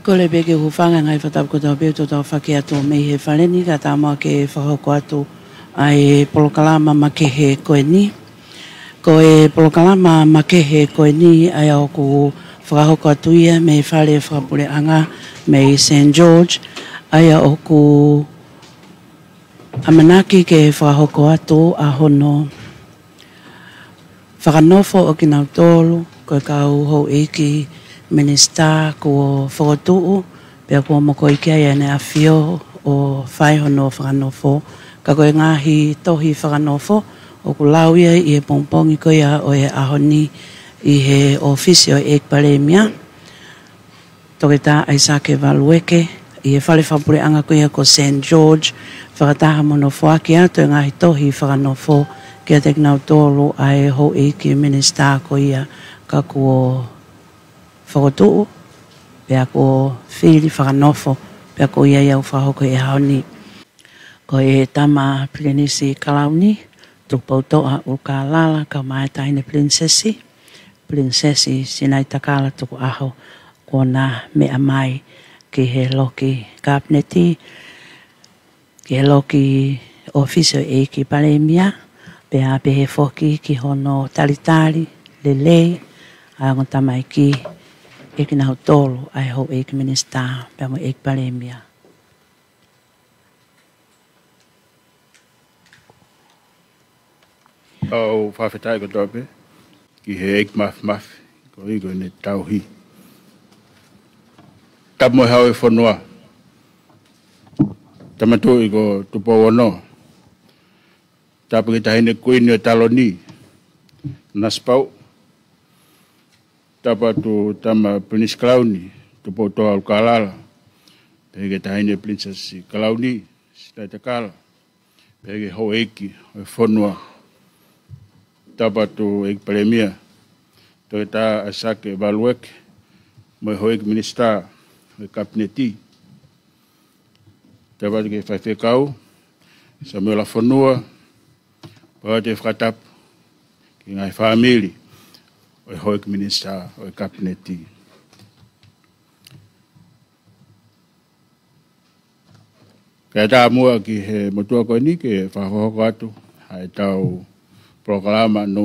Ko le beke hufanga ngai whatau ko tau peo tau whake atu me he whaleni ka tā mua ke whahoko atu ai polokalama ma ke he koe ni. Ko e polokalama ma ke he koe ni ai au ku whakahoko atu ia me whale whakapure anga me St. George ai au ku amanaki ke whakahoko atu a hono whakanofo o ki nau tolu koe kau hou eiki Minister ko whakatuu, pia ko moko ike ai ane a whio o whaihono whakanofo. Ka koe ngahi tohi whakanofo, o ku lau ia i e pongpongi ko ia o e ahoni i he ofisi o Ekparemia. Toke tā Aisake Valueke, i e whale whapure anga ko ia ko St. George, whakataha mono whaki ato e ngahi tohi whakanofo, kia te knau tōlu ai ho eiki Minister ko ia ka kuo whakotuu, pia ko whiri whakanofo, pia ko ia iau whahoko e haoni. Ko e tama Plenisi Kalauni, tupau toa uka lala ka mai tahine Princesi. Princesi sinai takala tuku aho kona mea mai ki he loki kabineti, ki he loki ofisio e ki Paremia, pia pe he foki ki hono talitari, lelei, a tama ki Eki nau tolu ai ho eki Minister pia mo eki Paremia. Au whawhetai ko tope, ki he eki maf, ko igo ne tauhi. Tamo hau e whanua, tamatu igo tupo wano, tapu ki tahine kuini o taloni, naspau, tapa tu tama Princess Kalauni, tu po toa ukalala, pege tahine Princess Kalauni, stai takala, pege ho eki, o whanua, tapa tu eki Paremia, to ta Aisake Valueke, mo ho eki Minister, o kabineti, tapa tu ke whaiwhekau, sa mea la whanua, pa te whakatapu, ki ngai whamili, o hoi Minister o kabineti. Kaya tā mua ki he motua koe ni ke whahoko atu, hai tau proklama no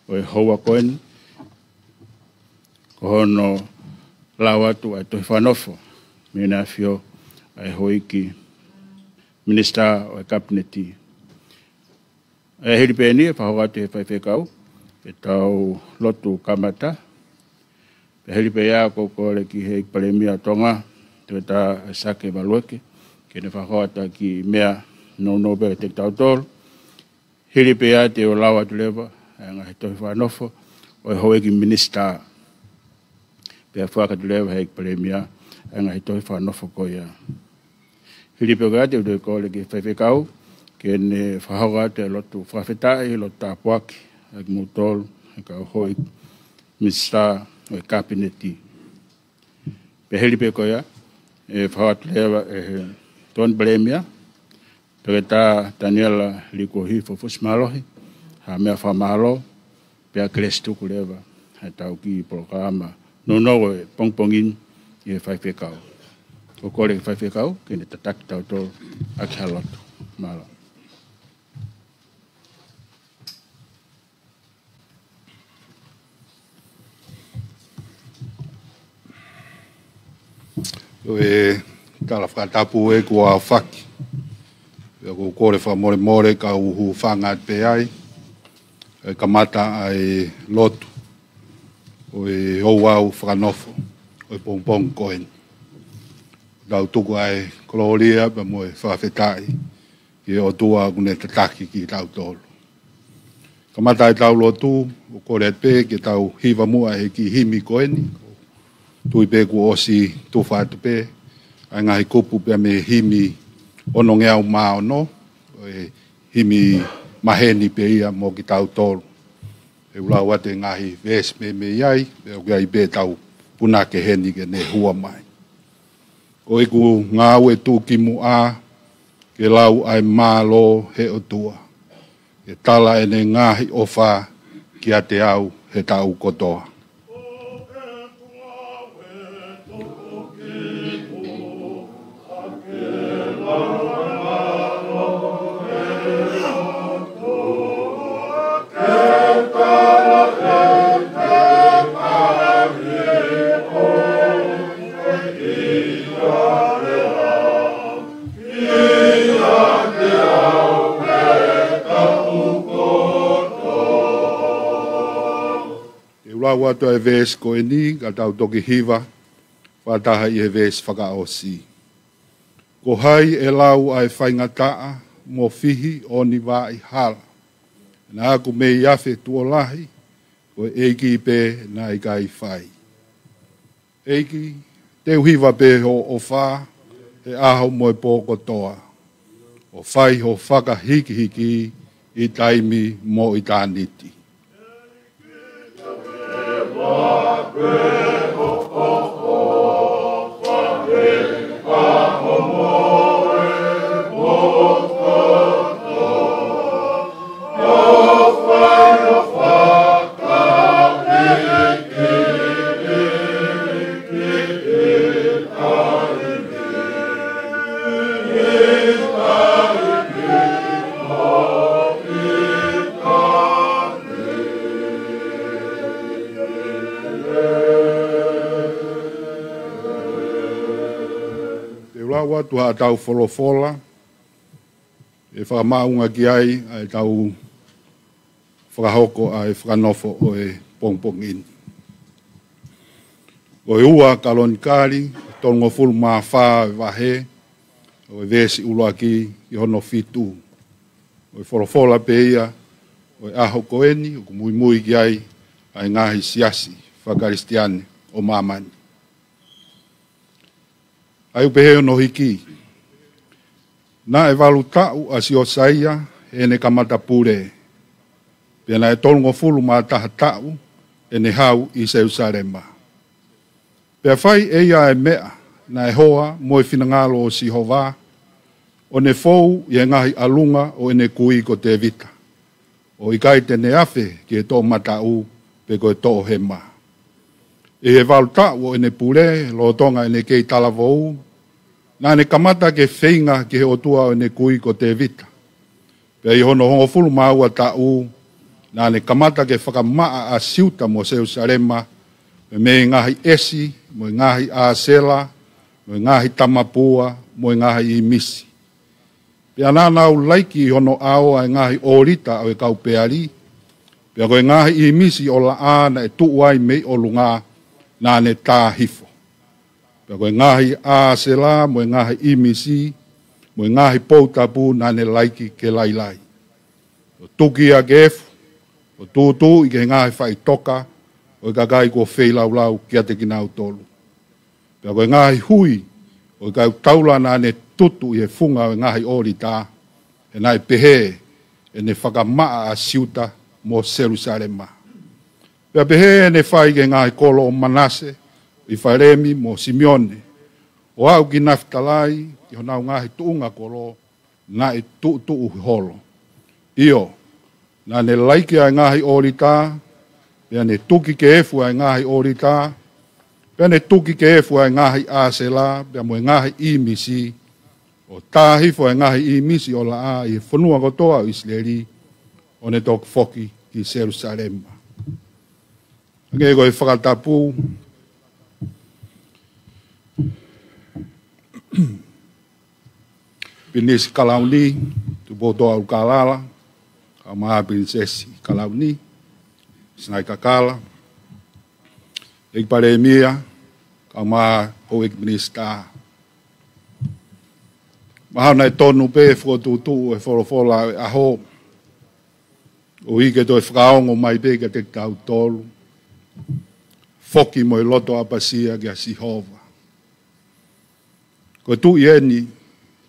o hoa koe ni, ko hono lau atu ai toi whanofo, mena whio ai hoi ki Minister o kabineti. E hiri pēni e whahoko atu he whaiwhekau, e tau lotu kamata. Pe helipe ia kore ki he Paremia tonga, te ta Aisake Valueke, ke ne whahoata ki mea no pe te tau tolu. Helipe ia te o lawa tu lewa, e ngahi tohi whanofo, o e hoe ki Minister. Pe a whaka tu lewa he Paremia, e ngahi tohi whanofo ko ia. Helipe ia te o kore ki whaiwhekau, ke ne whahoata lotu whawhetai, lotu tāpuaki, ak mutol ka hoi Minister o kabineti. Pe helipe ko ia e whaat lewa e ton Paremia, pe ta Daniela Likohi fo fusmalohi, ha mea whamalo, pe a krestu ku lewa, ha tau ki programa, no e pongpongin e whaiwhekau. O kore whaiwhekau, kene tataki tau tō aki halotu, malo. E tala whakatapu e kua whaki. E ko kore whamore ka uhu whanga pe ai. E kamata ai lotu. O e ouau whakanofo. O e pongpong koen. Tau tuku ai koloria pa mo e whawhetai. Ki o tua kune tataki ki tau tolu. Kamata ai tau lotu. O kore pe ki tau hiva mua he ki himi koeni. Tui pe ku osi tu whaatu pe, ai ngahi kupu pe me himi ono ngeau maa ono, himi maheni pe ia mo ki tau tolu. E ulau ate ngahi ves me iai, e ukai pe tau puna ke heni ke ne hua mai. O iku ngau e tu ki mu a, ke lau ai maa lo he o tua. E tala ene ngahi ofa ki ate au he tau kotoa. watu e ves ko e ni, ka tau toki hiva, whataha i e ves whakaosi. Ko hai e lau ai whaingataa, mo fihi o ni wā i hala. Nā aku me i awhe tuolahi, ko eiki pe nā i kai whai. Eiki, te uhiwa pe o whā, e aho mo e pōko toa. O whai ho whaka hiki hiki i taimi mo i tāniti. Tu ha tau wholofola, e whakamaunga ki ai, ai tau whakahoko ai whakanofo o e pongpong in. O e ua kalonikari, tongo fulu maa whaa e wahe, o e vesi ulua ki i hono fitu. O e wholofola pe ia, o e aho koeni, o ku mui mui ki ai, ai ngahi siasi, whakaristiane o mamani. Ai upehe no hiki. Na e walu tau a si o saia e ne kamata pure. Pena e tolungo fulu ma taha tau e ne hau i Jerusalema. Pea whai e ia e mea na e hoa mo e whinangalo o si hova o ne fou i e ngahi alunga o e ne kui ko te vita. O i kai te ne afe ki e tō matau pe ko e tō he ma. E he walu tau o e ne pure lo tonga e ne kei talavou nā ne kamata ke whainga ki he otua o ne kui ko te vita. Pea i hono hongo fulu maua tau, nā ne kamata ke whakamaa a siuta mo Jerusalema, me ngahi esi, mo ngahi Asela, mo ngahi Tamapua, mo ngahi Imisi. Pea nā nau laiki i hono ao a ngahi Orita o e kau peari, pea koe ngahi Imisi o la ana e tuuai mei o lunga nā ne tā hifo. Pea koe ngahi Asela, mo ngahi Imisi, mo ngahi Poutapu nā ne laiki ke lailai. O tuki a gefu, o tūtū i ke ngahi whai toka, o i kakai ko wheilau kia te kinau tolu. Pea koe ngahi hui, o i kau taula nā ne tutu i he funga o ngahi Orita, e nai pehe, e ne whakamaa a siuta mo Jerusalema. Pea pehe e ne whai ke ngahi kolo o Manase, i whairemi mo Simeone, o au ki Naftalai, i honau ngahi tuunga kolo, na e tu holo. Io, na ne laiki ai ngahi Orita, pea ne tuki ke efu ai ngahi Orita, pea ne tuki ke efu ai ngahi Asela, pea mo ngahi Imisi, o tāhifo ai ngahi Imisi o la a i whanua kotoa o Israeli, o ne tok foki ki Jerusalema. Nge koe whakatapu, Pinis Kalauni, tu boto au kalala, ka maa prinsesi Kalauni, sinai kakala, ek pare mia, ka maa hoek minista. Mahana e tonu pe whotutu e wholofola e aho, o ike to e whakaongo mai pe ka te tau tolu, foki mo e loto apasia ki a Sihova. Ko tu ieni,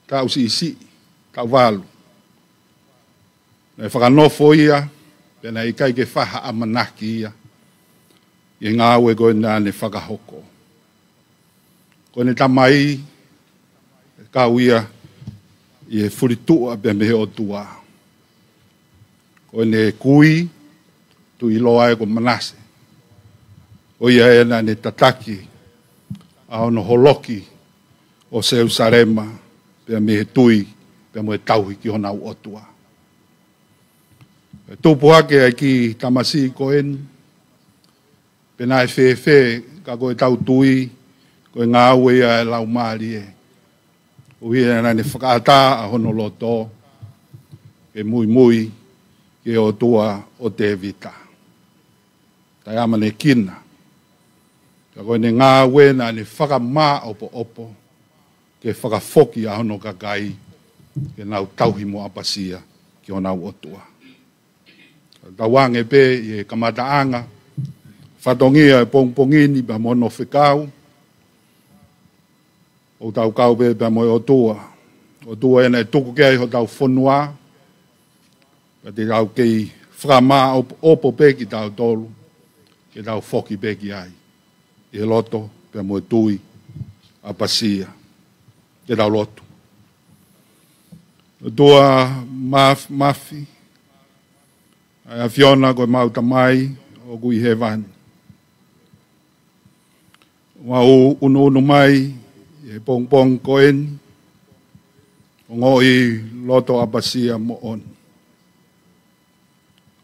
tau si isi, tau walu. E whakanofo ia, pena i kai ke whaha amanaki ia, i ngā ue koe nā ne whakahoko. Ko ne tamai, e kau ia, i e furitua pe mehe o tua. Ko ne kui, tu i loa e ko Manase. O ia e nā ne tataki, a ono holoki, o Jerusalema, pea me tui, pea mo e tauhi ki hona u otua. Tūpu hake ai ki tamasi koen, pena e whewhe, ka koe tau tui, koe ngā ue a e lau maari e. O hia nane whakaata a hono loto, ke mui mui, ke o tua o te vita. tai ama ne kina. Ka koe ne ngā wena ne whakamā opo ke whakafoki a hono kakai ke nau tauhi mo apasia ki o nau otua. Tawange pe i kamataanga, whatongia e pongpongini pa mono whikau, o tau kau pe pa mo otua. Otua ena e tuku kei ho tau whonua, ka te tau kei whakamā opo pe ki tau tolu, ke tau whoki pe ki ai. I loto pe mo tui apasia, ke tau loto. Otua mafi, a Fiona koe mauta mai o kui he vani. Wa unu mai e pong koeni. O ngoi loto apasia mo on.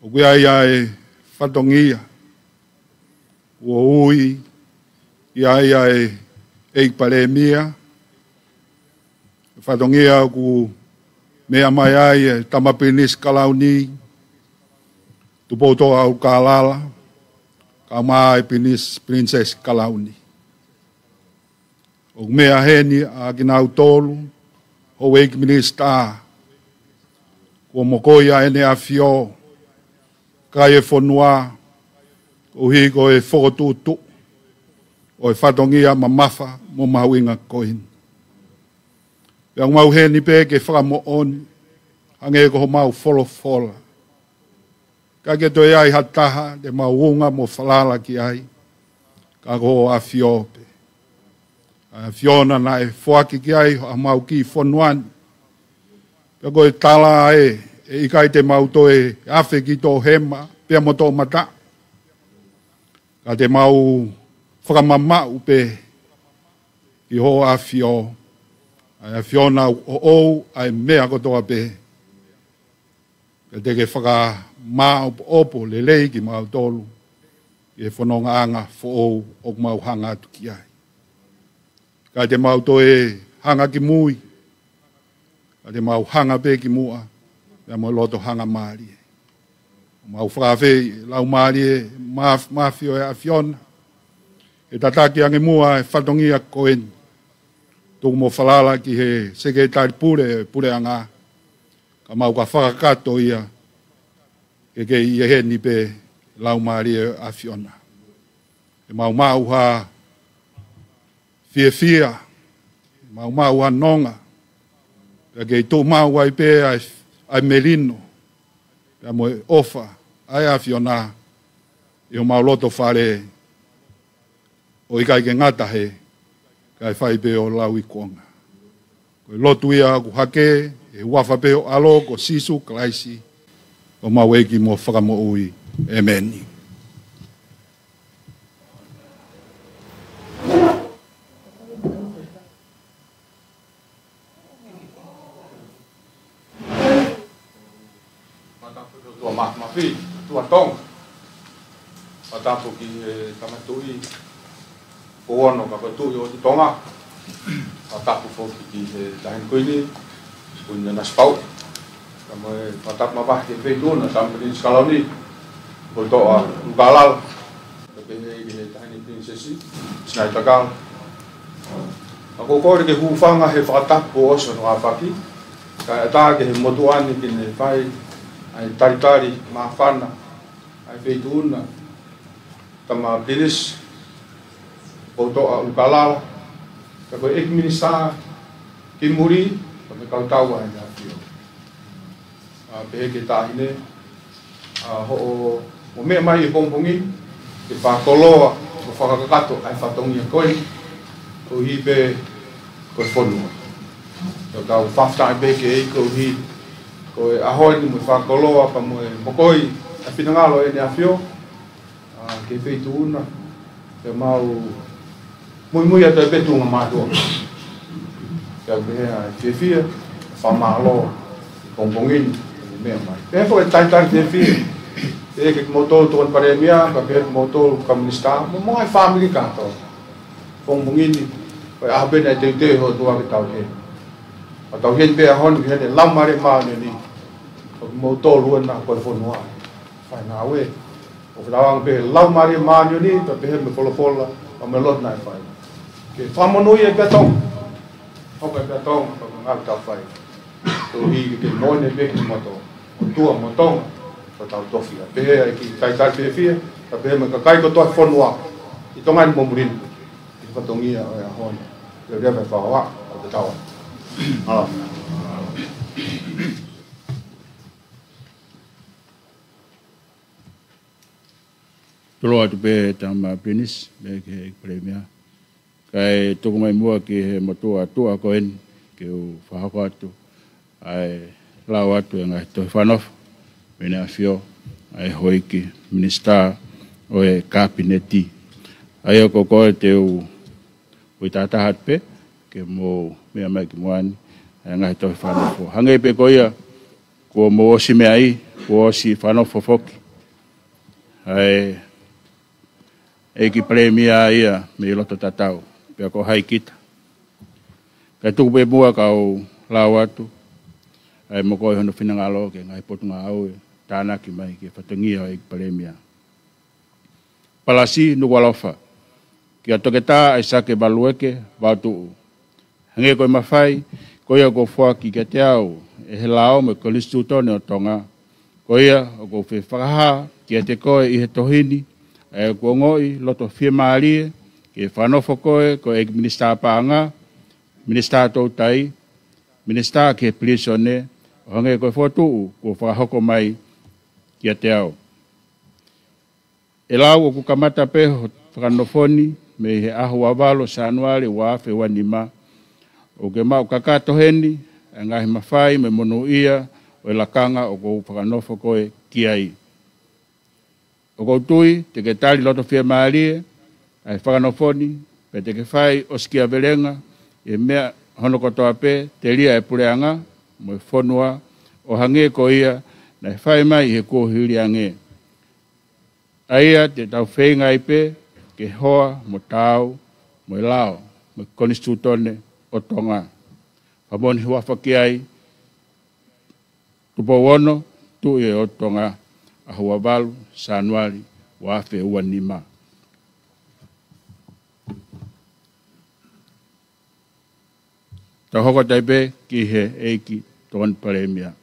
O kui ai whatongia. Ua ui i ai eikpare mia. Whatongia ku mea mai ai e tamapinis kalauni. Tupoto au kalala, ka mai pinis princess kalauni. O mea heni a kinau tolu, o wake minister, ko mokoia ene a fio, kai e whonua, o hiko e whokotutu, o e whatongia mamafa mo mahuinga kohin. Pea ngau heni pe ke whakamo on, hange ko ho mau fola. Ka ke toi ai hataha, de maunga mo whalala ki ai, ka ko a fiope. A fiona na e whoaki ki ai, a mau ki whonuani. Ka ko e tala ai, e ikai te mau toi awhi ki tō hema, pia mo tō mata. Ka te mau whakamama upe, ki ho a fio. A fiona o ai mea kotoa pe. Ka te ke whaka mā opo le lei ki mau tolu. E whanonga anga who o mau hanga atu ki ai. Ka te mau toe hanga ki mui. Ka te mau hanga pe ki mua. Ka mau loto hanga maari. Mau whakawhi lau maari e mafio e a fiona. E tataki ange mua e whatongia koeni. Tuku mo whalala ki he sekretari pure anga. Ka mau ka whakakato ia. Ke i he ni pe lau maari a fiona. E mau ha fia. Mau ha nonga. Ke tō mau ai pe ai merino. Pe mo ofa ai a fiona. E o mau loto whare. O ikai ke ngata he. Kai whai pe o lau i konga. Ko lotu ia ku hake. E wafa pe o alo ko sisu klaisi. O mau eki mo whakamo ui. Amen. Tua mafi, tua tong. Patapo ki tamatui. Poano ka patui o tonga. Patapo foki ki dahin koini. Punya naspau. Kamo patap mabah ke feituna sampai kalau ni berdoa galal tapi ini tani prinsesi senai tagal aku kau ke hufanga he patap bos no apaki ka ta ke motuani ke ne fai ai tari mafana ai feituna tama prinis berdoa galal kako ek minisa kimuri kami kau tahu aja pe ke ta ine ho o me mai pongpongi ke pa koloa o whakakato ai whatongia koi ko hi pe ko whonua o tau whaftai pe ke ei ko hi ko e ahoi ni mo whakoloa pa mo e mokoi a pinangalo e ne a fio ke feitu una ke mau mui ata e petunga mātua ke au ke hea e fia whamalo pongpongini me mai. Pe fo tai te fi. E ke motor to paremia, ka pe motor komunista, mo ai family ka to. Fong bungini. Pe a be na te ho to a tau he. A tau he pe a hon ke ne lam mare ma ne ni. Motor luan na ko fo noa. Fai na we. O whaawanga pe lau mari maanio ni, pe he me wholofola, o me lot nai whai. Ke whamonui e petong, hoka petong, o ngā tau whai. Tō hi ke moine pe ki moto, o tua motonga, o tau tofia. Pe he ai ki kai tai pe fia, pe he me ka kai ko toa whanua, i tonga ni momurin, i whatongia o ea hona. Leo rewe whaoa, o te tawa. Hala. Tolo atu pe tama Prinis, me ke premia. Kai toko mai mua ki he motua tua koen, ke u whahako atu. Ai lau atu e ngai toi whanof, mene a whio, ai hoiki, minister o e kabineti. Ai o koe te u tatahat pe, ke mo mea mai ki moani, ai ngai toi whanofo. Hange pe koia, ko mo osi mea i, ko osi whanofo foki. Ai e ki premia ia me loto tatau, pia ko hai kita. Kai tuku pe mua kau lau atu, ai mo koe hono whinangalo ke ngai potunga au e tānaki mai ke whatangia e ki premia. Palasi nukwalofa, ki atoke tā ai sake balueke wautu. Hange koe mawhai, koia ko fua ki ke te au, e he lao me kolistu tone o tonga. Koia o ko whi whakaha ki te koe i he tohini, e kua ngoi loto whia maarie, ke whanofo koe, ko e minister paanga, minister tautai, minister ke prisone, o hange koe whotuu, ko whakahoko mai ki te au. E lau o kukamata pe ho whakanofoni, me he ahu awalo sa anuare wa awhi wanima, o ke mau kakato heni, e ngahi mawhai me monu ia, o e lakanga o ko whakanofo koe ki ai. O koutui, te ke tali loto whia maarie, ai whakanofoni, pe te ke whai o skia verenga, e mea hono kotoa pe, te lia e pureanga, mo e whonua, o hange ko ia, na e whai mai he kōhiri ange. Aia te tau whenga i pe, ke hoa, mo tau, mo e lao, mo konistu tone, o tonga. Whamoni huafa ki ai, tupo wono, tu e o tonga, a hua walu, sa anuari, wa awhi ua nima. Ta hoko taipe ki he eiki ton paremia.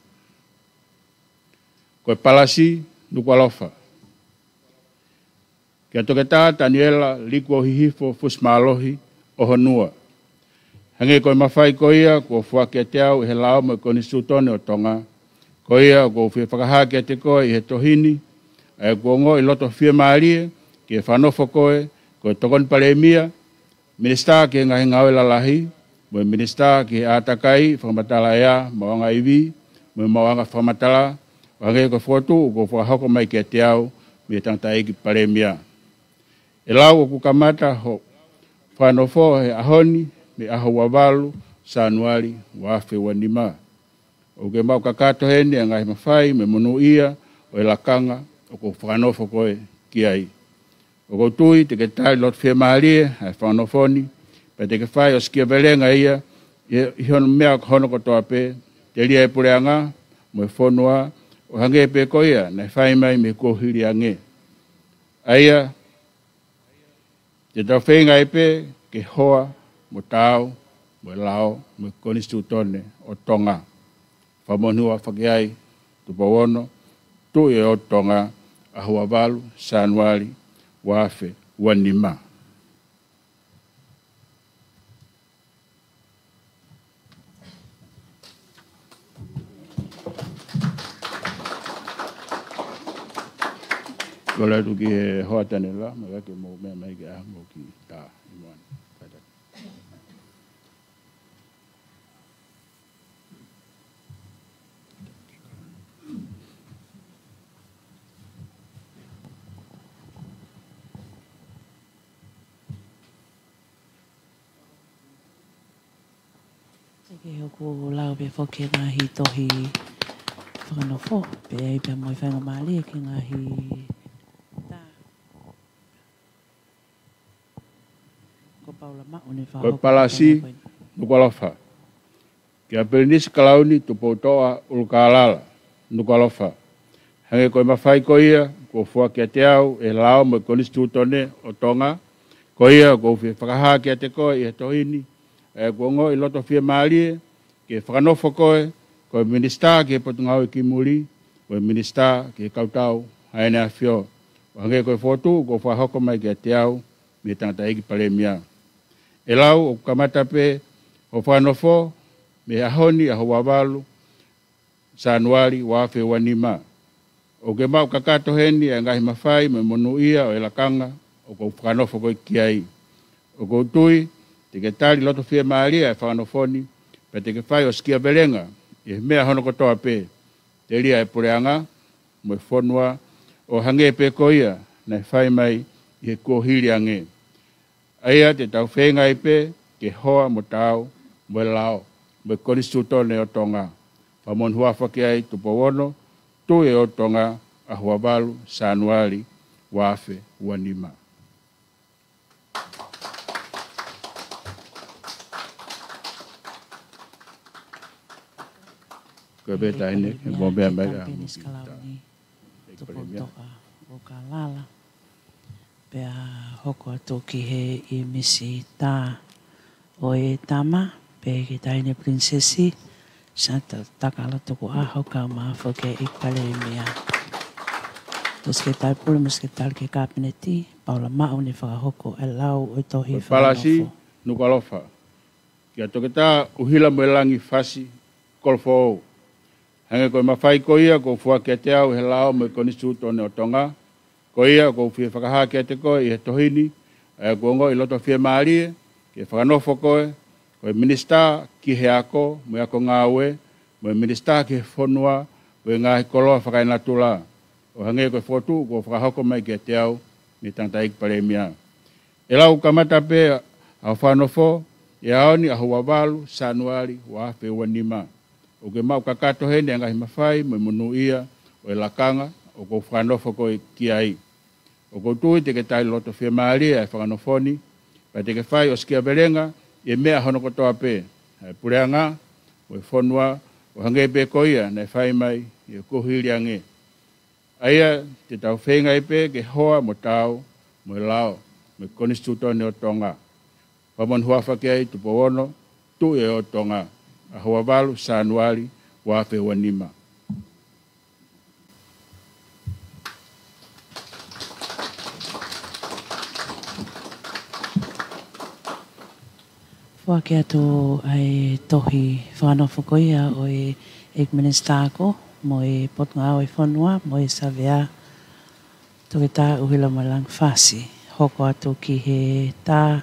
Koe palasi, nukwalofa. Kia toke tā Daniela liku o hihifo fusmalohi o honua. Hange koe mawhai koia, kua fuake te au he lao mo koni sutone o tonga. Koia ko whia whakahake te koe i he tohini, e kua ngoi loto whia maarie, ki e whanofo koe, koe tokon paremia, minister ki ngahi ngawe lalahi, mo minister ki atakai, whakamatala ea, mawanga iwi, mo mawanga whakamatala, hange koe whotu, ko whakahoko mai ki te au, me tangta eki paremia. E lau o kukamata ho whanofo he ahoni, me aho wawalu, sa anuari, wa awhi wanima. O ke mau kakato hene, ngai mawhai, me monu ia, o e lakanga, o ko whanofo koe ki ai. O ko tui, te ke tai lot whia maarie, hai whanofoni, pe te ke whai o skia velenga ia, i hono mea hono kotoa pe, te lia e pureanga, mo e whonua, o hange pe ko ia, nei whai mai me kōhiri ange. Aia, te tau whenga e pe, ke hoa, mo tau, mo e lao, mo e konistu tone, o tonga. Whamonua whakiai, tupa wono, tu e o tonga, a hua walu, sa anuari, wa awhi, wanima. Kola tu ki he hoa tane la, ma ke mo mea mai ke ah mo ki tā, imoan. Ke hoku lau pe whoke ngahi tohi whakanofo, pe ei pe moi whainga maali ke ngahi tā. Ko Paula Ma'o ne wha. Koe palasi, nukwalofa. Kia perenisi kalauni tupo toa ulukaalala, nukwalofa. Hange koe mawhai ko ia, ko fua ke te au e lao mo konstitutone o tonga. Ko ia ko fi whakaha ke te koe i he tohini. E ko ngo i loto fia maalie ke whakanofo koe ko minista ke potungau i ki muri ko minista ke kautau haene a fio. O hange koe fotu ko whahoko mai ke te au me tangata eki pale mia. E lau o kamata pe o whanofo me ahoni a huawalu sanuari wafe wanima. O ke mau kakato heni e ngahi mawhai me monu ia o elakanga o ko whanofo koe kiai. O ko tui te ke tari loto fia maalia e whanofoni pe te ke whai o skia belenga e mea hono kotoa pe te ria e pureanga mo e whonua o hange pe koia na e whai mai i he kuohiri ange. Aia te tau whenga i pe ke hoa mo tau mo e lao mo e konistutone o tonga. Pamon huafa ki ai tupo wono tu e o tonga a huabalu sanuari wafe wanima. Koe beta ine e bombea mai a tupo toa o ka lala. Pea hoko atu ki he i misi tā o e tama pe ki taine prinsesi Santa takala tuku aho ka maafo ke ikpale mea. Tos ke tai pule mas ke tal ke kabineti paula mao ni whakahoko e lau o tohi whanofo. Palasi nukalofa. Kia toketa uhila mwelangi fasi kolfo o. Hange koe mawhai ko ia ko fua ke te au he lao me konistutone o tonga. Ko ia ko fia whakaha ke te koe i he tohini. E ko ngo i loto fia maarie ke whakanofo koe. Koe minista ki he ako, mo ako ngāwe, mo minista ki he whonua, mo ngā he koloa whakaina tula. O hange koe whotu, ko whakahoko mai ke te au, me tangta iki pare mia. E lau kamata pe a whanofo, e aoni a huawalu, sanuari, wa awhi wanima. O ke mau kakato hene ngahi mawhai, mo munu ia, o e lakanga, o ko whanofo koe ki ai. O ko tui te ke tai loto whia maaria e whanofoni, pa te ke whai o skia berenga, e mea hono kotoa pe. Hai pureanga, o e whonua, o hange pe koia, na e whai mai, i e kuhiri ange. Aia, te tau whenga i pe, ke hoa mo tau, mo e lao, mo e konistutone o tonga. Pamon huafa ke ai, tupo wono, tu e o tonga. A hoa walu, sanuari, wafe wanima. Whake atu ai tohi whanofo koia o e Ekmenestako, mo e Potngao e whanua, mo e Savea, toke tā uhila malang whasi. Hoko atu ki he tā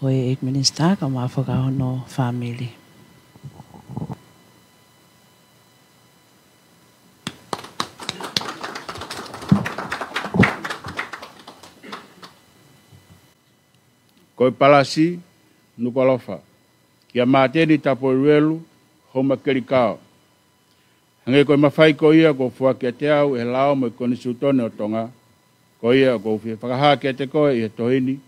o e Ekmenestako, ma whakahono family. Koe palasi, nukalofa. Kia māteni tapo ruelu, homa kerikao. Hange koe mawhai ko ia ko fua kia te au e lao mo konistutone o tonga. Ko ia ko fia whakaha kia te koe i he tohini.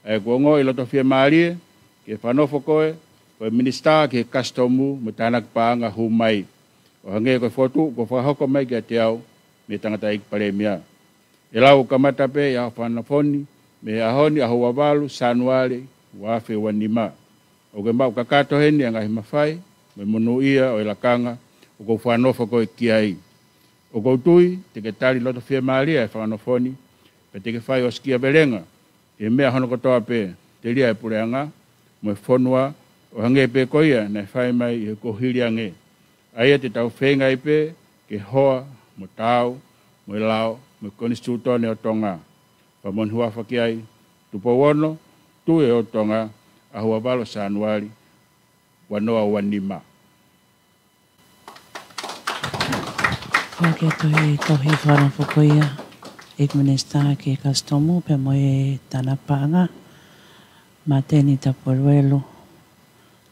E ko ngo i loto fia maarie, ke whanofo koe, koe minista ke kastomu mo tānak paanga humai. O hange koe fotu ko whakahoko mai kia te au me tangata iki pare mia. E lau kamata pe ia whanafoni, me ahoni a huawalu sanuari wafe wanima. O ke mau kakato heni a ngahi mawhai, me monu ia o ilakanga, o ko whanofo koe ki ai. O koutui, te ke tari loto fia maaria e whanofoni, pe te ke whai o skia belenga, e mea hono kotoa pe, te ria e pureanga, mo e whonua, o hange pe koia, na e whai mai e kohiri ange. Aia te tau whenga i pe, ke hoa, mo tau, mo e lao, mo e konistutone o tonga. Pamon huafa ki ai, tupo wono, tu e o tonga, a huawalo sanuari, wanoa wanima. Whake tohi whanofo koia, Ekmenesta ke kastomu, pe mo e tana paanga, mateni taporuelu,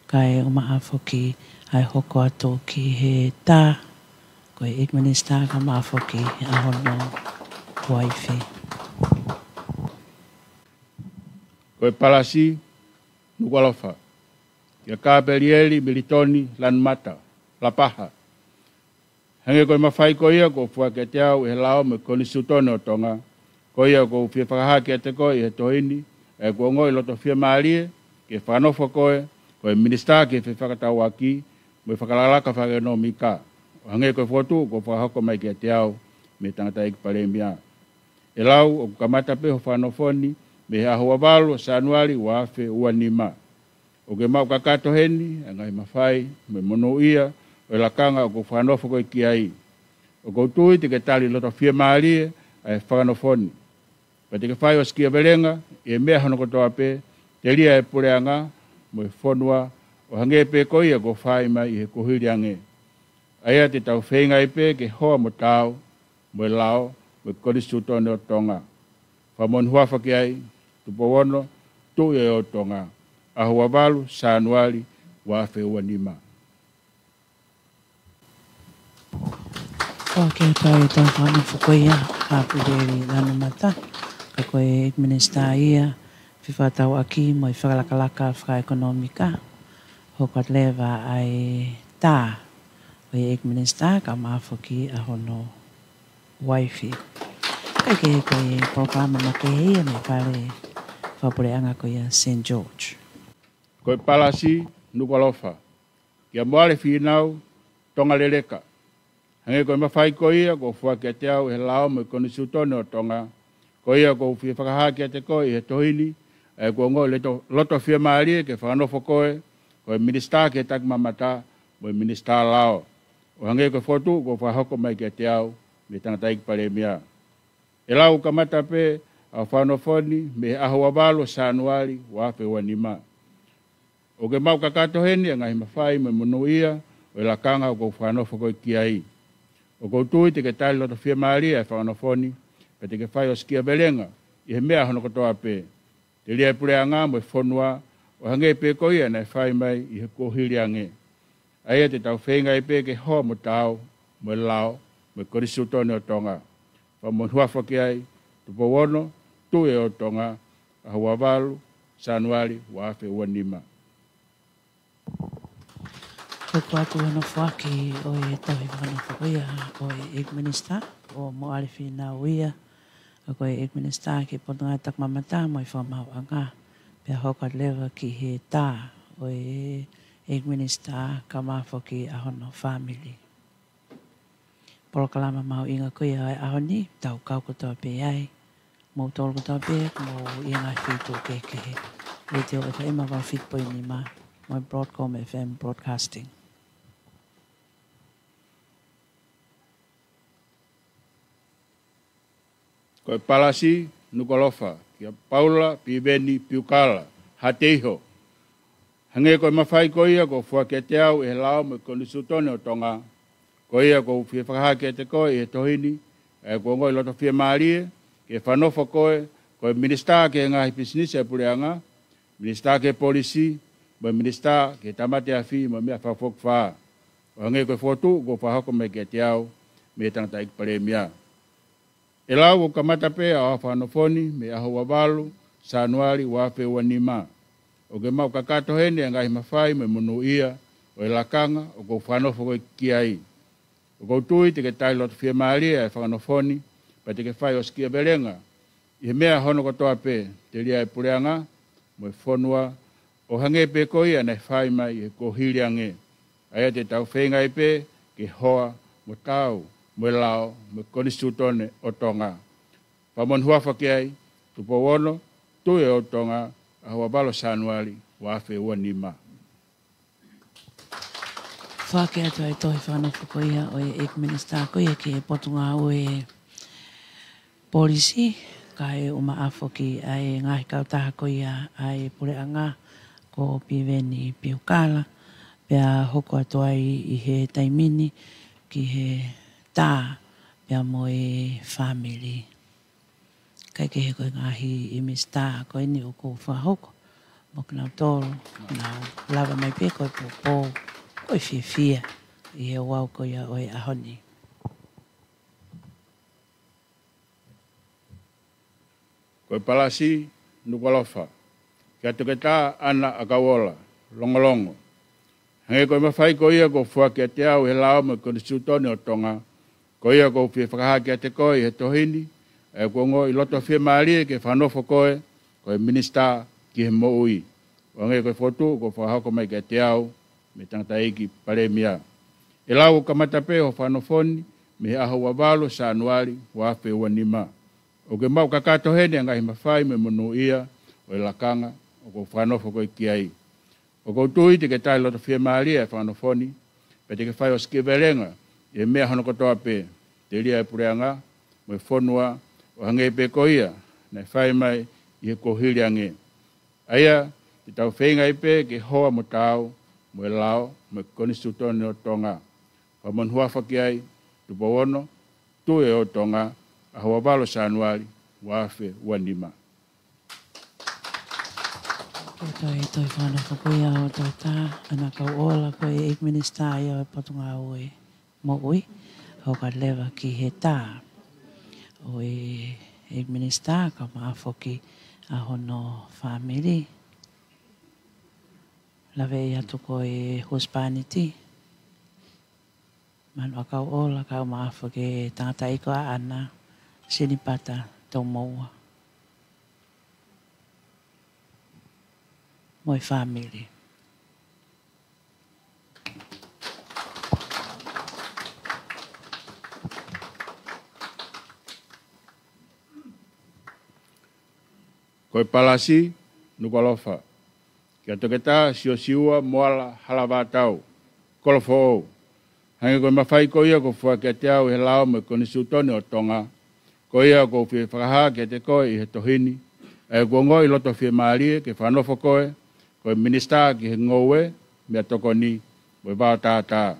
kai umaafo ki ai hoko atu ki he tā, koe Ekmenesta ka maafo ki ahono waifi. Koe palasi, nukalofa. Kia kāperieli, militoni, lan mata, la paha. Hange koe mawhai ko ia ko fua ke te au e lao me koni sutone o tonga. Ko ia ko fia whakaha ke te koe e tohini, e ko ngoi loto fia maalie, ke whanofo koe, ko e minista ke fia whakatau aki, me whakalalaka whake no mika. Hange koe fotu ko whakahoko mai ke te au me tangata iki paremia. E lau o kamata pe ho whanofoni, me he ahua walu sa anuari wa afe ua nima. O ke mau kakato heni, ngai mawhai, me mono ia, o lakanga o ko whanofo koe ki ai. O ko tui te ke tali loto fia maalie, ai whanofoni. Pa te ke whai o skia verenga, e mea hono kotoa pe, te lia e pureanga, mo e whonua, o hange pe koia ko whai mai i he kuhiri ange. Aia te tau whenga i pe ke hoa mo tau, mo e lao, mo e korisu tone o tonga. Whamon huafa ki ai, tupo wono, tu e o tonga. Ahua walu, sa anuari, wa afe ua nima. O ke pai tau whanu whukoia, hapureri lanu mata, ka koe minister ia, whiwhatau aki mo i whakalakalaka whakaekonomika, hokat lewa ai tā, o i minister ka mawhoki a hono waifi. Kai ke koe programa makehia me pare whapureanga koe a St. George. Koe palasi, nukalofa. Kia moale whinau, tonga leleka. Hange koe mawhai ko ia, ko fua kia te au, he lao mo i koni sutone o tonga. Ko ia ko fia whakaha kia te koe, he tohini, e ko ngoi loto fia maalie, ke whanofo koe, ko e minista ke tak mamata, mo e minista lao. O hange koe fotu, ko whahoko mai kia te au, me tangata iki paremia. E lau kamata pe, a whanofoni, me ahua walo sa anuari, wa afe ua nima. O ke mau kakato heni, ngahi mawhai, me monu ia, o e lakanga o ko whanofo koe ki ai. O ko tui te ke tali loto fia maalia e whanofoni, pe te ke whai o skia belenga, i he mea hono kotoa pe. Te lia e pureanga mo e whonua, o hange pe ko ia na e whai mai i he kohiri ange. Aia te tau whenga i pe ke hoa mo tau, mo e lao, mo e korisu tone o tonga. Whamon huafa ki ai, tupo wono, tu e o tonga, ahua walu, sa anuari, wa afe ua nima. Ko atu ano whaki o e tahi whakana whakoia o e minister o mo ariwhi na uia a ko e minister ki potunga tak mamata mo i whamau anga pia hokat lewa ki he tā o e minister ka mawhoki a hono family. Porokalama mau inga kuia ai ahoni tau kau kotoa pe ai mo tolu kotoa pe mo inga whitu kekehe. E te o e whaima wau whitpo ni ma mo Broadcom FM Broadcasting. Koe palasi, nukolofa, kia Paula, Piveni, Piukala, Hateiho. Hange koe mawhai ko ia, ko fua ke te au, e lao me koni sutone o tonga. Ko ia, ko fia whakaha ke te koe, e tohini, e ko ngoi loto fia maalie, ke whanofo koe, koe minista ke ngahi pisinisi e pureanga, minista ke polisi, mo minista ke tamate afi, mo mea whafok whaa. O hange koe fotu, ko whahoko me ke te au, me tangata iki paremia. E lau o kamata pe a whanofoni me ahua walu sa anuari wa afe ua nima. O ke mau kakato hene a ngahi mawhai me monu ia o e lakanga o ko whanofo koe ki ai. O ko tui te ke tai loto fia maalia e whanofoni pa te ke whai o skia belenga. I he mea hono kotoa pe te lia e pureanga mo e whonua o hange pe ko ia nei whai mai e ko hiri ange. Aia te tau whenga i pe ke hoa mo tau. Mo lao, me konisu tone o tonga. Whamon huafa ki ai, tupo wono, tu e o tonga, ahua balo sa anuari, wa afe ua nima. Whake atu ai tohi whanofo koia o e minister koia ki e potunga o e polisi, ka e uma afoki ai ngahi kautaha koia ai pureanga ko Piveni Piukala, pia hoko atu ai i he taimini ki he tā pia mo e family. Kai ke he koe ngahi i mista koe ni o ko whahoko. Mo ka nau tolu, nau lava mai pe koe popo, koe fia i he wau koe a oe ahoni. Koe palasi, nukalofa. Kia tuke tā ana a kawola, longolongo. Hange koe mawhai ko ia ko fua kia te au he lao me kone sutone o tonga. Ko ia ko fie whakaha kia te koe he tohini. E ko ngo i loto fie maalie ke whanofo koe. Koe minista ki he mo ui. O ngai koe fotu ko whahako mai kia te au me tangata iki pare mia. E lau ka matape ho whanofoni me he aho wawalo sa anuari wa afe wanima. O ke mau kakato hene ngai mawhai me monu ia o lakanga o ko whanofo koe kiai. O ko tui te ke tai loto fie maalia e whanofoni, pe te ke whai o skiverenga, e mea hono kotoa pe, te lia e pureanga, mo e whonua, o hange pe ko ia, na e whai mai i he kohiri ange. Aia, te tau whenga i pe ke hoa mo tau, mo e lao, mo e konisutone o tonga. Pa mon huafa ki ai, tupo ono, tu e o tonga, a hoa walo sa anuari, wafe wanima. Toi whana whakuia o toi tā, ana kau ola koe ik minista ia e patunga oi mo ui, ho ka lewa ki he tā. Oi ik minista ka maafoki a hono family. Lawe i atu koe huspaniti. Manu a kau ola kau maafoki tangata iko a ana, sinipata tau maua. Moi family. Koe palasi, nukalofa. Kia toketa, siua moala halavatau. Kolofo o. Hange koe mawhai ko ia ko fua kia te au he lao me konisutone o tonga. Ko ia ko fie whakaha kia te koe i he tohini. E ko ngoi loto fie maalie ke whanofo koe. Koe minista ki he ngowe, mea toko ni, koe wao tātā.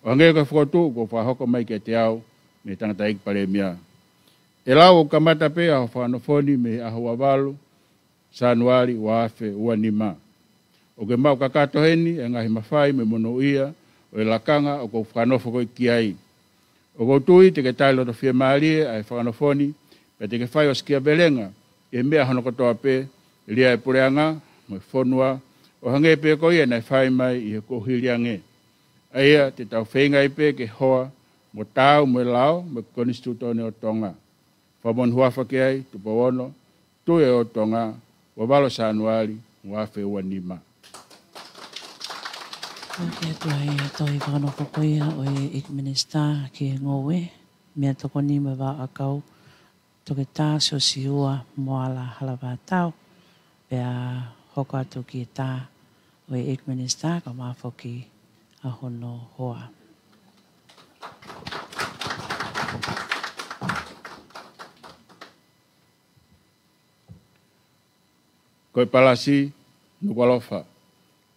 O hange koe whakotu, ko whahoko mai ke te au, me tangata iki pare mea. E lau o kamata pe aho whanofoni me aho wawalu, sa anuari wa afe ua nima. O ke mau kakato heni, e ngahi mawhai me mono ia, o e lakanga o ko whanofo koe ki ai. O ko tui te ke tai loto fie maalie, ai whanofoni, pe te ke whai o skia belenga, e mea hono kotoa pe, lia e pureanga, mo e whonua, o hange pe ko ia nei whai mai i he kohiri ange. Aia te tau whenga i pe ke hoa mo tau mo e lao mo konistutone o tonga. Whamon huafa ke ai, tupo ono, tu e o tonga, wa walo sa anuari, wa afe ua nima. Kia tuai toi whanoko koia o e ik minista ki ngowe, mea toko ni me wā akau, toke tā so siua moala halavatau, pea hoko atu ki tā o e ik minista ka mafoki a hono hoa. Koe palasi, nukwalofa.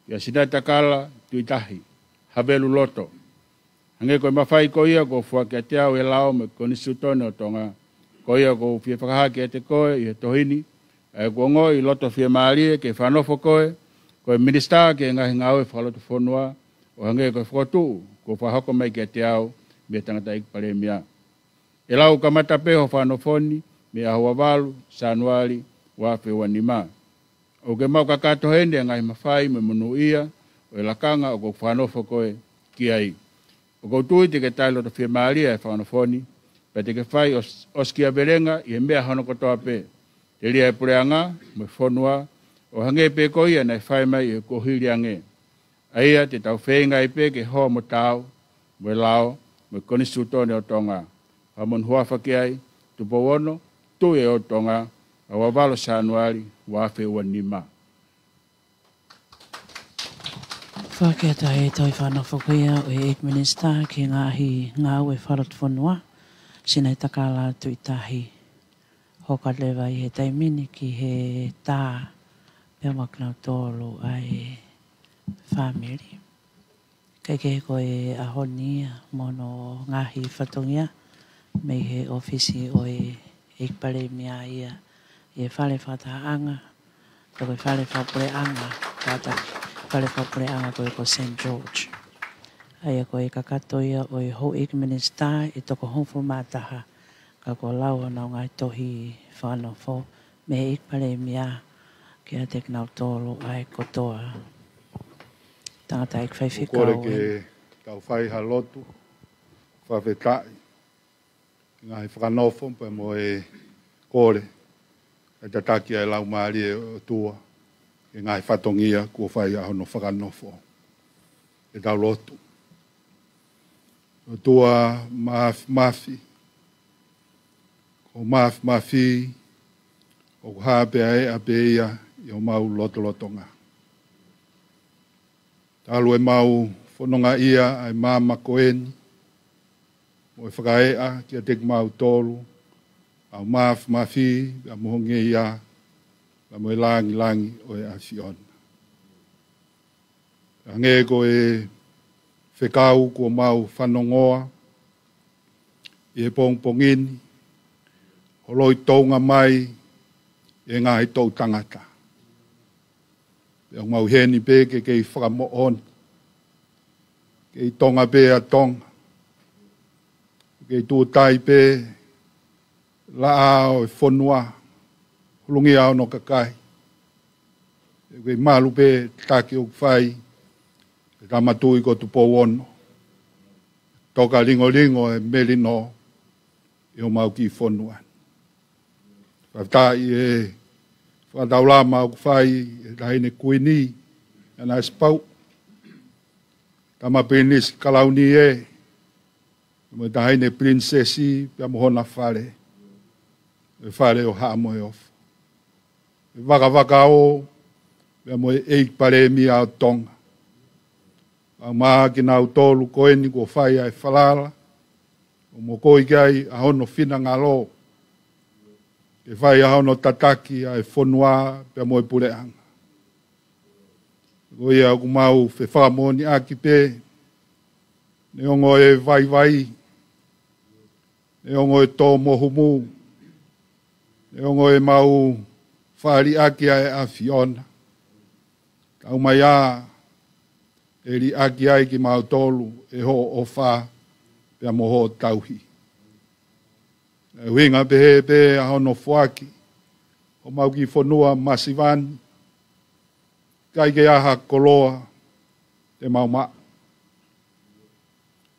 Ia sinai takala, tuitahi, habelu loto. Hange koe mawhai ko ia ko fua kia te au e lao me konisutone o tonga. Ko ia ko fie whakaha kia te koe i he tohini. E ko ngoi loto fie maalie ke whanofo koe. Koe minista ke ngahi ngawe whakaloto whonua. O hange koe whakotu ko whahoko mai kia te au me tangata iki pare mea. E lau kamata peho whanofoni me ahua walu, sanuari, wafe wanima. O ke mau kakato hende ngahi mawhai me monu ia. O e lakanga o ko whanofo koe ki ai. O ko tui te ke tai loto fie maalia e whanofoni. Pe te ke whai o skia berenga i he mea hono kotoa pe. Te lia e pureanga, me whonua, o hange pe ko ia nei whai mai e kohiri ange. Aia te tau whenga i pe ke hoa mo tau, mo e lao, mo konisutone o tonga. Hamon huafa ki ai, tupo ono, tu e o tonga, a wawalo sa anuari, wafe ua nima. Whaketa e toi whanofo koia o e ik minista ki ngahi ngau e wharot whanua, sinai takala tuitahi. Hoka lewa i he taimini ki he tā pia maknau tōlu ai family. Kei ke koe ahonia mono ngahi whatongia me he ofisi o e ikpare mia ia i e whale whataanga to koe whale whapureanga whale whapureanga koe ko St. George. Aia koe kakatoia o e ho ik minista i toko honfu mātaha ka ko laua nau ngai tohi whanofo me ikpare mia ki a tek nau tōlu ai kotoa. Tātai ki whai Kore whikau. ke tau whai halotu, whawhetai. Ngā he whakanofo, pa mo e kore. E tataki ai lau maari e o tua. E ngā he whatongia kua whai ahono whakanofo. E tau lotu. O tua mafi. O mafi. O hape ai a pe ia i o mau loto-lotonga. Talu e mau whanonga ia ai mama koeni. Mo e whakaea ki a tek mau tolu. Au mafi, a mohonge ia. A mo e langi o e afiona. A nge ko e whekau ko mau whanongoa. I e pongpongini. Holoi tounga mai. E ngā he tau tangata. E o mau heni pē ke kei whakamoon. Kei tonga pē a tonga. Kei tūtai pē. La ao e whonua. Hulungi ao no kakai. E kei malu pē taki o kwhai. E tamatui ko tupo wono. Toka ringo e melino. E o mau ki whonua. Whaftai e whakataula mau kwhai e tahine kuini e nā spau. Tama pinis kalauni e. Mo tahine princesi pia mohona whare. E whare o hamo e ofu. E waka o pia mo e eik pare mi ao tonga. Au maa ki nau tolu koeni ko whai ai whalala. O mo koi kai a hono whina ngā loo. E whai ahau no tataki a e whonua pia moe pureanga. Ko ia ku mau whe whamoni aki pē. Ne ongo e vai. Ne ongo e tō mohumu. Ne ongo e mau whari aki a e awhiona. Tau mai a e ri aki ai ki mau tolu e ho o wha pia moho tauhi. E winga pehe a hono fuaki. O mau ki whanua masivani. Kai ke aha koloa. Te mau maa.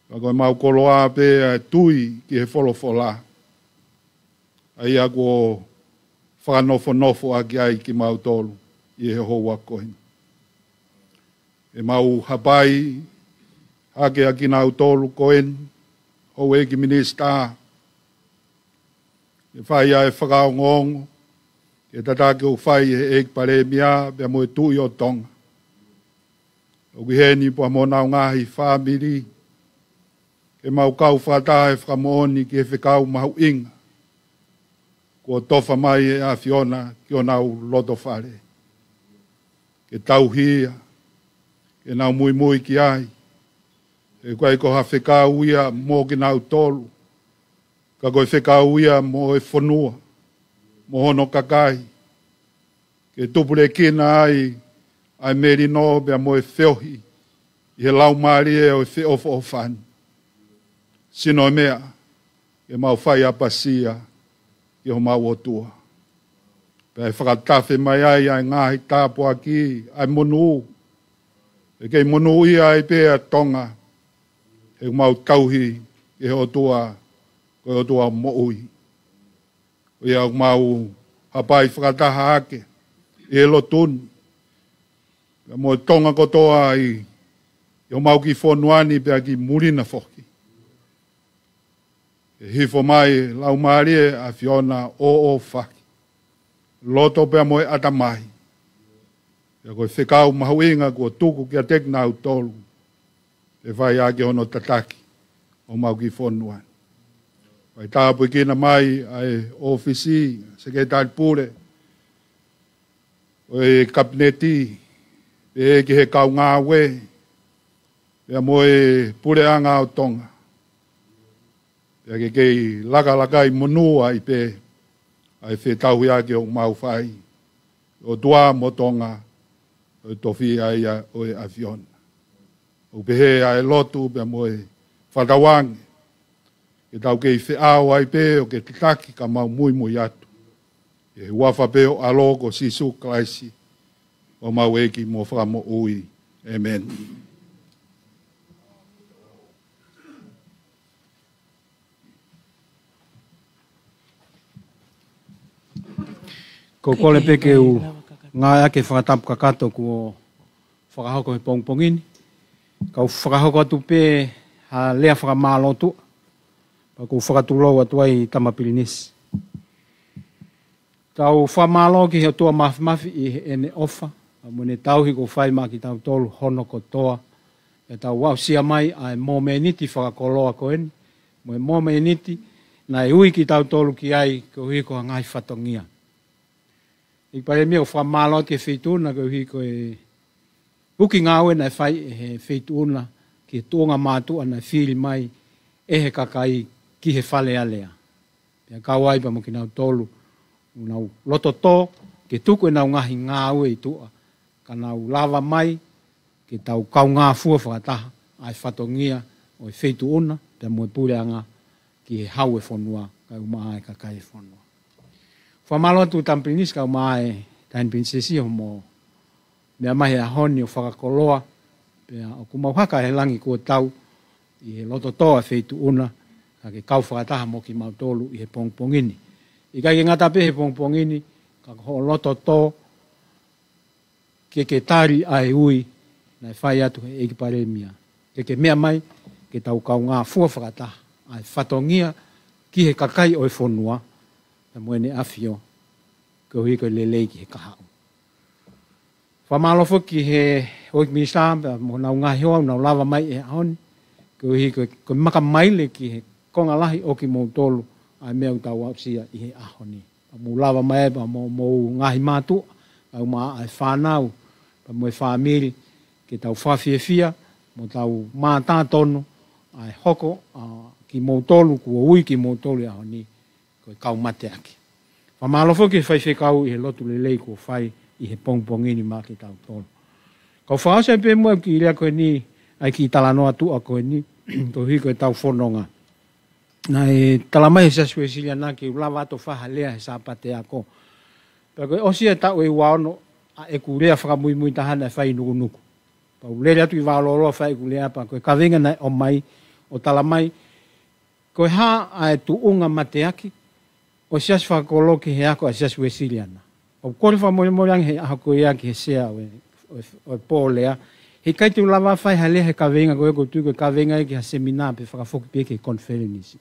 Ako e mau koloa pe a tui ki he wholofola. Ai a ko whanofo aki ai ki mau tolu. I he hoa kohin. E mau hapai. Hake aki nau tolu kohin. Ho e ki minista. E whai a e whakao ngongo. E tatake o whai e ek pare mia. Pea mo e tui o tonga. O ki heni po mo nau ngahi whamiri. E mau kau whata e whakamooni ki e whekau mahu inga. Ko tofa mai e a Fiona ki o nau loto whare. Ke tauhia. Ke nau mui ki ai. E koe ko ha whekau ia mō ki nau tolu. Ka koe whekau ia mō e whanua. Mō hono kakai. Ke tupure kina ai. Ai meri no bea mō e whiohi. I he lau maari e o e whiofo o whani. Sino mea. E mau whai apasia. I ho mau o tua. Pea e whakatafe mai ai ngahi tāpo aki. Ai monu. E kei monu ia ai pēa tonga. E mau tauhi. E ho tua. Koe o tua moui. O ia mau hapai whakataha ake. E lo tuni. Pea mo tonga kotoa ai. E o mau ki whonuani pea ki murina whoki. E hifo mai lau maarie a Fiona o whaki. Loto pea mo e atamai. E koe whekau mahuinga kua tuku kia tekna au tolu. E vai ake hono tataki. O mau ki whonuani. Vai tāpui kina mai ai ofisi, sekretari pure, o e kabineti, e ki he kau ngā we, e mo e pure anga o tonga. E ke kei laka i monua i pe, ai whe tauhi ake o mau whai, o tua mo tonga, o tofi ai o e Fiona. O pehe ai lotu, pe mo e whatawangi, e tau kei whiao ai pe o ke tataki ka mau mui atu. E wafa pe o alogo si su klaisi o mau eki mo whakamo ui Amen. Ko kole peke u ngā ake whakatapu kakato ko whakahoko he pongpongini. Kau whakahoko atu pe ha lea whakamālotu. Pa ko whakatulou atu ai Tamapirinisi. Kau whamālo ki he tua mafi i ene ofa. Mone tauhi ko whai mā ki tau tolu hono ko toa. E tau wau sia mai ai mō me niti whakakoloa ko eni. Mō me niti na e ui ki tau tolu ki ai ko hui ko ngai whatongia. I pare mea o whamālo ke whituna ko hui ko e uki ngāwe na whai he whituna ki e tōnga mātua na whiri mai e he kakai ki he whale alea. Pea kawai pa mo ki nau tolu nau loto tō ke tuku e nau ngahi ngāwe i tua. Ka nau lava mai ke tau kau ngā fua whakataha ai whatongia o e whituna pea mo e pureanga ki he hau e whonua ka umaa e kakai e whonua. Whamalo atu Tamapirinisi ka umaa e Taini Princesi ho mo mea mahi a honi o whakakoloa pea o kumau haka he langi kua tau i he loto toa whituna ka ke kau whakataha mo ki mautolu i he pongpongini. I kai ke ngata pe he pongpongini ka ho loto to ke tari ai ui na whai atu he eki paremia. Ke mea mai ke tau kau ngā fua whakataha ai whatongia ki he kakai o e whonua na moene afio ko hui ko lelei ki he kahau. Whamalofo ki he oik misa mo nau ngahi hoa nau lava mai e honi ko hui ko maka maile ki he konga lahi o ki mou tolu ai mea utau wapsia i he ahoni. Mo lava mai pa mo ngahi mātua au maa ai whanau pa mo e whamiri ke tau whawhiawhia mo tau mātātono ai hoko ki mou tolu kua ui ki mou tolu ahoni ko e kau mate ake. Whamalofo ki whai kau i he lotu lelei ko whai i he pongpongini mā ki tau tolu. Kau whaasa pe mua ki rea koe ni ai ki talanoa tua koe ni to hui koe tau whanonga. Na e talamai he sasue silia nā ki ulawa ato whaha lea he sāpate ako. Pea koe osi e tau e waono a e kurea whakamui mui tahana e whai nuku nuku. Pa ulere atu i wāloloa whai kulea pa koe kawenga nei o mai o talamai koe ha a e tu unga mate aki o sias whakolo ki he ako a sias wesiliana. O kore whamoremoreangi he aha koe aki he sea o pōlea. He kai tu lava whai halea he kawenga koe ko tui koe kawenga e ki ha semina pe whakafoki pe ke konferenisi.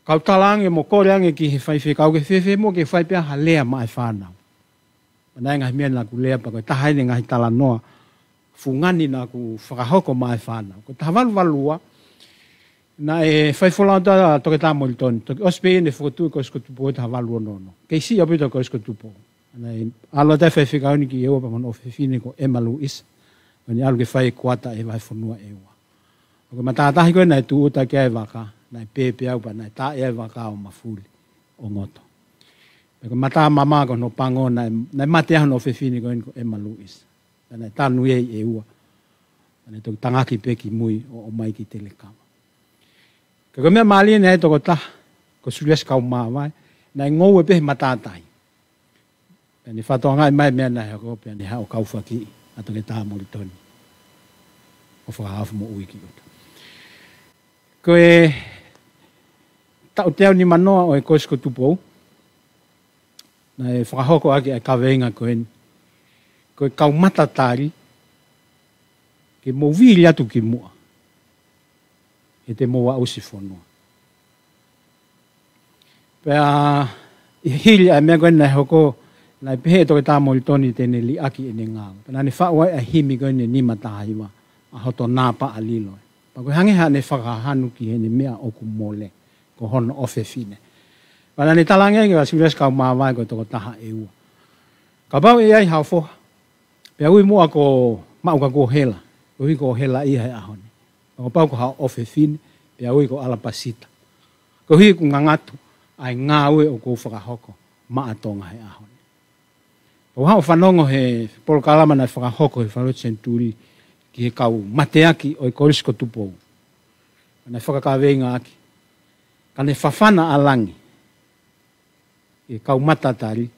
Kau talange mo koreange ki he whai whekau ke whewhe mo ke whai pia halea mai whanau. Nai ngahi mea nā ku lea pa koe tahaine ngahi talanoa fungani nā ku whakahoko mai whanau. Ko tahawalu walua na e whai wholauta toke tā moritoni. Toke ospe e ne whakatui ko skotupo e tahawalu onono. Kei si apito ko skotupo. Alo tai whai whekauni ki ewa pa mono whewhine ko emalu isa. Ni alu ke whai kuata e wai whanua ewa. Ko matātahi koe nai tu uta kia e waka. Nai pepe au pa nai tā e waka o mafuli o ngoto. Ko matā mama ko no pango nai mate aho no whewhine koe ko emalu isa. Nai tānu e ua. Nai toki tangaki peki mui o mai ki telekama. Ko mea mālia nei toko ta, ko surias kau maa vai, nai ngou e pehe matātai. Pene whatoa ngai mai mea nei hako, pene hao kau whaki, ato ke tā moritoni. O whakahafu mo ui ki uta. Ko e tau teo ni manoa o e kosko tupou, na e whakahoko ake e kawenga ko eni. Ko e kau matatari, ke mo viri atu ki mua. E te moa usi whanua. Pea, i hili a mea koe nei hoko, nai pehe toke tā moritoni tēne li aki e ne ngāo. Pea nani whauai a himi koe ne nima tāhiwa, a hoto nāpa a liloe. Pa koe hangeha ne whakahanu ki he ne mea oku mole, ko hono ofe fine. Pa nani talange wa surias kau māwai koe toko taha e ua. Ka pau e ai hao foha. Pea ui mua ko mauka ko hela, ko hui ko hela iha e ahoni. Ko pau ko hao ofe fine, pea ui ko alapasita. Ko hui ko ngangatu, ai ngā ue o ko whakahoko, maa tonga he ahoni. O hao whanongo he polokalama nai whakahoko he whanot senturi ki he kau mateaki o i korisko tupou. Nai whakakawenga aki. Ka ne whawhana alangi. E kau matatari,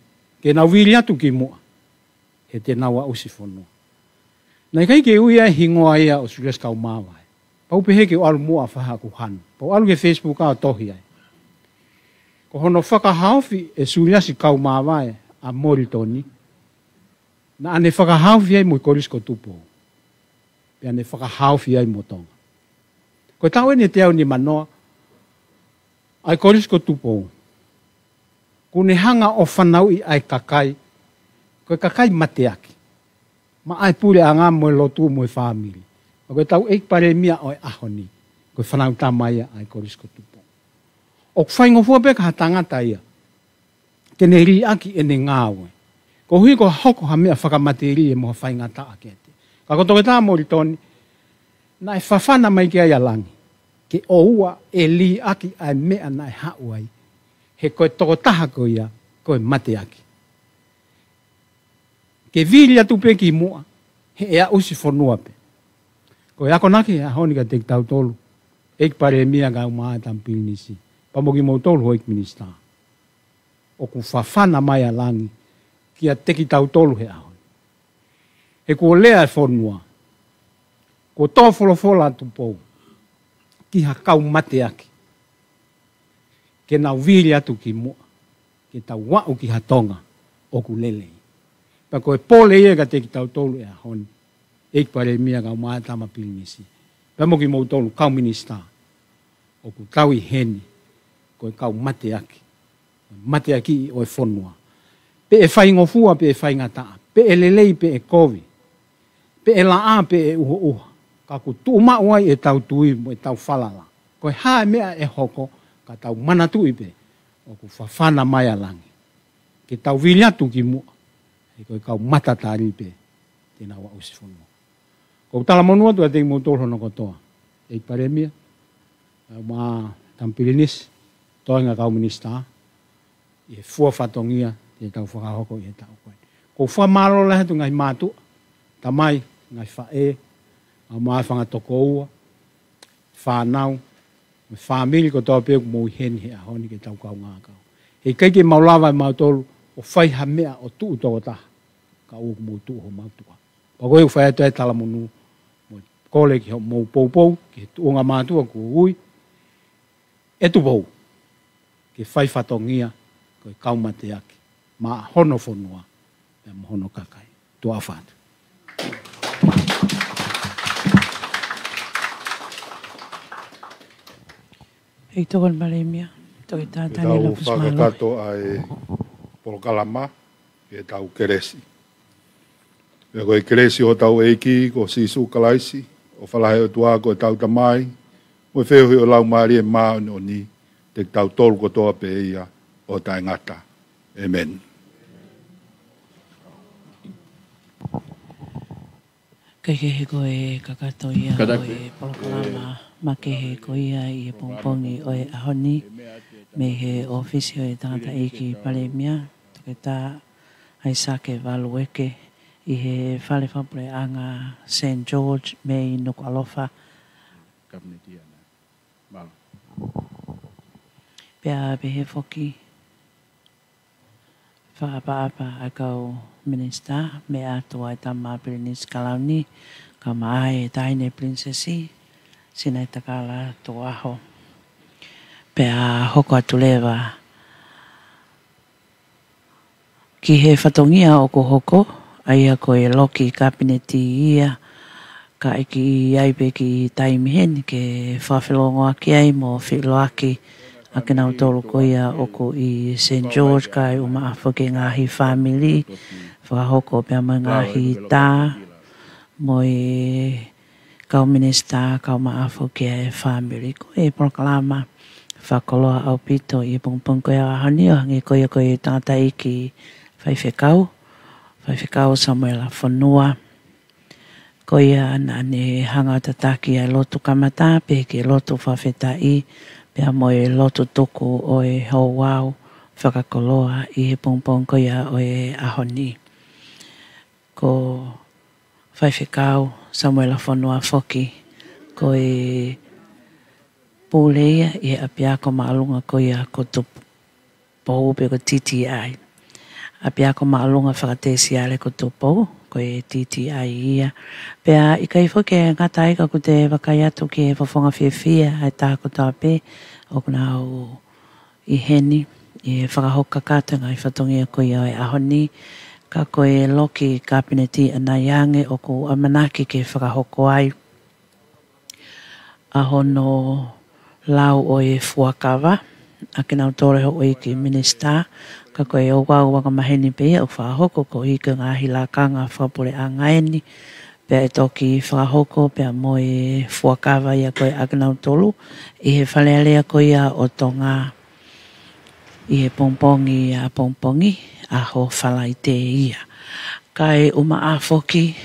ke nau wiri atu ki mua, he te nawa usi whanua. Nei kai ke uia hingoa ia o sules kau mawa. Pau pehe ke o alu mua whaha ku hanu. Pau alu ke Facebook a tohi ai. Ko hono whakahauwhi e suliasi kau mawa a mori toni. Na ane whakahauwhi ai mo i koris ko tupo. Pe ane whakahauwhi ai mo tonga. Ko tau ene te au ni manoa. Ai koris ko tupo. Kune hanga o whanau i ai kakai. Ko kakai mate aki. Ma ai pule a ngā moe lotu moe whamiri. Ko tau eik pare mia o e ahoni. Ko whanau tamaia ai koris ko tupo. O whaingo fuape ka tangata ia. Kene ri aki ene ngāwe. Ko hui ko hoko ha mea whakamateri e moha whaingata akete. Ka kotoke tā mori toni. Na e whawhana mai ki ai alangi. Ke o ua e li aki ai mea na e hau ai. He koe toko taha ko ia, koe mate aki. Ke viri atu pe ki mua, he ea usi whanua pe. Koe ako naki a honi ka tek tau tolu. Eik pare mia ka umaa tampili nisi. Pamoki mau tolu hoik minista. O ku whawhana mai alangi, ki a teki tau tolu he ahoni. He kua lea e whanua. Ko tō wholofola atu pou. Ki ha kau mate aki. Ke nau viri atu ki mua. Ke tau wau ki ha tonga o ku lelei. Pa koe pole ia ka teki tau tolu e ahoni. Eik pare mia ka umaa tama pili nisi. Pamoki mau tolu kau minista. O ku tau i heni. Koe kau mate aki. Mate aki o e whanua. Pe e whaingofua pe e whaingataa. Pe e lelei pe e kovi. Pe e laa pe e uho uha. Ka ku tuuma uai e tau tui mo e tau whalala. Koe hae mea e hoko ka tau manatui pe. O ku whawhana mai alangi. Ke tau viliatu ki mua. E koe kau matatari pe. Tēnā wa usi whanua. Ko tala monua tu a te mo tōro no kotoa. Eik pare mea. Ma tampirinis. Toinga kau minista. I e fua whatongia. Te tau whakahoko i e tau koe. Ko whamaro lehe tu ngai mātua. Tamai ngai whae. A mai whangatoko ua. Whanau. Me whamiri ko tō pēku mō i heni he ahoni ke tau kau ngā kau. He keike maulawa i mautolu. O whaiha mea o tuu tō taha. Ka uoku mō tuu ho mautua. Pako eu whai atu e tala monu. Kole ki ho mō poupou. Ki he tuonga mātua ku ui. E tu pou. Ke whai whatongia. Koe kaumate aki. Ma hono whanua. E ma hono kakai. Tua whātu. Hei tōkan malemia. Toki tātani la pusmalo. Tau whakakato ai polokalama. E tau keresi. E koe keresi o tau eiki. Ko sisu kalaisi. O whalahe o tua ko tau tamai. Mo wheohi o lau maari e maa o ni. Te tau tolu ko toa pe ia. O tai ngata. Amen. Kei ke he koe kakato ia o e polokalama. Ma ke he koe ia i e pongpongi o e ahoni. Me he ofisi o e tangata eiki palemia. Toke tā ai sake walu eke. I he whale whapure anga St. George me i nuku alofa. Kapnetia na. Malo. Pea pehe foki. Whaapa a kau minista me atua i tama Pirinis Kalauni ka mai e taine princesi sina i takala tō aho. Pea hoko atu lewa ki he whatongia o ko hoko aia ko e loki kabineti ia ka iki iai pe ki taimihen ke whawhilongo aki ai mo whiloaki a ke nau tolu ko ia oko i St. George kai umaafu ke ngahi family whakahoko pia mai ngahi tā mo i kau minista kau maafu ke family ko e proklama whakoloa au pito i pungpung ko ia ahani o hangi ko ia tangata iki whaiwhekau Samuela Whanua ko ia nane hanga tataki ai lotu kamata pe ke lotu whawhetai pia mo e lotu tuku o e hauwau whakakoloa i he pongpong ko ia o e ahoni. Ko whaiwhekau Samuela Whanua Foki ko e pūleia i a pia ko maalunga ko ia ko tupu pou pe ko titi ai. A pia ko maalunga whakatesi ale ko tupu ko e TTI ia. Pea i kai whake ngata ika ko te wakai atu ki e whawhonga whiawhia hai tāko tāpe o kuna au i heni i whakahoka kātanga i whatongia ko i au e ahoni ka koe loki kāpineti anai ange o ko amanaki ke whakahoko ai. Ahono lau o e fuakawa, a ke nau tore ho i ki minista, ka koe o wau waka maheni pe o whahoko ko i ka ngahi la kanga whapure a ngaeni, pea e toki whahoko pea mo e fuakawa ia koe a ke nau tolu, i he whalealea koe ia o tonga i he pongpongi a pongpongi, a ho whalai te ia. Kai uma a foki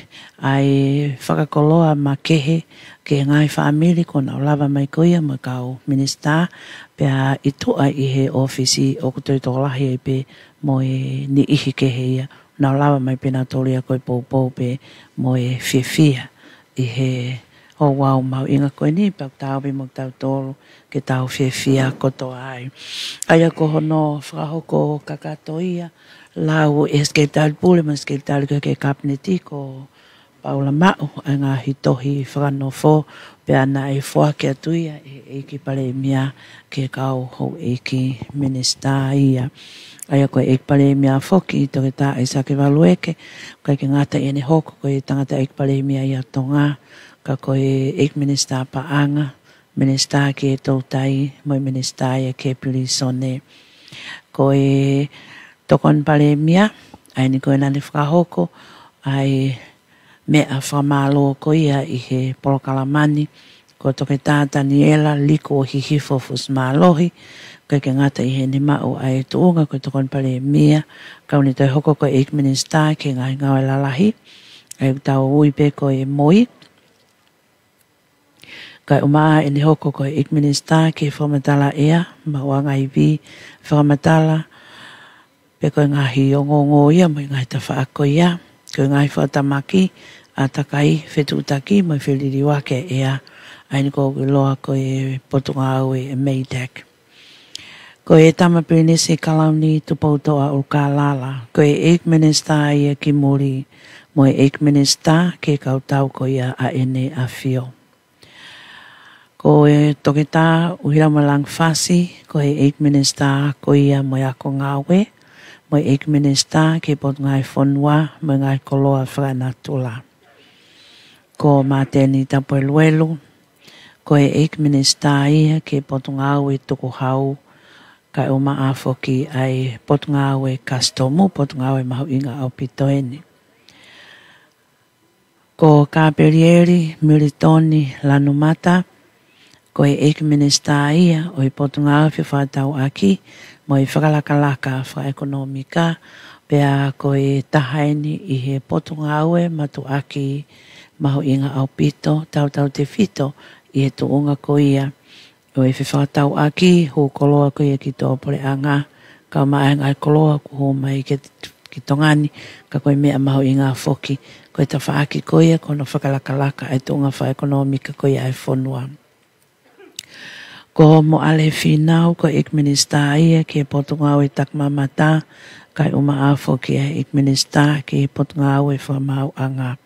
ai whakakoloa ma kehe ke ngai whaamiri ko nau lava mai koia ma kau minista pea i toa i he ofisi o kutoi tōlahi e pe mo e ni ihi kehe ia nau lava mai pe nau tōlia koe pou pe mo e whiawhia i he o wau mau inga koe ni pau tau pe mo tau tōru ke tau whiawhia koto ai. Aia ko hono whakahoko kakato ia lau e skeitāli pule ma skeitāli ke kapneti ko Paula Ma'u a ngā hitohi whakanofo pe ana e whoake atuia e eiki pare mia ke kau hou eiki minista ia. Aia koe eiki pare mia whoki toke tā e sake walueke koe ke ngata i ene hoko koe tangata eiki pare mia ia tonga ka koe eiki minista paanga minista ke tautai moi minista ia ke pili sone koe tokon pare mia ai ni koe nani whakahoko ai mea whamalo ko ia i he polokalamani ko toke tā Daniela liko o hihifo fusmalohi kai ke ngata i he ni mau ai tuunga ko tokon pare mia kauni toi hoko ko eik minista ke ngai ngawe lalahi ai tau uipe ko e moi kai umaa ene hoko ko eik minista ke whamatala ea ma wanga i vi whamatala pe ko ngahi o ngongo ia mo ngai ta whaako ia ko ngai whatamaki a takai whetutaki mai whiriri wake ea aini ko loa ko e potunga au e Maydak. Ko e tamapirine se kalauni tupautoa o kālala ko e eik minista ia ki muri mo e eik minista ke kautau ko ia a ene a fio. Ko e toke tā uhira malang fasi ko e eik minista ko ia mo e ako ngawe mo e eik minista ke pot ngai whonua mo ngai koloa whanatula. Ko mateni tapueluelu, ko e eik minista ia ke potunga au e tuku hau, ka o maa foki ai potunga au e kastomu, potunga au e mahu inga au pitoeni. Ko Kaperieri, Militoni, Lanumata, ko e eik minista ia o e potunga au fi whatau aki, mo e whakalakalaka wha ekonomika, pea ko e tahaini i he potunga au e matu aki, maho inga au pito, tau te fito, i he tuunga ko ia. O e whiwhakatau aki, hu koloa ko ia ki tō pore anga, ka maenga ai koloa ku hu mai ki tongani, ka koe mea maho inga foki, ko e ta whaaki ko ia, kono whakalakalaka, ai tuunga wha ekonomika ko ia ai whonua. Ko mo ale whinau, ko ik minista ia, ki e potunga au e takmamata, kai uma a foki e ik minista, ki e potunga au e whamau anga.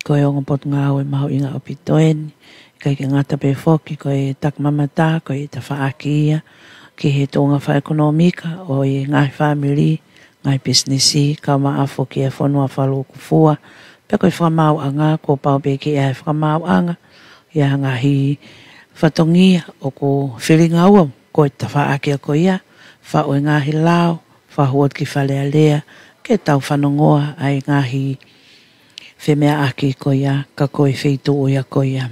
Ko e ongo potunga au e maho inga o pitoeni, kai ke ngata pe foki, ko e takmamata, ko e ta whaaki ia, ki he tōnga wha ekonomika, o e ngai family, ngai businessi, ka ma a foki e whanua whalu kufua, pe ko e whamau anga, ko pau pe ki e whamau anga, ia ngahi whatongia, o ko whiringa ua, ko e ta whaaki a ko ia, wha o e ngahi lao, wha huot ki whalea lea, ke tau whanongoa ai ngahi whemea aki ko ia, ka koe wheitu o ia ko ia.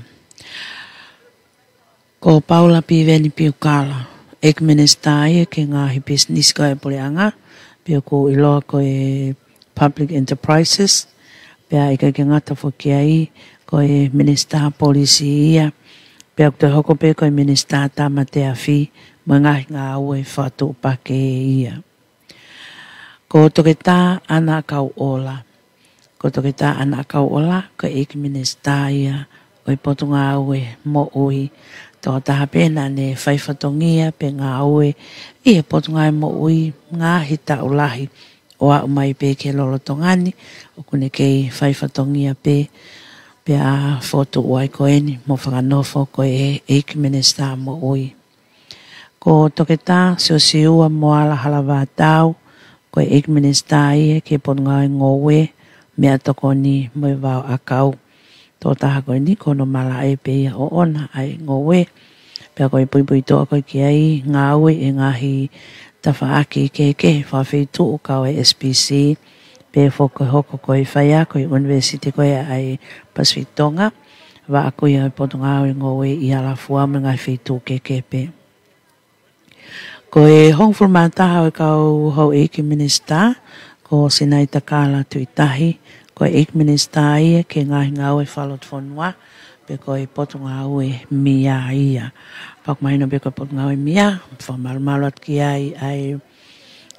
Ko Paula Piveni Piukala, ek minista ia ke ngahi business ko e poreanga, pia ko iloa ko e public enterprises, pia ika ke ngata whoki ai, ko e minista policy ia, pia ko te hoko pe ko e minista tamate a whi, mo ngahi ngā ue whatu pake ia. Ko toke tā ana kau ola, ko toke tā ana kau ola, ko ek minista ia, o i potunga ue mo ui, tō taha pēna ne whaiwhatongia pe ngā ue, i e potunga e mo ui ngā hita ulahi, o a mai pe ke lolo tongani o kune kei whaifatongia pe a foto uai ko eni mo whakanofo ko Eiki Minista mo oi. Ko toketa se ua mo ala halawa tau ko Eiki Minista ia ke pongai ngowe mea toko ni mo wau akau. Tō taha koe ni kono mala e pe ia o ona ai ngowe. Pea koe pui toa koe ki ai ngā ue e ngahi tawhaaki ke whawhitu o kau e SPC. Pe foko hoko koe whaia koe university koe ai Pasfitonga. Wa a koe ai potonga au ngowe i ala fuama ngai whitu ke pe. Koe hongful mātaha o kau hau Eiki Minista. Ko Sinai Takala tuitahi. Koe Eiki Minista ia ke ngahi ngau e whalot whanua. Pe koe potonga au e mia ia. Pakmahino pe koe potonga au e mia. Whamalmalot ki ai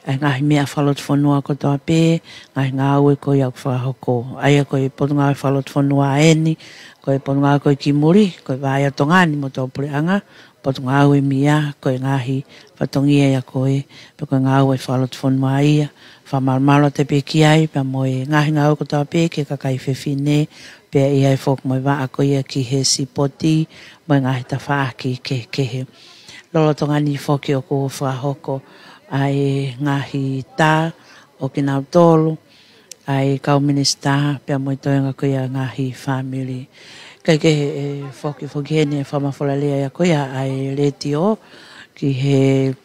ngahi mea whalot whanua ko toa pe, ngahi ngau e koe au whahoko. Aia koe potonga au e whalot whanua eni, koe potonga au koe ki muri, koe vāia tongani mo tō pureanga, potonga au e mia, koe ngahi whatongia ia koe, pe koe ngau e whalot whanua ia, whamalmalo te pe ki ai, pe moe ngahi ngau ko toa pe, ke kakai whewhine, pe ia e whok moe waa koe ia ki he sipoti, moe ngahi ta whaaki ke he. Lolo tongani whoki o ko whahoko, ai ngahi tā o ki nau tolu, ai kau Minista, pia moi toenga koia ngahi family. Kai ke he whoki hene whamawholalea ia koia ai retio ki he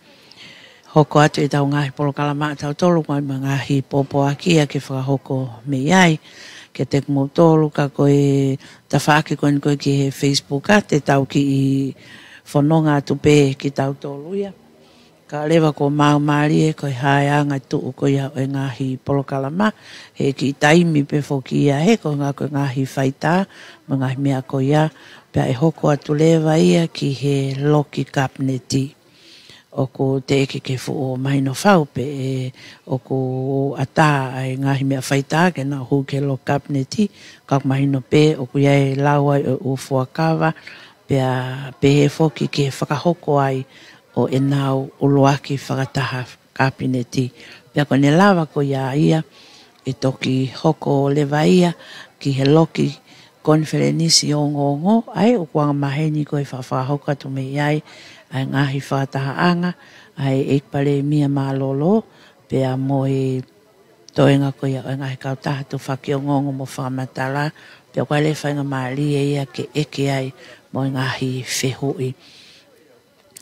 hoko atu e tau ngahi polokalama tau tolu mai ngahi popo akia ke whakahoko me iai. Ke te kumo tolu ka koe ta whaaki koe ki he Facebook a te tau ki i whanonga atu pe ki tau tolu ia. Ka lewa ko mau maari e koe hae anga tuu ko ia e ngahi polokalama. He ki taimi pe whoki ia he ko ngā koe ngahi whaita, ma ngahi mea ko ia. Pea e hoko atu lewa ia ki he loki kapneti. O ko te eke ke fu o mahino whau pe e o ko ata ai ngahi mea whaita ke nā hu ke loki kapneti. Ka mahino pe o ko ia e laua e o fuakawa. Pea pe he whoki ke whakahoko ai o e nau uluaki whakataha kapineti. Pea ko ne lawa ko ia e toki hoko lewa ia ki he loki konferenisi o ngongo ai o kuanga maheni ko e whawhahoka tu me iai ai ngahi whakataha anga ai ekpare mia malolo pea mo e toenga ko ia o ngahi kautaha tu whaki o ngongo mo whamatala pea ko le whainga maali e ia ke eke ai mo ngahi whehui.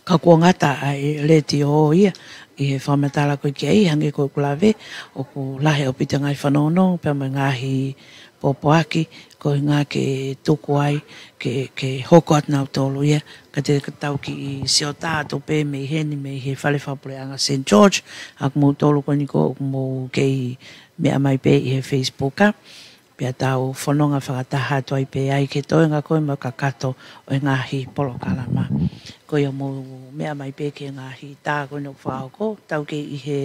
Ka kua ngata ai leti o ia i he whamatala koe ki ai hange koe kulawe o ku lahe o pita ngai whanono pia mai ngahi popoaki koe ngā ke tuku ai ke hoko atnau tolu ia ka te tau ki i sio tātou pe me heni me he whale whapure anga St. George ak mou tolu koe niko mou kei mea mai pe i he Facebooka pia tau whanonga whakataha tuai pe ai ke toenga koe mo kakato o ngahi polokalama. Koe o mou mea mai pe ke ngahi tā koe no whahoko, tau ke i he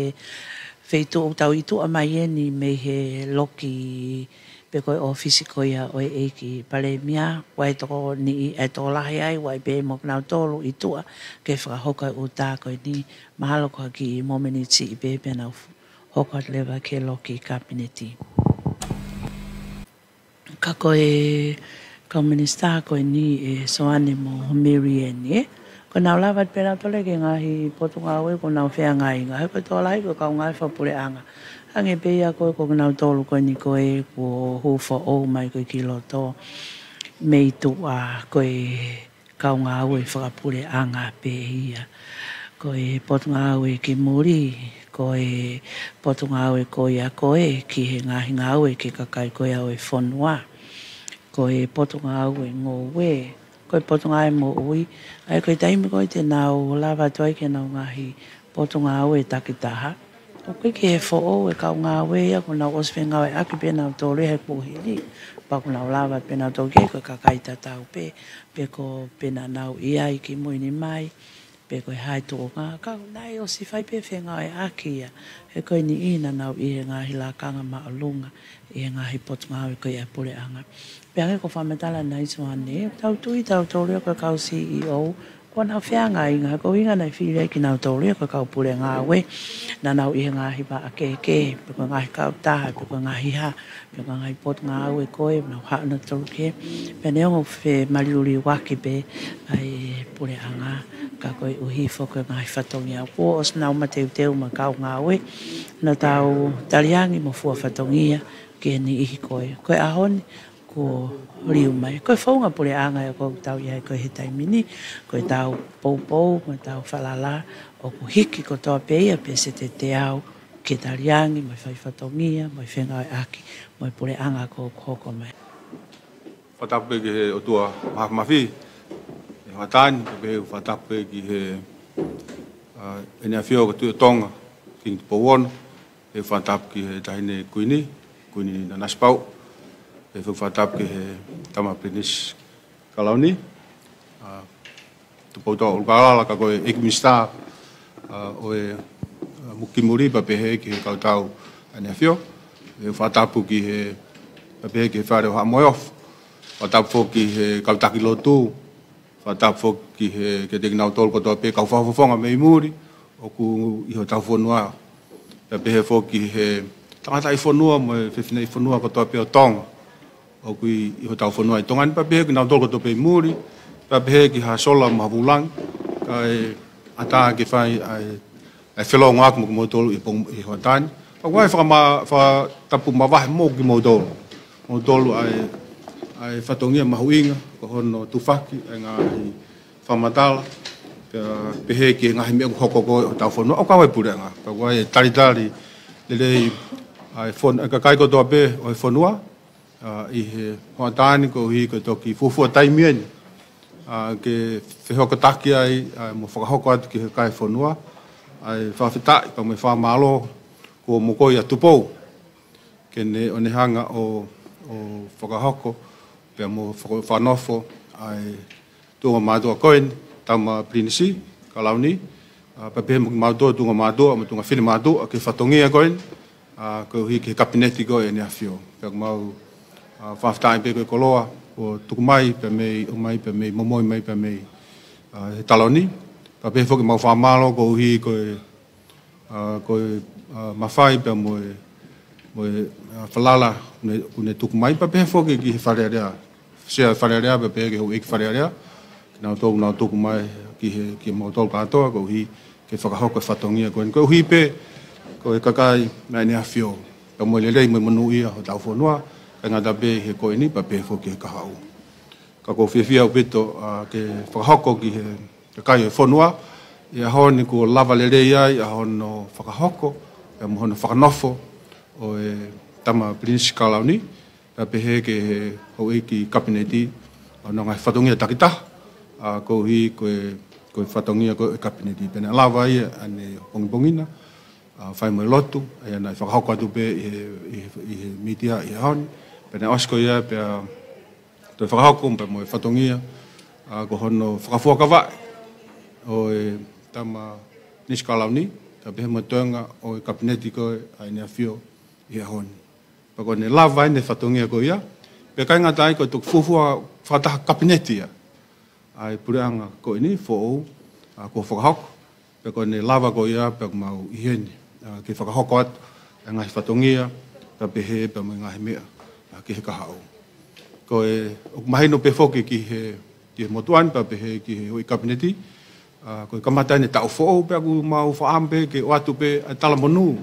wheitu o tau itu a mai eni me he loki pe koe ofisi koe ia o e eiki pale mia, wai toko ni e toko lahi ai, wai pe mok nau tolu i tua ke whakahoka o tā koe ni mahalo koe ki momeniti i pe nau hoko lewa ke loki kabineti. Ka koe ka Minista koe ni e soane mo Mirieni ko nau lawat pena tole ke ngahi potunga ue ko nau whea ngai ngahi ko tō lai ko kau ngai whapure anga hange pe ia koe ko nau tolu koe ni koe ko hufo o mai koe ki loto mei tu a koe kau ngā ue whakapure anga pe ia koe potunga ue ki muri koe potunga ue koe a koe ki he ngahi ngā ue ki kakai koe au e whanua koe potunga ue ngō we koe potunga e mo ui ai koe taimi koe te nau lava tuai ke nau ngahi potunga ue takitaha o koe ke he fo o e kau ngā ue ia ko nau oswe ngau e aki pe nau tōre he kuhiri pa ko nau lava pe nau tōke koe kakai tatau pe ko pe nau ia i ki muini mai pe koe hai tō ngā kau nai o si whai pe whenga e aki ia he koe ni ina nau i he ngahi la kanga maa lunga i he ngahi potunga ue koe e pure anga pe ange ko whametala nai tuane tau tui tau tōrea koe kau CEO Wana whianga inga ko inga nei while ki nau tō rea ko kau pule ngā we. Na nau i ngā hipa a ke, pe ko ngā hi kau taha, pe ko ngā hi ha, pe ko ngā hi pot ngā au e koe, nau haa na tolu ke. Pe neongo whe maliuri waki pe, ai pule a ngā, ka koe uhi whoko ngā hi whatongi au. Ko os nau ma teu ma kau ngā we, na tau taliangi mo fua whatongia, ke ni ihi koe. Koe ahoni, ko riu mai. Koe whaunga pule anga e ko tau iai koe he taimini, koe tau pou, koe tau whalala, o ko hiki ko toa peia pe se te au ke tariangi, mai whai whatongia, mai whenga e aki, mai pule anga ko hoko mai. Whatape ki he o tua mahawhi, e whatani, pe he whatape ki he ene a whio ka tui tonga, ki ni pouono, e whatape ki he tahine kuini na naspau, e whatape ki he tama plenis kalauni, tu poutoa ulkalala ka koe ekimista, o e mukimuri pa pehe ki he kautau ane a whio, e whatapu ki he pa pehe ki he whare o hamoe off, whatapu ki he kautaki lotu, whatapu ki he ke te kinau tolu kotoa pe kau whawhawhonga me i muri, o ku iho tau whanua, pa pehe ki he tangata i whanua mo e whiwhina i whanua kotoa pe o tonga, o ku iho tau whanua i tongani, pa pehe kinau tolu kotoa pe i muri, pa pehe ki ha sola mahavulang, ka e ata ke fai ai felo ngak mo tolu i hotani pa wai fa tapu ma vai mo ki mo tolu ai fatongia mahuinga ko hono tufaki nga fa matala pe he ki nga me hoko ko ta fono o ka wai pure nga pa wai tari le ai fon ka kai ko to be o fonua i he hotani ko hi ko to ki fufu taimien ke whehoko taki ai mo whakahoko atu ki he kai whanua ai whawhitai pa me whamalo ko mokoi atu pou ke ne o ne hanga o whakahoko pe mo whanofo ai tunga mātua koen tama prinisi ka launi pa pehe mo ki mātua tunga mātua mo tunga whine mātua ke whatongia koen ko hi ke kapineti koe ne a whio pe mau whawhitai pe koe koloa o tukumai pe mei o mai pe mei momoi mai pe mei he taloni pa pe foki mau whamalo ko hi ko mawhai pe mo whalala kune tukumai pa pe foki ki he wharearea sea wharearea pe pe ke ho iki wharearea nau tukumai ki mau tolu katoa ko hi ke whakahoko whatongia ko hi pe ko e kakai mai ne a whio pe mo lelei mo manuia ho tau whanua ngata be he ko ni pa pe fo ke ka hau ka ko fia o beto ke whakahoko ki he kai e whanua i a honi ko lava le rei ai a hono whakahoko e mo hono whakanofo o e tama Prince Kalauni pa pe he ke ho e ki kapineti o no ngai whatongia takita ko hi ko whatongia ko e kapineti pena lava ai ane pongina whai mo lotu e ana whakahoko atu pe i mitia i honi pena osko ia pe to whakahoko pe mo whatongia ko hono whakafuaka vai o e tama niskalauni ta pe mo toenga o e kapineti ko ai ne afio i honi pa ko ne lava ne whatongia ko ia pe kai ngata ai ko to fufua whata kapineti ia ai pureanga ko ini fo ko whakahoko pe ko ne lava ko ia pe mau i heni ke whakahoko atu ngai whatongia pa pe he pe mo ngai mea ki he kahau. Ko e mahino pe foki ki he motuan pa pe he ki he oi kabineti. Ko e kamata ne tau fo pe aku mau whaampe ke o atu pe tala monu.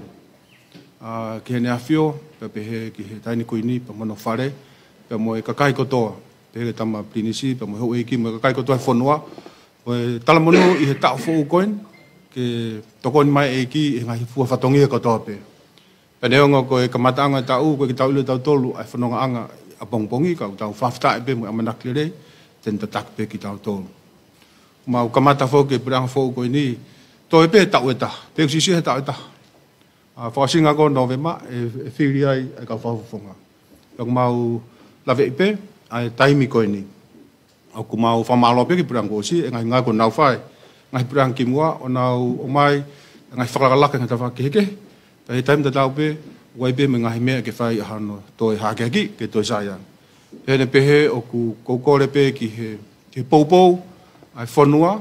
Ki he ne awhio pe he ki he taini kuini pa mono whare pe mo e kakai kotoa. Pe he tama plinisi pe mo he oi ki mo e kakai kotoa e whanua. Ko e tala monu i he tau fo koen ke tokoni mai e ki e ngahi fua whatongia kotoa pe. Peneonga ko e kamataanga tau ko ki tau ile tau tolu ai whanonga anga a pongpongi ka tau whafta e pe mo amanak lere ten tatak pe ki tau tolu. Mau kamata fo ke puranga fo ko ni to e pe tau eta pe sisi he tau eta. Whasinga ko novema e whiri ai e ka whawhonga. Pag mau lave pe ai taimi ko ni. Au ku mau whamalo pe ki puranga ko si e ngai ngā ko nau whai. Ngai puranga ki mua o nau o mai ngai whakalaka ngata whakeheke. Pe taim da tau pe wai pe me ngahi mea ke whai ahano toi hakeaki ke toi saia. He ne pehe o ku koukore pe ki he poupou ai whanua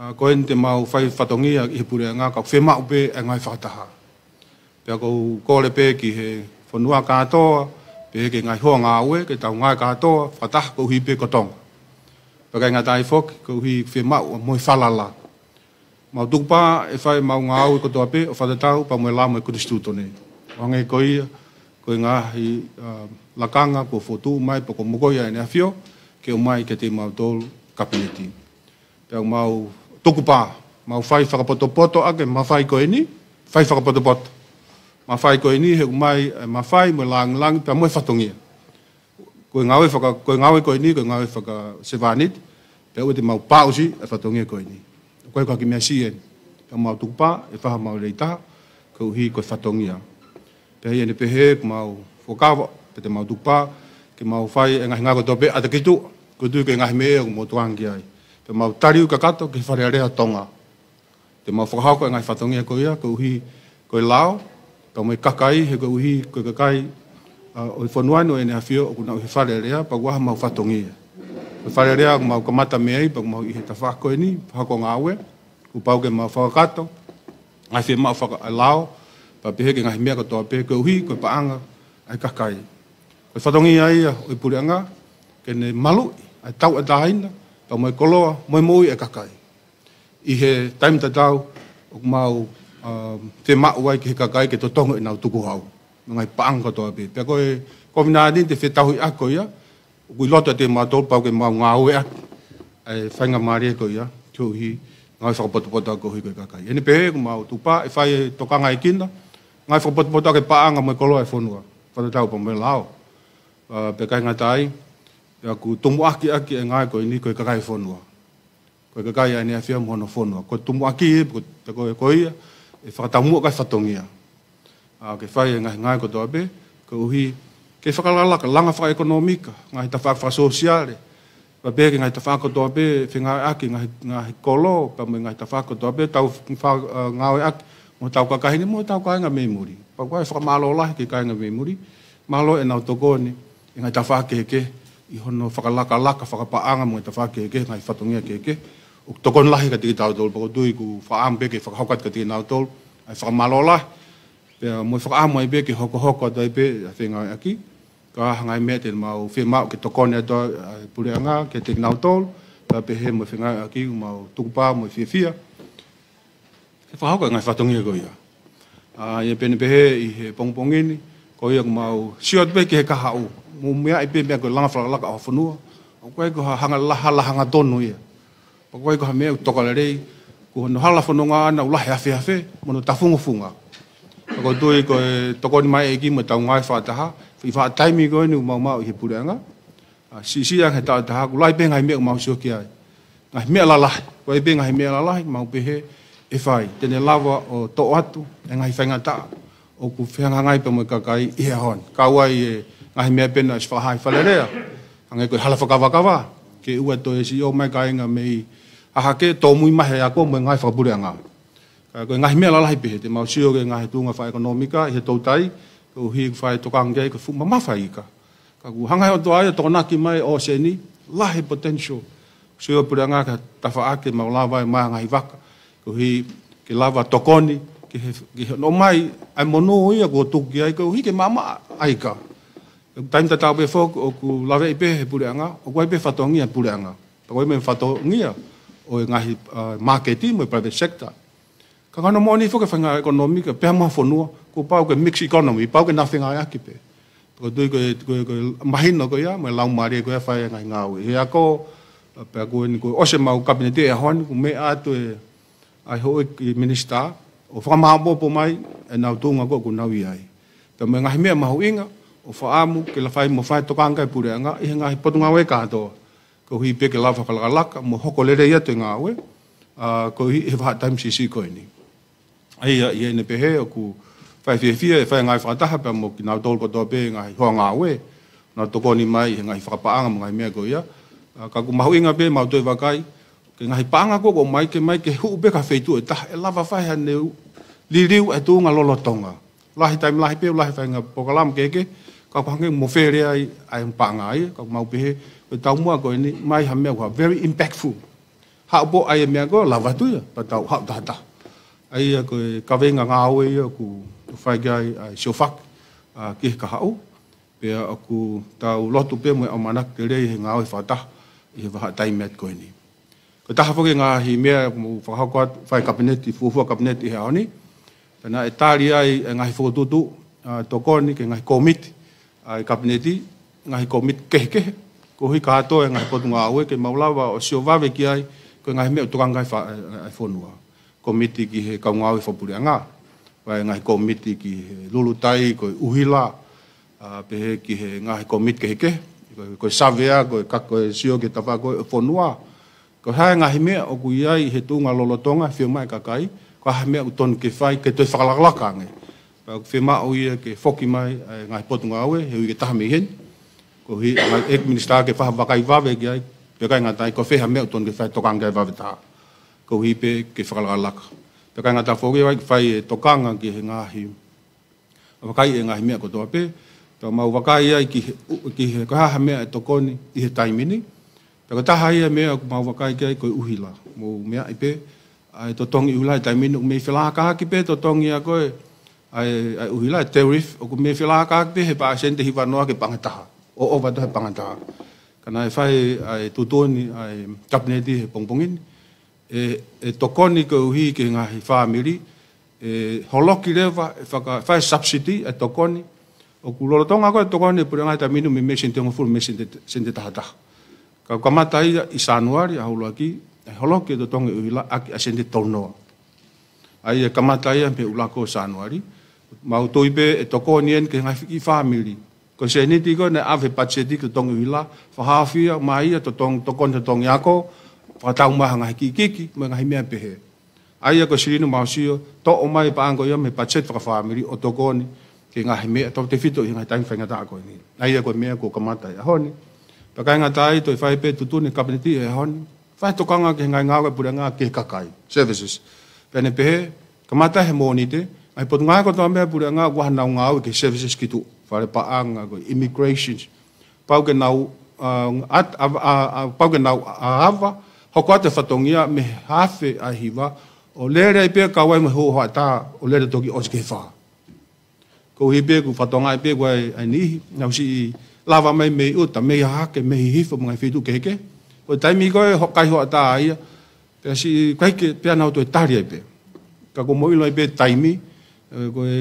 ko en te mau fai fatongi I pure nga ka fe mau pe ngai fataha pe ko le pe ki he fonua katoa pe ke ngai ho nga we ke tau ngai katoa fatah ko hi pe ko tong pe nga tai fok ko hi fe mau mo falala mau tupa e fai mau nga ko to pe o fatatau pa mo la mo kristu tone wange ko nga hi lakanga ko fotu mai po ko mo ya ne afio ke o mai ke te mau tol kapineti pe mau tukupa mau fai whakapoto ake ma fai ko ini fai whakapoto ma fai ko ini he mai ma fai mo lang pe mo fatongia ko ngawe ko ini ko ngawe whaka sevanit pe o te mau pausi e fatongia ko ini ko ka ki mesien pe mau tukupa e fa mau leita ko hi ko fatongia pe ye ne pe he mau fokava pe te mau tukupa ke mau fai nga ko tope ata kitu ko tu ke nga me mo tuangi ai te mau tariu ka kato ke wharearea tonga. Te mau whakahako e ngai whatongia ko ia, ko uhi ko i lao, pa mai kakai he ko uhi ko kakai o i whanuanu e ne hawhio o kuna uhi wharearea, pa waha mau whatongia. Ko wharearea ko mau kamata meai, pa mau i he ta whako e ni, whako ngā ue, ko pau ke mau whakakato, ngai whi mau whaka lao, pa pehe ke ngai mea ko toa pehe, ko uhi ko i paanga, ai kakai. Ko i whatongia ia o i pureanga, ke ne malu, ai tau a tahaina, pa mai koloa, mai mui e kakai. I he taim tatau, o mau te mau ai ki he kakai ke to tonga i nau tuku hau. Ngai paanga toa pe. Pea koe, kominadin te whetahui ako ia, o kui lota te mātou pau ke mau ngā ue aki. E whainga maare ko ia, tio hi, ngai whakapotopoto ako hui koe kakai. Ene pehe, ko mau tupa, e whai tokanga i kina, ngai whakapotopoto ake paanga mai koloa e whonua. Whatatau pa mai lao. Pe kai ngatai, ya ku tumu aki e ngai ko ini ko kakai fonua ko kakai ani afia mo no fonua ko tumu aki ko ia e fakatamu ka fatongia ke fai ngai ko tobe ko hi ke fakalala ka langa fa ekonomika ngai ta fa sosiale pa be ngai ta fa ko tobe finga aki ngai kolo pa ngai ta fa ko tobe tau fa ngai aki mo tau kakai ni mo tau kai nga memori pa ko fa malo la ke kai nga memori malo e na tokoni ngai ta fa ke I hono whakalaka, whakapaanga mo ta whakeke, ngai whatongia keke. O tokon lahi ka tiki tau tol, pako tui ku whaambeke, whakahokat ka tiki nau tol, ai whakamalola. Pea mo whakaamo ai beke, hoko tai pe, a whenga aki. Ka hangai mea te mau whemau ke tokone ato pureanga, ke tiki nau tol, pea pehe mo whenga aki, mau tukupa, mo whiawhia. Ke whahauka ngai whatongia ko ia. Ia pene pehe I he pongpongini, ko ia mau siot pe ke he kahau. Mo mea I pe mea ko langa whakalaka o whanua. O koe ko hanga hanga tonu ia. O koe ko ha mea utokale rei. Ko no hala whanunga ana ulahi hawhi mono tafunga. O ko tui ko tokoni mai eki mo tau ngai whataha. I whataimi koe ni mau I he pureanga. Siang he tau taha. Ko lai pe ngai mea mau sioki ai. Ngai mea lalahi. Koe pe ngai mea lalahi. Mau pehe e whai. Tene lava o to atu. E ngai whaingata. O ku whianga ngai pe mo kakai I he hon. Kawai e ngai mea pena is whahai whalerea. Angai koe hala whakawakawa. Ke ua to e si o mai kainga mei ahake tō mui mahe ako mo ngai whakapureanga. Koe ngai mea lalahi pehe. Te mau sio ke ngai tunga wha ekonomika. I he tautai. Ko hi whai tokangai ko fu mamawhai ika. Ka ku hangai o to aia tokonaki mai o seni. Lahi potential. Sio pureanga ka tawha ake mau lawa e mai ngai waka. Ko hi ke lava tokoni. Ke no mai ai mono ia ko tuki ai ko hi ke mama aika. Taim ta tau be fok o ku lawe I pe he pureanga, o koe pe whatongia pureanga. Pa koe me whatongia o ngahi marketing mo private sector. Ka kano mo ni fok e whainga ekonomika, pe hama whanua, ko pau ke mixed economy, pau ke nothing ai aki pe. Ko tui koe mahino ko ia, mo lau maari koe whai ngai ngāui. He ako, pe koe ni koe ose mau kabinete e honi, ko me atu e ai hoi ki minister, o whakamahapopo mai, e nau tūnga ko ku nau I ai. Pe me ngahi mea mahu inga, o whaamu ke la whai mo whai tokangai pureanga I he ngahi potunga we katoa. Ko hui pe ke la whakalaka mo hoko lere ia te ngā we. Ko hui he wha taim sisi koe ni. Aia I ene pehe o ku whai whiawhia e whai ngai whakataha pe mo ki nau tolko toa pe ngai hoa ngā we. Nā tokoni mai he ngai whakapaanga mo ngai mea ko ia. Ka ku mahu inga pe mau toi wakai. Ke ngai paanga ko mai ke huu pe ka whaitu e taha e lava whai hane liriu e tūnga lolotonga. Lahi taim lahi pe lahi whai ngā pokalam keke. Ka pange mo fere ai panga ai ka mau pehe ko tau mua ko ni mai ha mea ko very impactful ha bo ai me go lava tu ya pa tau ha ta ai ko ka venga nga o ia ku fai gai ai sofak ki ka hau pe aku tau lotu pe mo amanak te rei nga o fata i va tai met ko ni ko ta fo nga hi me mo fa ha ko fai cabinet fu cabinet i ha ni na Italia ai nga hi fo tu to ko ni ke nga komit ai cabinet nga hi komit ke ko hi ka to nga ko nga o ke maulawa o sio va ve ki ai ko nga me to nga fa ai fo no komiti ki he kaunga o whapureanga. Wai ngai komiti ki he lulutai, ko uhila, pehe ki he ngai komiti ke heke, ko savea, ko kako sio ke tawha ko whanua. Ko hae ngahi mea o ku iai he tūnga lolotonga, whiomai kakai, ko hae mea uton ke whai, ke toi whakalakalaka nge. Whioma o ia ke whoki mai ngai potunga aue, he ui ke taha mei hen. Ko hi ngai ek minister ke whaha wakai wawe ki ai, pe kai ngatai, ko wheha mea uton ke whai tokangai wawe taha. Ko hipe ke whakalaka. Pe kai ngata whoki wai whai tokanga ki he ngahi. Wakai e ngahi mea kotoa pe. Pe mau wakai ai ki he kaha mea e tokoni i he taimini. Pe ko taha ia mea mau wakai ki ai koe uhila. Mo mea i pe. Ai totongi uhila i taimini o mei whelaka ki pe totongi a koe. Ai uhila i terif o ku mei whelaka ki pe he pa asente hi wanoa ke pangataha. O wato he pangataha. Kana e whai ai tutoni ai kabineti he pongpongini. E tokoni ko uhi ke ngahi whaamiri, holoki rewa, whai subsidy e tokoni, o ku lolotonga ko e tokoni e pura ngai ta minu me mesin te ngofuru mesin te tahataha. Ka kamata ia i sanuari a hulu aki, e holoki e totonga uhi la aki a sente taunoa. Ai e kamata ia me ulako sanuari, mau toipe e tokoni en ke ngahi whaamiri. Ko se niti ko ne ave patseti ke tonga uhi la, whahawhia mai ia tokoni totongi ako, whakatau maha ngahi kiki, mo ngahi mea pehe. Aia ko sirinu mausio, to o mai paango ia me pachet whakawhamiri o tokoni, ke ngahi mea, to te whito i ngahi taimi whaingata ako ni. Aia ko mea ko kamata e honi. Pakai ngatai to i whaipe tutuni kabineti e honi. Whai tokanga ke ngai ngawe pura ngā ke kakai, services. Pene pehe, kamata he mōni te, ai potu ngā kotoa mea pura ngā wahanau ngāwe ke services ki tu. Whare paanga, ko immigrations. Pau ke nau, pau ke nau aava, hoko ate whatongia me hawhe a hiwa, o lere i pia kawai me hoa tā, o lere toki oske wha. Ko hi pia ku whatonga i pia kua ai nihi, nau si i lava mai mei uta, mei hake, mei hifa mga whitu keke. Ko taimi koe hokai hoa tā aia, pia si kaike pia nau toi tari ai pia. Ka ko moilo i pia taimi,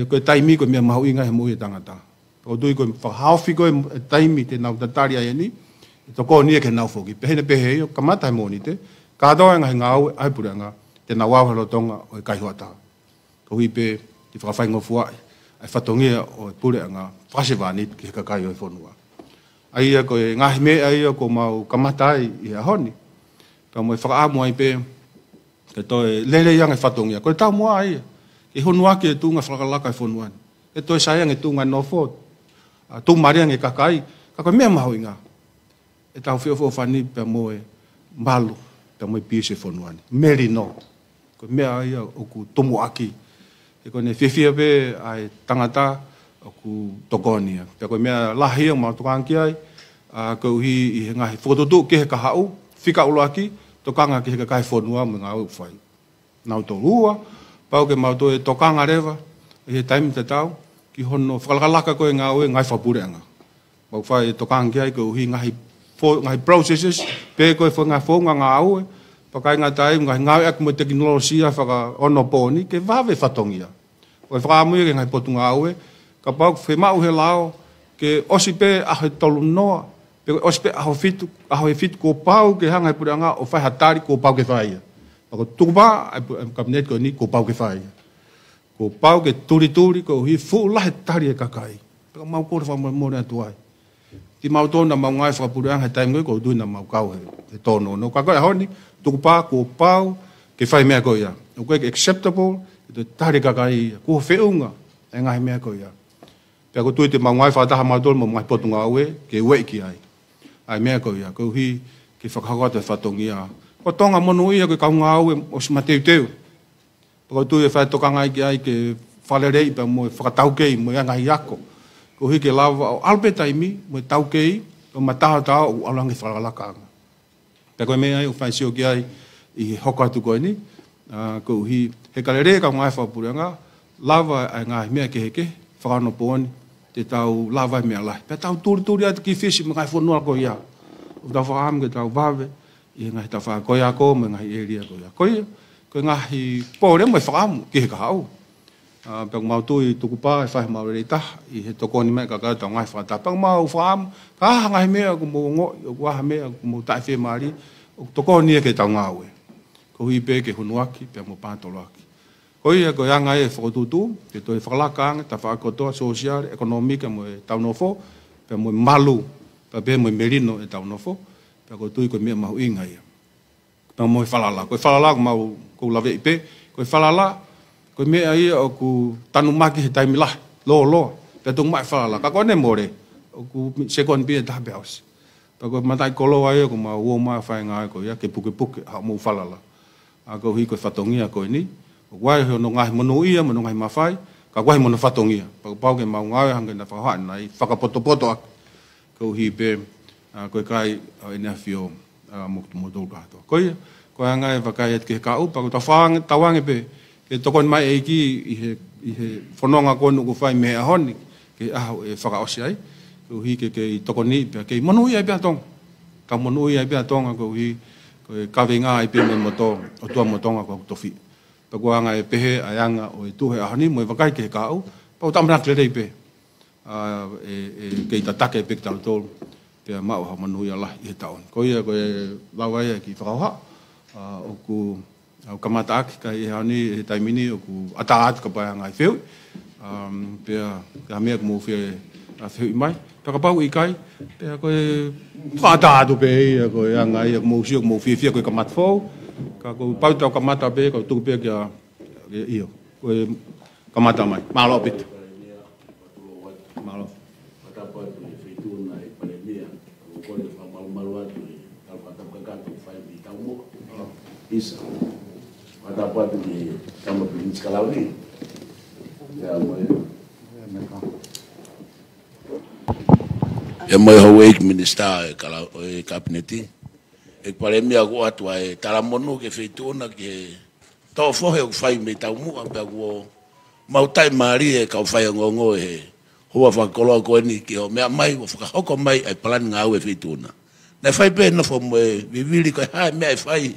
koe taimi koe mea mahu inga he mohi tangata. Ko tui koe whahawhi koe taimi te nau tari ai ni, toko ni ke nau foki pehene pehe yo kamata he moni te ka doa nga ngau ai puranga te na wa tonga o kai hota ko hipe ti fa faingo fua ai fatongia o puranga fasevani ke ka kai o fonua ai ko nga me ai ko mau kamata i honi ka mo fa amo ai pe ke to lele yang fatongia ko ta mo ai ke honua ke tu nga fa la kai fonua e to sai nga tu nga no fo tu maria nga kakai ka ko me mau inga e tau whio whani pe moe malu pe moe pise whanuani. Meri no. Ko mea ia o ku tomu aki. E kone whiwhia pe ai tangata o ku tokonia. Pe koe mea lahia ma tokangi ai. Ko hi i he ngahi whototu ke he ka hau. Whika ulo aki. Tokanga ke he ka kai whanua me ngā au whai. Nau tō rua. Pau ke mau tō e tokanga rewa. E he taimi te tau. Ki hono whakalaka koe ngā ue ngai whapureanga. Mau whai tokangi ai ko hi ngahi ngai processes pe ko fo nga fo nga au pa kai nga tai nga ak mo teknologia fa ono poni ke va ve fatongia o fa mo ngai potunga au ka pa fe ma u helao ke osipe a tolu no pe osipe a fit ko pau ke hanga puranga o fa hatari ko pau ke vai ko tuba cabinet ko ni ko pau ke vai ko pau ke turi ko hi fu la hatari ka kai pa mau ko fa mo na tuai ti mau tōna mau ngai whakapureanga he taimgoi ko tuina mau kau he tōno. No ka koe honi, tuku pā, ko pau, ke whai mea koe ia. No koe ke acceptable, ke te tari kakai ia. Ko whiunga, e ngahi mea koe ia. Pea ko tui te mau ngai whataha mau tōna mau ngai potunga aue, ke ue ki ai. Ai mea koe ia, ko hi ke whakakota whatongi ia. Ko tonga monu ia koe kaunga aue o si mateu teu. Ko tui e whai tokanga ki ai ke whalerei pa mo e whakataukei mo ia ngahi ako. Ko hike lava o alpetaimi, mo taukei, o mataha tau o alangi whakalakanga. Pe koe mea o whai sio ki ai, i hoko atu koe ni, ko hi he kalere ka ngai whapurenga, lava ai ngai mea ke heke, whakano pōni, te tau lava mea lai. Pea tau tūri atu ki whisi me ngai whanua ko ia. O tau whakam ke tau wawe, i ngai tau whakoia ko, me ngai eria ko ia. Koia, ko ngai pōre mai whakamu, ki he ka hau. Pea mau tui tuku pā, e whahe mau rei taha, i he tokoni mai ka tau ngai whakata. Pea mau whakamu, ka aha ngai mea ku mō ngoi, o ku aha mea ku mō tai whē maari, o tokoni e ke tau ngāwe. Ko hui pē ke hunuaki, pea mō pātolo aki. Ko ia ko anga e whakotutu, ke toi whakalakanga, ta whakakotoa, sosial, ekonomika, mo e taunofo, pea mo malu, pea mo merino e taunofo, pea ko tui ko mea mahu inga ia. Pea mo e whalala. Ko e whalala ko mau kou lawe i pē, ko e whalala, ko mea ia o ku tanu maki he taimilah, loa, pea tung mai whalala. Ka kone more, o ku sekon pia tahape hausi. Pea ko matai koloa ia, ko mau uo mai whaenga ko ia, ke puke, hao mo whalala. Ko hi ko whatongia ko ni, wai ho no ngai monu ia monu ngai mafai ka wai monu fatongia pa pau ke mau ngai hanga na fa nai whakapoto ko hi pe ko kai ina fio mo do ka to ko ngai vakai ke ka u pa ko tawang tawange pe ke tokon mai e ki i he fononga ko no ko fai me a honi ke a e whaka osiai ko hi ke tokoni pe ke monu ia pe tong ka monu ia pe tong ko hi ko ka venga i pe me moto o tua motonga ko tofi pa kuanga e pehe ayanga o e tuhe ahani mo e wakai ke kau pa o tamrak le rei pe ke tatake pe tal tol pe mau ha manu ya lah i taon ko ia ko e lawai ki whakauha o ku au kamata ak ka i hani e taimini o ku ataat ka pa ngai feu pe ka me mo fe a feu mai pa ka pau i kai pe ko e ataat pe ko ia ngai mo siok mo fi ko ka mat fo ka ko pau tau ka mata pe ko tu pe kia io ko ka mata mai malo pit malo mata po e fitu na e pandemia ko le fa malo atu ka pata ka tu fai bi tau mo isa mata po e kama pin skalauri ya mo e mo ho wake minister kala e kabineti e pare mea ko atu ai taramonu ke feituna ke to fohe o fai me tau mu pe ko mau tai mari e ka fai ngongo e ho fa kolo ko ni ke o mea mai o fa hoko mai ai plan nga o feituna na fai pe no fo mo vivili ko ha me fai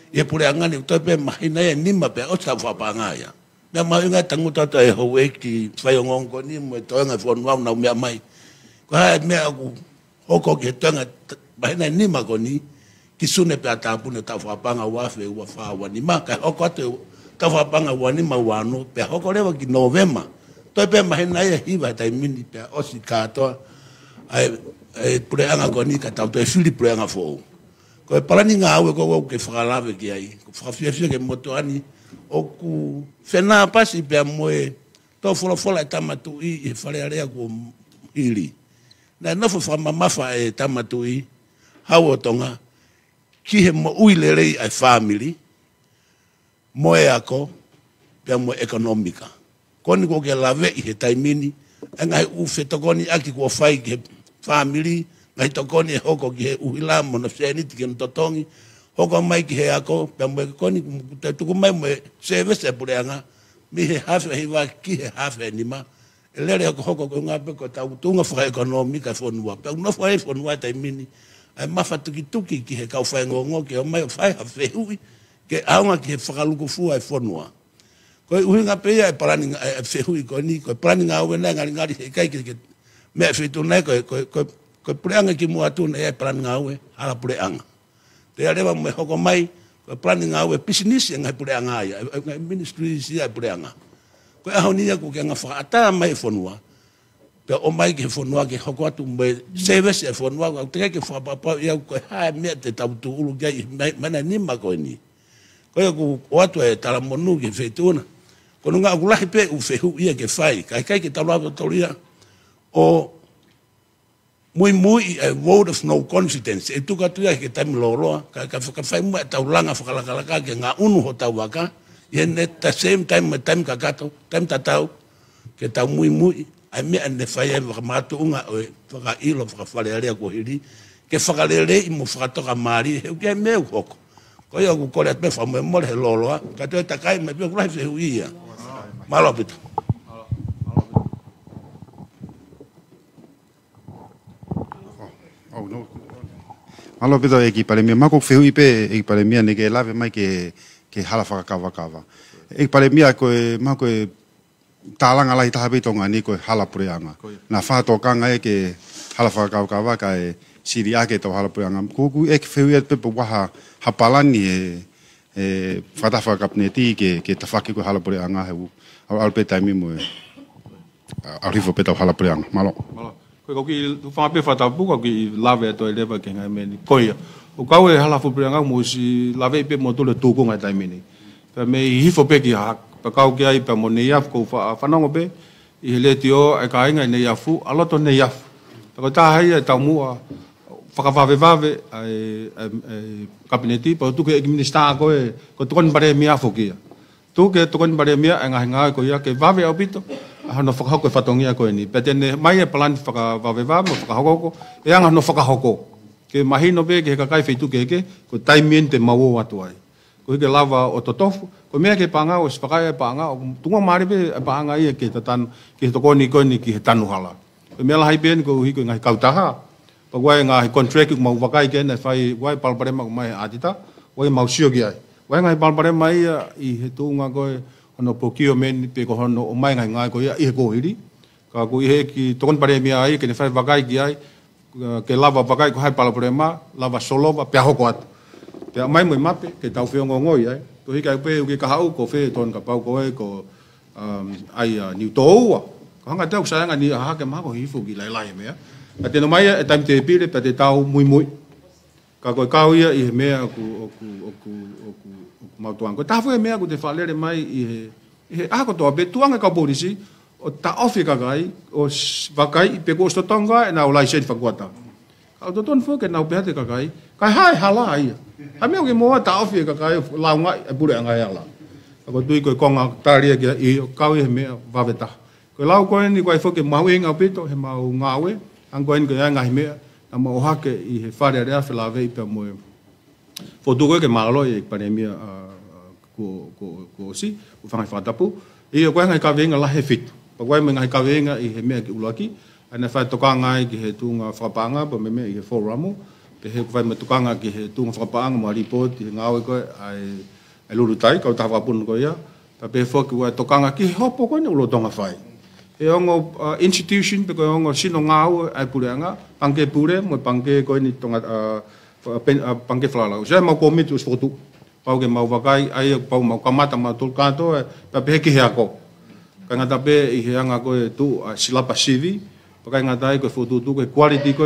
e pure angani to pe mai na e nima pe o sa fa pa nga ya na mai nga tangu ta e ho we ki fai ngongo ni mo to nga fo no na mea mai ko ha me ko hoko ke to nga mai na nima ko ni kisune pe atapune ta whapanga wafe ua whawa ni maka hoko atu ta whapanga wani ma wano pe hoko rewa ki Novema toi pe mahena ia hiwa tai mini pe osi katoa ai pureanga koni ka tau te whiri pureanga fōu ko e parani ngā aue ko ke whakalawe ki ai ko whakawhiawhia ke motoani o ku whenā pasi pe moe tō wholofola e tamatu i e wharearea ko hiri na nofo whamamafa e tamatu i hau o tonga ki he mo uile rei ai family mo e ako pe mo ekonomika koni ko ke lave i he taimini ngai u fetokoni aki ko fai ke family ngai tokoni hoko ki he uhila mo no seni ti ken totongi hoko mai ki he ako pe mo koni te tuku mai mo service e pureanga mi he hafe hi wa ki he hafe ni ma elere ko hoko ko ngape ko tau tunga fa ekonomika fonua pe no fa fonua taimini ai mafa tuki ki he kau whae ngongo ki o mai o whae ha whehui ke aunga ki he whakaluku fua e whanua. Koe uhinga pēia e parani e whehui ko ni, koe parani ngā uena ngari he kai ki mea whetu nei, koe pureanga ki mua tūna e parani ngā ue, hala pureanga. Te arewa me hoko mai, koe parani ngā ue pisinisi e ngai pureanga ia, ngai ministry si ai pureanga. Koe aho nia ko ke ngā whakaata mai e whanua, pe o mai ke fonua ke hoko atu me service e fonua ko te ke fa papa ia ko ha me te tau tu ulu ke mana ni ma ko ni ko o atu e tala monu ke feituna ko nga ku lahi pe u fehu ia ke fai kai ke tala toria o muy a vote of no confidence e tu ka tu ke tam loro ka fai mo tau langa fa kala ke nga unu ho tau waka ye net the same time ka gato time tatau ke tau muy ai me ane fai e whakamatu unga o whaka ilo whakawhalearea ko hiri ke whakalere i mo whakatoka maari he uke mea hoko Ko ia ku kole pe fa mo he lolo ka te takai me pe ku fe uia. Malo pito. Oh no. Malo pito e ki pale mia mako fe ui pe e pale mia ne ke lave mai ke hala whakakawa kawa. E pale mia ko e mako e tālanga lai taha pitonga ni ko hala pureanga. Na whātokanga e ke hala whakakawa kawa ka e siri ake tau hala pureanga. Kuku e ke whiu e pepe waha hapalani e whatafa kapneti ke tawhaki ko hala pureanga heu. Au alpe taimi mo e arifo pe tau hala pureanga. Malo. Koe koki whamape whatapu koki lawe ato e lewa ke ngai meni. Koia. O kau e hala pureanga mo si lawe pe mo tole tōko ngai taimi ni. Pea me i hifo pe ki hak. Pa kau ki ai pa mo ne iaf ko whanongo pe. I he leti o e ka inga i ne iafu. Aloto ne iafu. Pa ko tāhai e tau mua whakawawewave kabineti. Pa tuke e minister koe ko tukon bare mia fokia. Tuke tukon bare mia e ngahi ngai ko ia ke wawe au pito. Hano whakahoko e whatongia koe ni. Pea tene mai e palani whakawawewave mo whakahoko. E anga no whakahoko. Ke mahino pe ke kakai whaituke ke. Ko taimien te mawo atu ai. Ko hike lava o totofu. Ko mea ke panga o sipakai e panga. O tunga maari pe e panga ia ke tatan. Ke he tokoni koe ni ki he tanu hala. Ko mea lahai pe ni ko hike ngahi kautaha. Pa wai ngahi contract mau wakai ke ne whai wai palparema ko mai atita. Wai mau sio ki ai. Wai ngahi palparema ia i he tunga koe. Hono procurement pe ko hono o mai ngai ko ia i he kohiri. Ka ko i he ki tokon paremia ai ke ne whai wakai ki ai. Ke lava wakai ko hai palparema. Lava solova pe hoko atu. Pea mai moi mape, ke tau whiongo ngoi ai. Ko hika upe uke kahau, ko whe ton ka pau koe, ko ai niu tōua. Ko hanga tau sayanga ni aha ke maha ko hifu ki lai mea. A tēnō mai e taim te pire, pe te tau mui. Ka koe kau ia i he mea oku mautuanga. Ko tafu e mea ko te whalere mai i he ako toa pe tuanga ka polisi, o ta ofi kakai, o wakai i pe ko stotonga e na o lai seri whakuata. Ka o toton fuke na o pehate kakai, kai hai hala ia. Ha mea ke moa ta ofi ka kai launga e pure anga ala. Ko tui ko konga taria ki i kau e mea vaveta. Ko lau ko ni ko foke mau inga pito he mau ngawe, ang ko ni ko nga mea na mo hake i he fare rea fe lave pe mo. Fo tu ko ke malo e pandemia ko si u fanga fatapu. I ko nga ka venga la he fit. Pa ko nga ka venga i he mea ki ulaki. Ana fa toka ngai ki he tunga whapanga pa me i he foramu. Pe he ko vai matukanga ki he tunga whakapaanga mo report i ngawe koe ai lulu tai, kau taha wapunu koe ia. Pa pe whoki wai tokanga ki he hopo koe ne ulo tonga whai. He ongo institution pe koe ongo sino ngau ai pureanga, panke pure, mo panke koe ni tonga panke whalalau. Sea mau komiti us whotu, pau ke mau wakai, ai pau mau kamata mau tulkato, pa pe he ki he ako. Ka ngata pe i he anga koe tu silapa sivi, pakai ngatai ko foto ko quality ko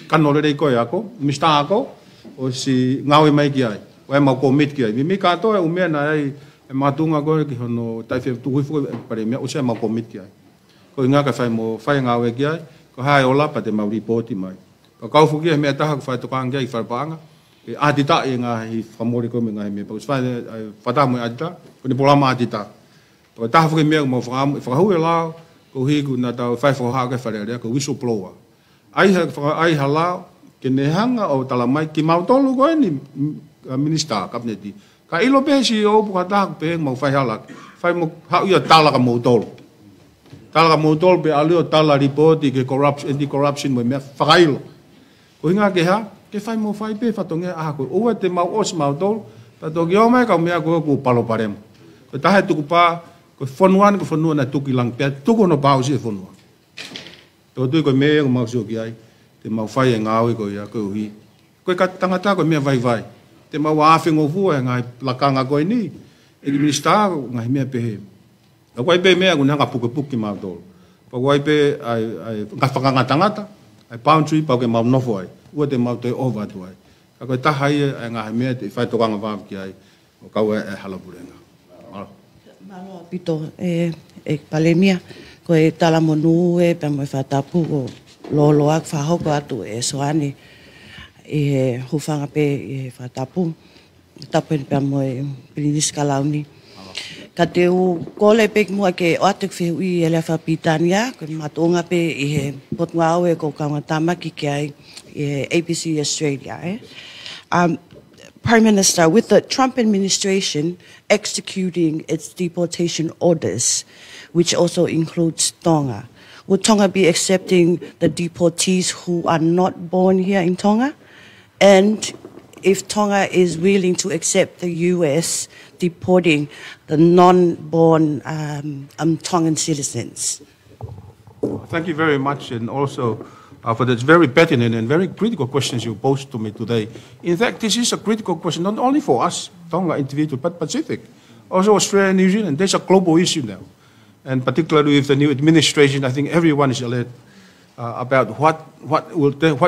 kanorere ko ako mista ako o si ngawe mai ki ai wai mau commit ki ai mi ka to e umena ai e matunga ko ki hono tai fe tu fu pare me o se mau commit ki ai ko nga ka fai mo fai ngawe ki ai ko hai ola pa te mau report mai ko ka fu ki me ta ha fai to ka ngai fai panga e adita e nga hi famori ko me nga me pa fai fata mo adita ko ni polama adita ko ta fu ki me mo fa hu la ko hiku na tau whai whahaka wharearea ko whistleblower. Ai hala ke nehanga o talamai ki mautolu koe ni minister kabineti. Ka ilo pehe si o puka tahaku pehe mau whai halak. Whai mo hau ia tala ka mautolu. Tala ka mautolu pe alio tala reporti ke anti-corruption mo mea whakailo. Ko hinga ke ha, ke whai mo whai pehe whatongia aha koe. Owa te mau os mautolu, pa toki o mai ka mea koe ku palo paremu. Ko tahe tuku pā, ko fonua na tuki lang pe tuko no pausi e fonua to tu ko me ko mau ki ai te mau fai ngawe ko ia ko hi ko ka tangata ko me vai te mau afi ngo fu ngai lakanga ko ni e ki minister ngai me pe ko pe me ko nga puki mau to ko pe ai ka fakanga tangata ai boundary pa ko mau no foi o te mau te over to ai ko ta hai ngai me te fai to kanga va ki ai o ka e hala burenga Malo pito palemia ko e tala monu e pe mo fatapu o lolo ak fa hoko atu e soani e hufanga pe e fatapu tapen pe mo e prinis kalauni ka te u kole pe mo ke o atu fe ui ele fa pitania ko matonga pe e potwao e ko kanga tamaki ki ai e ABC Australia Prime Minister, with the Trump administration executing its deportation orders, which also includes Tonga, would Tonga be accepting the deportees who are not born here in Tonga? And if Tonga is willing to accept the U.S. deporting the non-born Tongan citizens? Thank you very much, and also for the very pertinent and very critical questions you posed to me today. In fact, this is a critical question not only for us, Tonga individual, but Pacific, also Australia and New Zealand. There's a global issue now, and particularly with the new administration, I think everyone is alert about what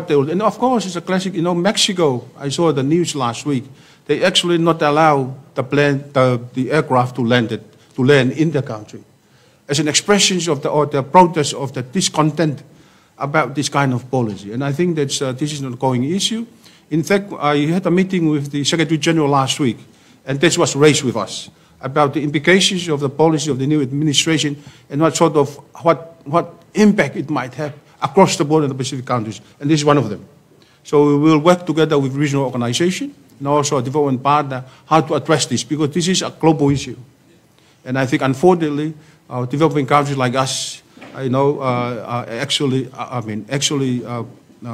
they will. And of course, it's a classic. You know, Mexico. I saw the news last week. They actually not allow the aircraft to land in the country, as an expression of the protest of the discontent about this kind of policy. And I think that this is an ongoing issue. In fact, I had a meeting with the Secretary General last week, and this was raised with us about the implications of the policy of the new administration and what impact it might have across the board in the Pacific countries. And this is one of them. So we will work together with regional organizations and also a development partner how to address this, because this is a global issue. And I think, unfortunately, developing countries like us, actually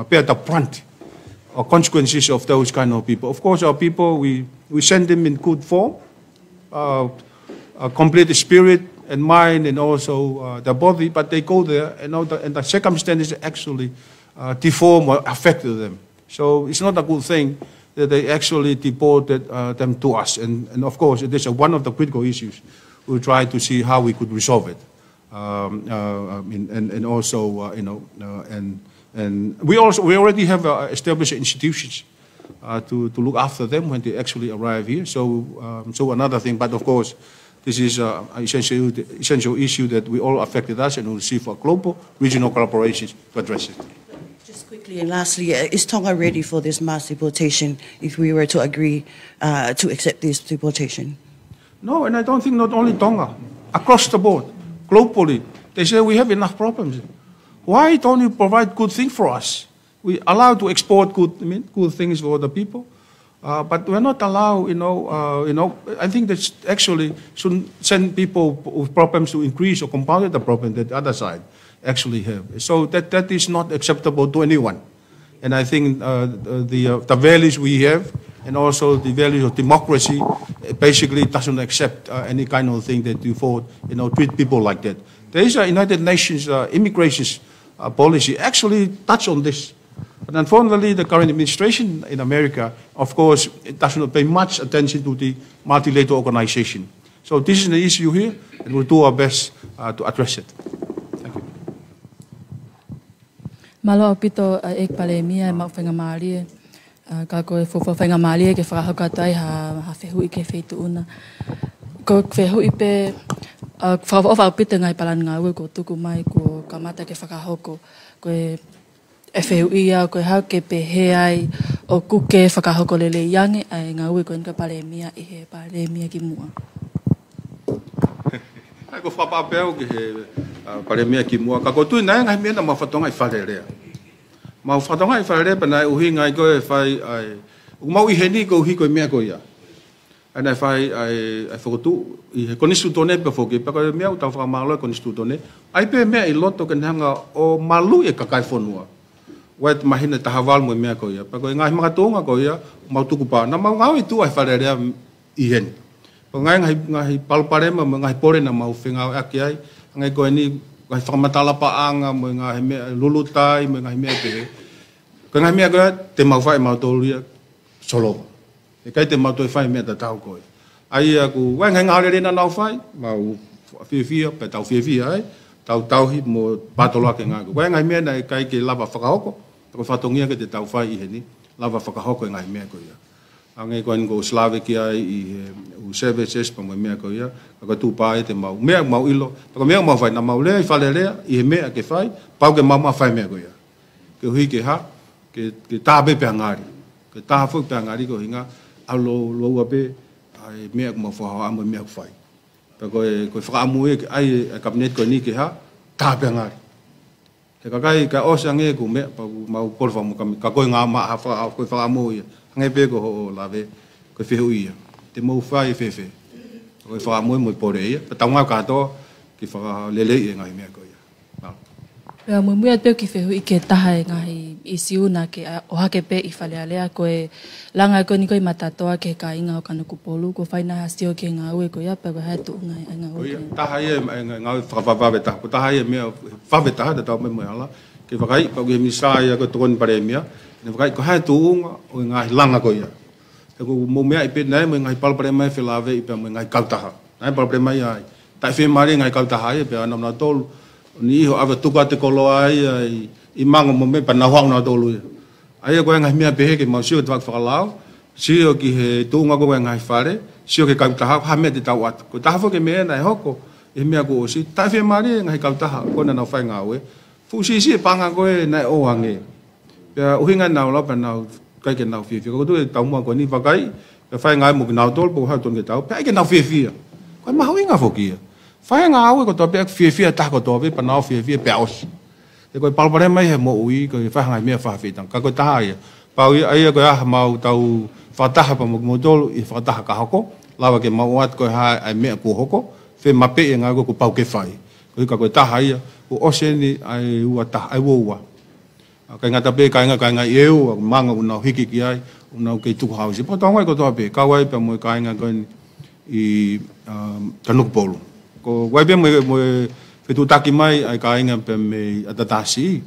bear the brunt or consequences of those kind of people. Of course, our people, we send them in good form, complete the spirit and mind and also the body, but they go there and the circumstances actually deform or affected them. So it's not a good thing that they actually deported them to us. And of course, it is one of the critical issues. We'll try to see how we could resolve it. And we already have established institutions to look after them when they actually arrive here. So another thing, but of course, this is an essential issue that we all affected us, and we'll see for global regional collaborations to address it. Just quickly and lastly, is Tonga ready for this mass deportation if we were to agree to accept this deportation? No, and I don't think not only Tonga, across the board. Globally, they say we have enough problems. Why don't you provide good things for us? We allow to export good things for the people, but we're not allowed. I think that actually shouldn't send people with problems to increase or compound the problem that the other side actually have. So that is not acceptable to anyone. And I think the values we have, and also the values of democracy, basically doesn't accept any kind of thing that you treat people like that. There is a United Nations immigration policy actually touch on this. But unfortunately, the current administration in America, of course, it does not pay much attention to the multilateral organization. So this is an issue here, and we'll do our best to address it. Thank you. Malo pito ek palemia ma fenga mali. Ka koe fofo whainga malia ke whakahokatai ha whehu i ke whetu una. Ko whehu i pe whawawha pita ngai palan ngā ue ko tuku mai ko kamata ke whakahoko. Koe e whehu ia koe hau ke pe he ai o kuke whakahoko lele iange ai ngā ue koe nka palemia i he palemia ki mua. Ai ko whapapeo ki he palemia ki mua. Ka ko tui nai ngai mea na mawhatonga i wharerea. Mau whatonga i whaere pana uhi ngai koe whai ai mau i heni ko uhi koe mea koe ia. Ana whai ai whakotu i he konistu tone pe whoki, pa koe mea utau whakamalo e konistu tone. Ai pe mea i loto kan hanga o malu e kakai whonua. Wait mahina tahawal mo mea koe ia. Pa koe ngai makatonga koe ia, mau tuku pa. Na mau ngau i tu ai wharerea i heni. Pa ngai paluparema mo ngai pore na mau whengau aki ai. Ngai koe ni ngai whakamatala paanga, mo ngai mea lulutai, mo ngai mea te. Ko ngai mea koe, te mau whai mau tōruia solo. E kai te mau tōi whai mea ta tau koe. Ai aku, wai ngai ngāre rena nau whai, mau whiawhia, pe tau whiawhia ai, tau tauhi mo pātoloa ke ngā koe. Wai ngai mea nei kai ke lava whakahoko, ko whatongia ke te tau whai i heni, lava whakahoko e ngai mea koe ia. Angai koe ngo Slovakia i u services pa mo mea koe ia, ka tu pae te mau mea mau ilo, pa mea mau fai na mau lea i whale lea i he mea ke fai, pau ke mau fai mea koe ia. Ke hui ke ha, ke tāpe pe angari, ke tāwhu pe angari ko hinga, alo loa pe, ai mea ko mau whaha amo mea ko fai. Pa koe whakaamu e ai kabinet koe ni ke ha, tāpe angari. Te kakai ka osa nge ko mea, pa mau korwha mo kami, ka koe ngā maa ha koe whakaamu ia. Ngai pe ko ho lawe ko fe hui te mo fai fe fe ko fa mo pore ia pa tanga ka to ki fa lele e ngai me ko ia Pea mui at peo ki whehu i ke taha e ngahi i siuna ke o hake pe i whale alea koe langa koe ni koe matatoa ke ka inga o kana kupolu ko whaina hastio ke ngā ue koe ia pea koe hae tu ngai ngā ue koe. Taha ia ngā whakawawaweta ko taha ia mea whaweta da tau me moe ala ke whakai pa koe misa ia ko tokoni pare mea ne whakai ko hae tu unga o ngā langa koe ia. E ko mo mea i pe nei mo ngā palpare mai whelave i pea mo ngā kautaha. Nai palpare mai ai. Tai whi mare ngā kautaha ia pea anam nā tolu. Ni ho ava tuka te koloa ai i mango mo me pa na hoang na tolu. Ai ko nga mea behe ke mo sio te whakalau, sio ki he tunga ko nga whare, sio ke kautaha ha me te tau atu. Ko taha fo ke mea nai hoko, e mea ko osi, tai whi mare nga kautaha, ko na nau whai ngā ue. Fu si panga ko e nai o hange. Pea uhinga nau lau pa nau kai ke nau whiwhi. Ko tu e tau mua ko ni whakai, pea whai ngā mo ki nau tolu, po hau ton ke tau, pea ke nau whiwhi. Ko e maho inga fokia. Whai ngā aue ko tō pēk whiwhia tako tō pē, pa nāo whiwhia pē osi. E koe palpare mai he mo ui, koe whahangai mea whawhetang. Ka koe taha ia. Pau ia aia koe aha mau tau whataha pa mo tolu i whataha ka hoko. Lawa ke mau at koe hae ai mea ku hoko. Whe mape e ngā koe ku pau ke whai. Koe ka koe taha ia. Ko ose ni ai ua taha, ai ua. Kai ngata pē, kai ngā i eo, manga unau hiki ki ai, unau kei tuku hausi. Po tōngai ko tō pē, kau ai pē mo kai ngā koe i Tanuku Polu. Ko wai pe mo fetu taki mai ai ka inga pe me atatasi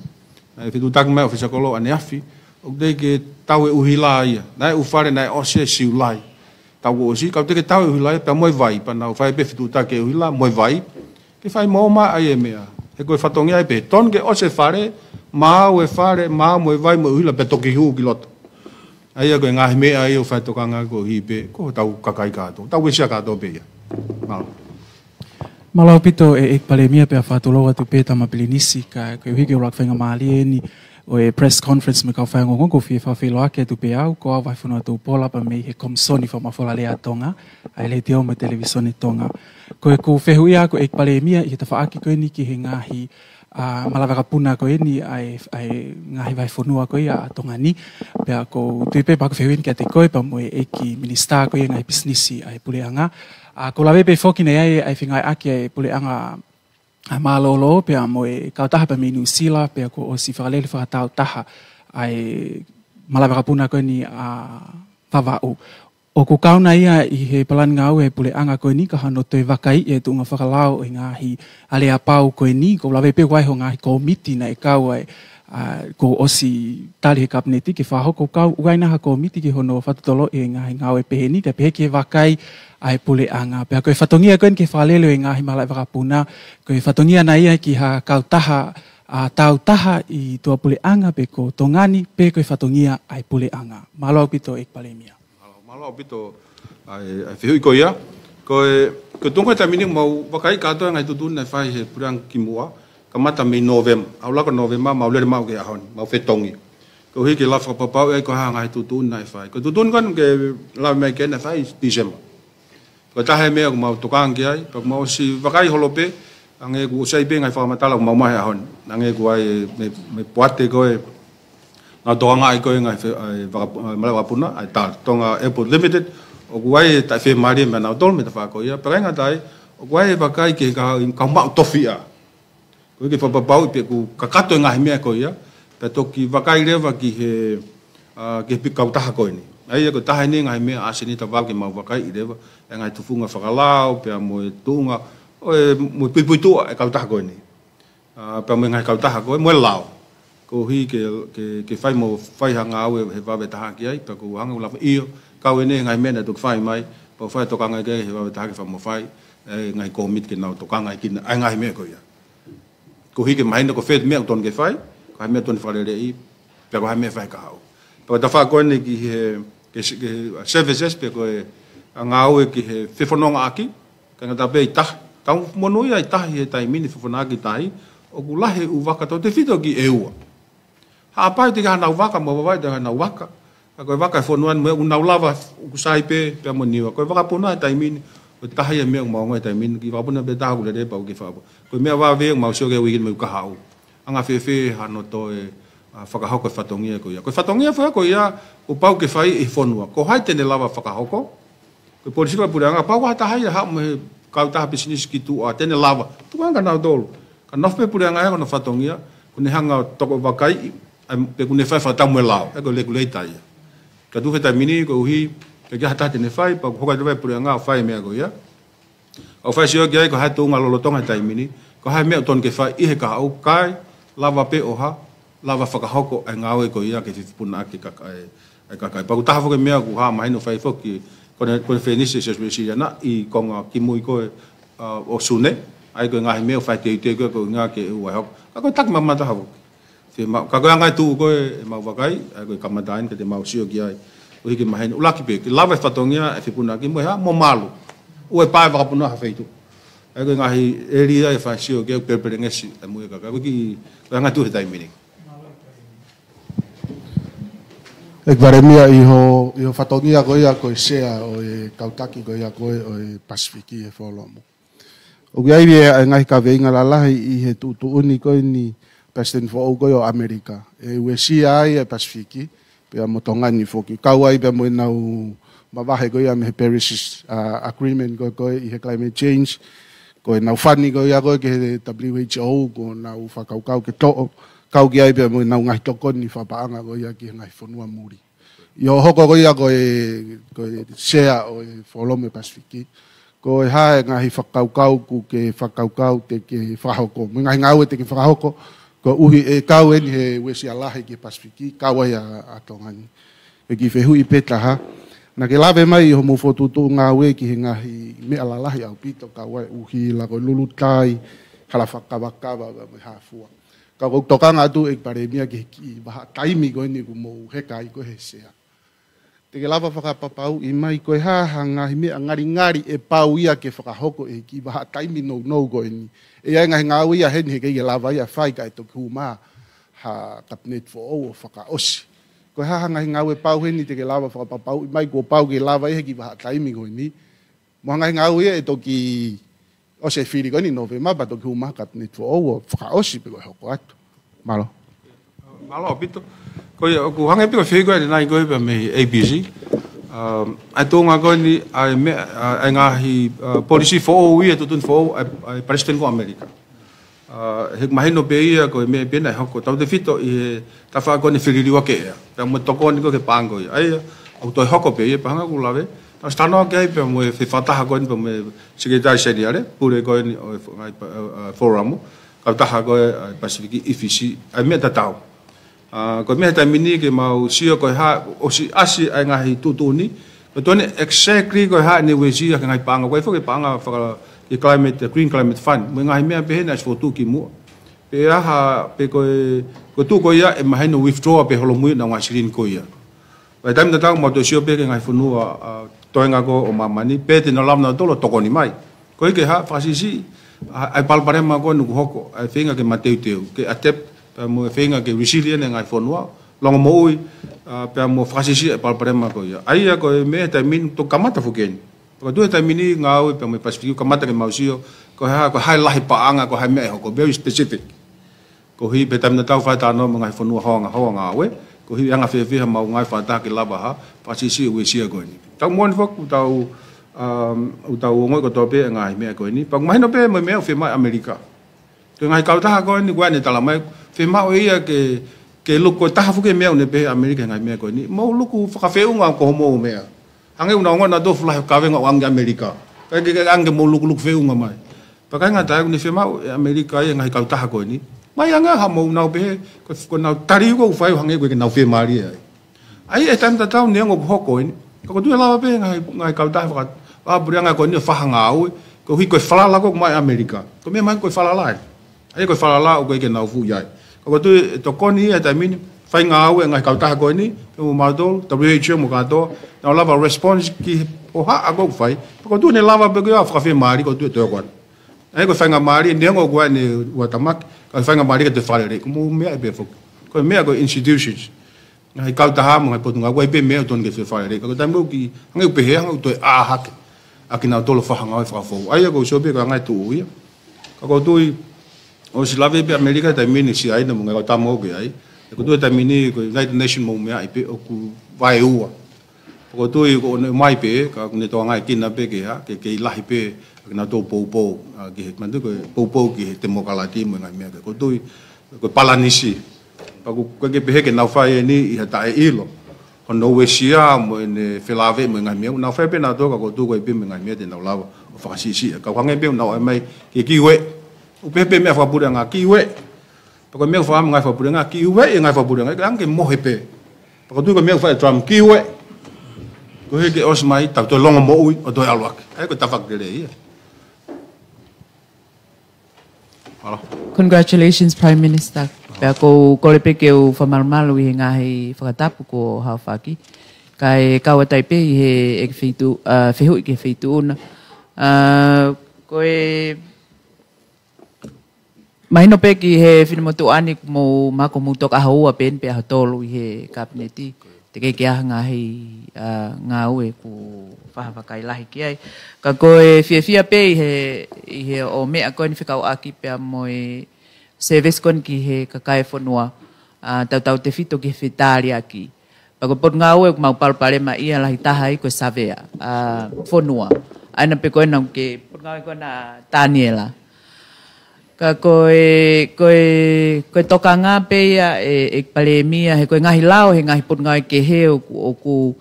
ai fetu taki mai ofisa kolo ane afi o de ke tau e uhila ia nai u fare nai ose siulai tau o si ka te ke tau e uhila pe mo vai pa na fai pe fetu taki uhila mo vai ke fai mo ma ai mea e ko fatongi ai pe ton ke ose fare ma mo vai mo uhila pe toki hu ki lot ai ko nga me ai o fai tokanga ko hi pe ko tau kakai ka to tau sia ka to pe ia mal Malau pito e palemia pe whātoloa tu pēta mapilinisi ka koe hiki o rakwhenga maalie ni o e press conference me ka whaingo ngongo fie whawhilo ake tu pe au ko awai whanua tu pola pa mei he komsoni whamawhola lea tonga ai le te oma televisione tonga koe ko whehui ako e palemia i he tawhaaki koe ni ki he ngahi malawaka puna koe ni ai ngahi vai whanua koe a tonga ni pe ako tu pe pa ko whehui ni kia te koe pa moe e ki minister koe ngai businessi ai puleanga ko lawe pe foki nei ai fingai aki ai puleanga malolo pe mo e kautaha pe New Zealand pe ko o si whakalele whakatau taha ai malawaka puna koe ni whawau. O ko kauna ia i he palani ngau e puleanga koe ni ka hano toi wakai e tunga whakalau i ngahi alea pau koe ni ko lawe pe waiho ngahi komiti na e kau ai ko osi tali he kabineti ke whahoko kau uainaha komiti ke hono whatutolo e ngahi ngau e pehe ni ka pehe ke wakai ai puleanga. Pea koe whatongia koe ke whalelo e ngahi malai wakapuna. Koe whatongia na ia ki ha kautaha tau taha i tua puleanga pe ko tongani pe koe whatongia ai puleanga. Malau pito e palemia. Malau pito ai whihui ko ia. Koe tonga tamini mau wakai katoa ngai tutun na whai he puleang ki mua. Ka mata me November. Au lako November mau lere mau ke ahon. Mau whetongi. Ko hiki la whakapapau e ko ha ngai tutun na whai. Ko tutun kan ke la mei ke na whai December. Ko tahe mea ko mau tukang ki ai, pa mau si wakai holope, ange ku usai pe ngai whakamatala ko mau mahe ahon. Ange ku ai me puate koe, nga toanga ai koe ngai malawapuna, ai tā tonga Airport Limited, o ku ai tai whi maari me nau tol me ta whako ia, pa renga tai, o ku ai wakai ke ka mau tofi a. Ko ke whapapau i pe ku kakato e ngahi mea koe ia, pe toki wakai rewa ki he pikau taha koe ni. Ai ko taha ni ngai mea asini ta wake mau wakai i rewa, e ngai tufunga whakalau, pea mo e tunga, o e mo pui tua e kautaha koe ni. Pea mo e ngai kautaha koe, mo e lao. Ko hi ke whai mo whai hanga au e he wawe taha ki ai, pea ko hanga ulawa iyo, kau e ne ngai mena tuk whai mai, pa whai tokanga ke he wawe taha ki wha mo whai, e ngai komit ke nau tokanga ki ai ngai mea koe ia. Ko hi ke mahina ko whet mea uton ke whai, ko hai mea ton wharere i, pea ko hai mea whai ka hau. Pea ta wha koe ni ki he services pe koe ngā ue ki he whiwhanonga aki, ka ngata pe i tahi, tau monuia i tahi he taimini whiwhanonga ki tahi, o ku lahe u waka tau te whito ki e ua. Haapai te ka hanau waka, mo wawai te hanau waka, ka koe waka e whanuan mea unau lava, u kusai pe, pe moniwa, koe waka puna e taimini, o tahi e mea maunga e taimini, ki wapuna pe taha kule repa u ki whapa. Koe mea wawe, mau sio ke wikin me u kahau. Anga whewhe hano to e whakahoko whatongia ko ia. Ko whatongia ko ia, o pau ke whai e whonua. Ko hai tene lava whakahoko. Ko polisika pureanga, pau hata hai ha mo he kautaha business ki tu a tene lava. Tuanga nau dolo. Ka nofpe pureanga e kono whatongia, kune hanga toko wakai, pe kune whai whatamu e lao, e ko lekuleta ia. Ka tu whetai mini, ko uhi, ke kia hata tene whai, pa hokai tuwai pureanga, whai mea ko ia. Au whai sio kia ko hai tuunga lolotonga tai mini, ko hai mea ton ke whai ihe ka au kai, lava pe oha, lava whakahoko e ngāwe ko ia ke whipuna ake kakai. Paku taha whoke mea ku haa mahino whai whoki, kone whenise se spesi ana, i konga ki mui koe o sune, ai koe ngahi mea whai te ute koe ko ngā ke uai hoko. Ka koe taki mamata hawo. Ka koe angai tuu koe e mau wakai, ai koe kamatain ke te mau sio ki ai. O hiki mahino, ulaki pe, ki lava whatongia e whipuna ake mui ha, mo malu. Ue pae wakapuna ha whaitu. Ai koe ngahi eria e whai sio ki au perpere ngesi, e mui kakai. Koe angai tuu he taimini. E varemia iho whatongia ko ia ko sea o e kautaki ko ia ko e Pasifiki e wholomo. O kia iwi e ngai ka veinga lalahi i he tuuni ko ni President Fo ko o Amerika. E uesia ai e Pasifiki pe a motongani foki. Kau ai pe mo nau mawahe ko ia me he Paris Agreement ko i he climate change. Ko e nau whani ko ia ko ke he WHO ko nau whakaukau ke to'o. Kau ki ai pe mo nau ngai toko ni whapaanga ko ia ki ngai whanua muri. Yo hoko ko ia ko e sea o e Wholome Pasifiki. Ko e hae ngahi whakaukau ku ke whakaukau te ke whahoko. Ngahi ngau te ke whahoko. Ko uhi e kau eni he wesi alahe ki Pasifiki. Kau ai a tongani. E ki whehui petaha. Na ke lawe mai ho mo fotutu ngau e ki he ngahi me alalahi au pito kau ai uhi la ko lulutai. Hala whakawakawa me hafua. Ka ko tokanga atu e paremia ki baha taimi ko ni ko mo hekai ko he sea. Te ke lava whakapapau i mai ko ha ngahi me ngari e pau ia ke whakahoko e ki baha taimi no ko ni. E ai ngahi ngau ia hen he ke lava ia whai kai to kuma ha cabinet for o whakaosi. Ko ha ngahi ngau e pau hen te ke lava whakapapau i mai ko pau ke lava e ki baha taimi ko ni. Mo ngahi ngau ia e to ki o se whiri ko ni November ba to ki uma cabinet for o whakaosi pe ko hoko atu. Malo. Malo pito. Ko hanga piko whiri ko e nai ko e me ABC. Ai tōnga ko ni ai ngahi policy for o ia tutun for ai president ko Amerika. Hek mahino pe ia ko me pena hoko tau te fito i ta fa ko ni whiri wake ia. Ta mo toko ni ko ke pango ia. Ai au to hoko pe ia pa hanga ku lave. Ta stano ke pe mo e fataha ko ni pe me secretary senior pure ko ni forum ka taha ko Pasifiki ifisi ai me ta tau. Ko me ta mini ke mau sio ko ha o si asi ai ngahi tutuni. Ko tone exactly ko ha ni we si ka ngai panga ko fo ke panga fa i climate green climate fund. Mo ngahi me pe na fo tu ki mu. Pe ha pe ko tu ko ia e mahino withdraw pe holomui na ngasirin ko ia. Vai tam ta mo to sio pe ke ngai funua toenga ko o mamani pe te no lamna tolo toko ni mai. Ko ke ha fasisi ai palpare ma ko nu hoko ai finga ke mateu ke atep mo finga ke resilient ngai fonua longo mo ui pe mo fasisi ai palpare ma ko ia. Ai ko me ta min to kamata fuken. Ko tu ta mini ngau pe mo Pasifiki kamata ke mausio ko ha ko hai lahi paanga ko hai me hoko very specific. Ko hi pe tam na tau fa ta no ngai fonua honga we. Ko hi anga fe mau ngai fa ta ke lava ha fasisi we sia ko ni. Tau mon fok tau ngoi ko tope ngai me ko ni pang mai no pe me fe mai Amerika ke ngai kau ta ko ni gwa ni tala mai fe mau ia ke lu ko ta fu ke me ne pe Amerika ngai me ko ni mo lu ku fa fe unga ko mo me ange una ngona do fly ka venga wang Amerika ke ange mo lu fe unga mai pa ka ngata ni fe mau Amerika ia ngai kau ta ko ni mai anga ha mo na pe ko na tari ko fa hange ko ke na fe mari ai e tam ta tau ne ngo hoko ni ko tu la pe ngai kau ta fa burianga ko ni fa hanga au ko hi ko fala la ko mai Amerika ko me mai ko fala la ai ko fala la ko ke na fu yai ko tu to ko ni ta min fa nga au ngai kau ta ko ni mo ma do WHO mo ka do na lava response ki o ha ago fai ko tu ne lava be ko fa fe mari ko tu to ko ai ko fa nga mari ne ngo ko ni watamak ko fa nga mari ke te fale re ko mo me be fo ko me ko institutions ngai kau ta ha mo ngai potunga ko pe me ton ke fe fale re ko ta mo ki ngai pe he ngai to a hak akina tolo fa hanga fa fo ai ko so be ko ngai tu ia ko tu o si lave be Amerika ta mini si ai na mo ngai ta mo ke ai ko tu tamini ko United Nation mo me ai pe o ku vai ua ko tu ko mai pe ka ne to ngai kin na pe ke ha ke lahi pe na to po ke man tu ko po ke te mo kala ti mo ngai me ko tu ko palanisi pa ko ke pe ke na fai ni i ta e ilo no we sia mo ne felave mo ngai me na fa pe na to ko tu ko pe mo ngai me te na lava o fa si ka ngai pe na mai ke ki we o pe me fa pura nga ki we pa ko me fa ngai fa pura nga ki we ngai fa pura nga ke mo he pe pa ko tu ko me fa tram ki we ko he ke os mai ta to longo mo ui o do alwak ai ko ta fak de le Congratulations, Prime Minister. Pea ko le ke o whamalmalu i ngahi whakatapu ko hawhaki. Kai kaua taipe i he e whitu, whihu i ke whitu una. Koe mahino pe ki he whinamotu ani mo mako mutok ahaua pen pe ahatolu i he kabineti. Te kei kia ngahi ngā ue ku whahawakai lahi ki ai. Ka koe whiawhia pe i he o mea koe ni whikau aki pea moe service kon ki he kakai whanua tau te whito ki he whitāri aki. Pa koe pot ngā ue ku mau palpare ma ia lahi taha i koe savea whanua. Aina pe koe nau ke pot ngā ue koe na Daniela. Ka koe toka ngā peia e Palemia, he koe ngahi lao, he ngahi pot ngai ke he o ku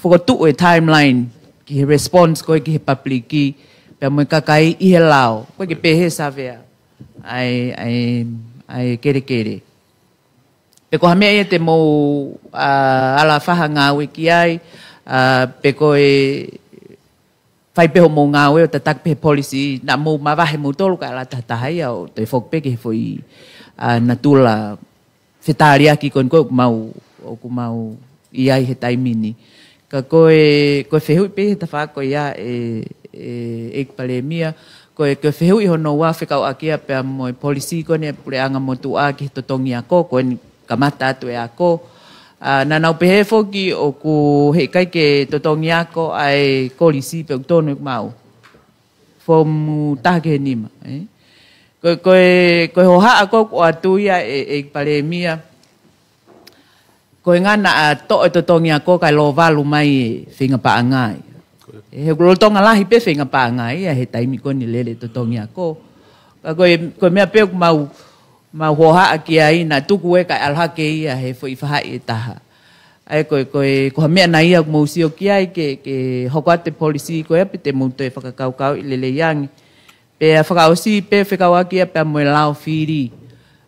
whakotu e timeline ki he response koe ki he papliki, pia moe kakai i he lao, koe ke pehe savea, ai kere. Pe ko hamea ia te mou ala whaha ngā ue ki ai, pe koe whai peho mō ngā ue o ta tak pehe policy na mō mawahe mō tolu ka ala tatahai au te whok peke he fwoi na tula whetari aki koe ku mau i ai he taimini. Ka koe whehui pehe ta whako ia e Palemia, koe whehui hono wā whekau akia pia mō policy koe ne pure anga mō tu a ki totongi ako, koe ni kamata atu e ako. Na nau pehe foki o ku he kai ke totongi ako ai kolisi pe utono ik mau. Fo mu taha ke nima. Koe hoha ako o atuia e Palemia. Koe ngana a to e totongi ako kai lo valu mai e whinga paangai. He kulotonga lahi pe whinga paangai he taimi koni lele totongi ako. Koe mea pe ku ma hoha aki ai na tuku e kai alhake ia he fo i whahai e taha. Ai koe mea na ia mo usio ki ai ke hokoate polisi koe api te mouto e whakakaukau i lele yangi. Pe whakausi pe whekau aki a pe moe lao whiri.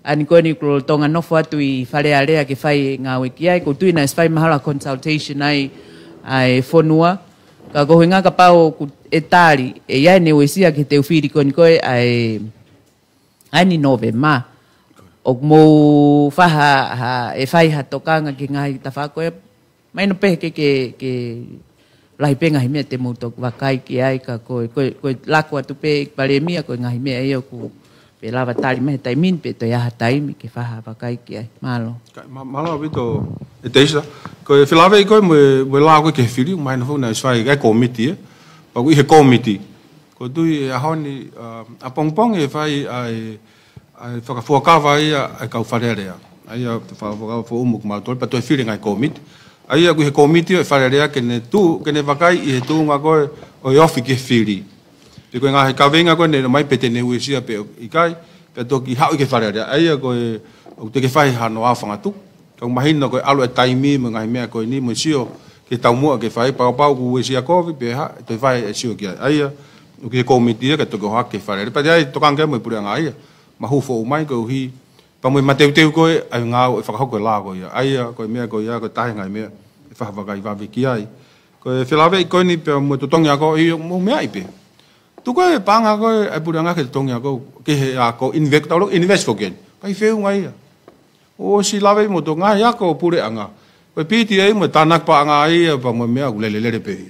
Ani koe ni kulotonga nofo atu i wharea rea ke whai ngā weki ai. Ko tuina e whai mahala consultation ai whonua. Ka kohe ngā ka pao e tāri e iai ne uesia ke te uwhiri koe ni koe ai ni nove maa. O mo whaha e whai ha tokanga ki ngahi ta whakoe. Mai no pehe ke lahi pe ngahi mea te moutok wakai ki ai ka koe laku atu pe Palemia koe ngahi mea eo ku pe lava tari mehe taimin pe to iaha taimi ke whaha wakai ki ai. Malo. Malo vito e teisa. Koe whilawe i koe mo la koe ke whiri mai no whuna iswai e komiti e. Pa kui he komiti. Ko tui e ahoni a pongpong e whai ai whakafuakawa ia ai kau wharerea. Ai a whakafuakawa fo umu kumautore, pa toi whiri ngai komiti. Ai a kui he komiti o e wharerea kene wakai i he tū ngā koe o i ofi ke whiri. Pe koe ngā he kawenga koe ne mai pete ne uesia pe i kai, pe toki hau i ke wharerea. Ai a koe o te ke whai hano a whangatu. Kau mahina koe alu e taimi mo ngahi mea koe ni mo sio ke tau mua ke whai pau ku uesia kovi pe ha, toi whai e sio ki ai. Ai a o ke komiti e ka toki hoa ke wharerea. Pa te ai tokanga mo i pure ngā ia. Ma hufo o mai ko hi pa mo mateu koe ai ngau e whakahoko la ko ia ai ko mea ko ia ko tahi ngai mea e whakawaka i wawe ki ai ko e whilawe i koe ni pe mo tutongi ako i mo mea i pe tu koe panga koe ai pura ngā ke tutongi ako ke he ako invest for gen kai wheu ngai ia o si lawe mo to ngā ako pure anga koe piti ai mo tanak pa anga ai pa mo mea ulelelere pe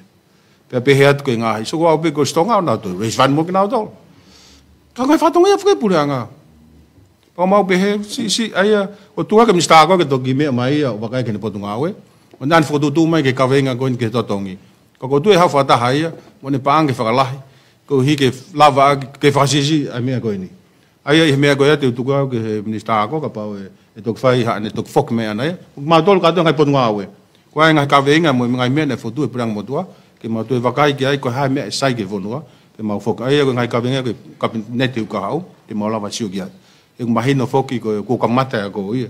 pe pe atu koe ngā hi so ko au pe ko stonga o nā to reis van mo ki nā to ka koe whatonga ia whake pure anga pa mau behe si aia o tua ke mista ko ke toki me mai o wakai ke ne potunga we o nan foto tu mai ke kawenga ko ke totongi ko tu e ha fata haia mo ne paange whakalahi ko hi ke lava ke fasisi a me ko ni aia i me ko ia te tu ke mista ko ka pa e tok fai ha ne tok fok me ana ma tol ka ngai pot ngawe ko ai ngai ka venga mo ngai me ne fotu e prang mo tua ke ma tu vakai ke ai ko ha me sai ke vonua ke ma fok ai ko ngai ka venga ke ka net u ka hau te ma lava siu kia e ma hino foki ko ka mata ko ia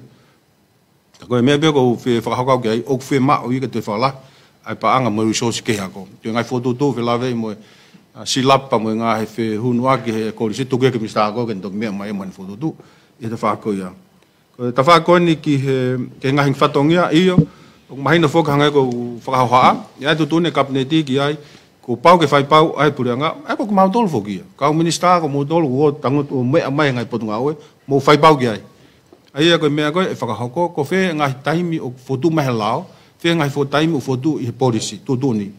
ko me be ko fe fa ha ka ke o fe ma o i ke te fa la ai pa anga mo resource ke ha ko te ngai fotu tu fe lave mo si lapa mo nga he fe hunua ki he ko si tu ke mi sta ko ke tok me mai man fotu tu e te fa ko ia ko ta fa ko ni ki he ke nga hin fatongia io o mai no foka nga ko fa ha ya tu ne kapneti ki ai ko pau ke fai pau ai puranga ai ko ma tol foki ka o minister ko mo tol go tango o me mai nga potunga we mo fai pau ki ai ai ko me ko e fa ko fe nga taimi o fotu me lao fe nga fo taimi o fotu i policy tu ni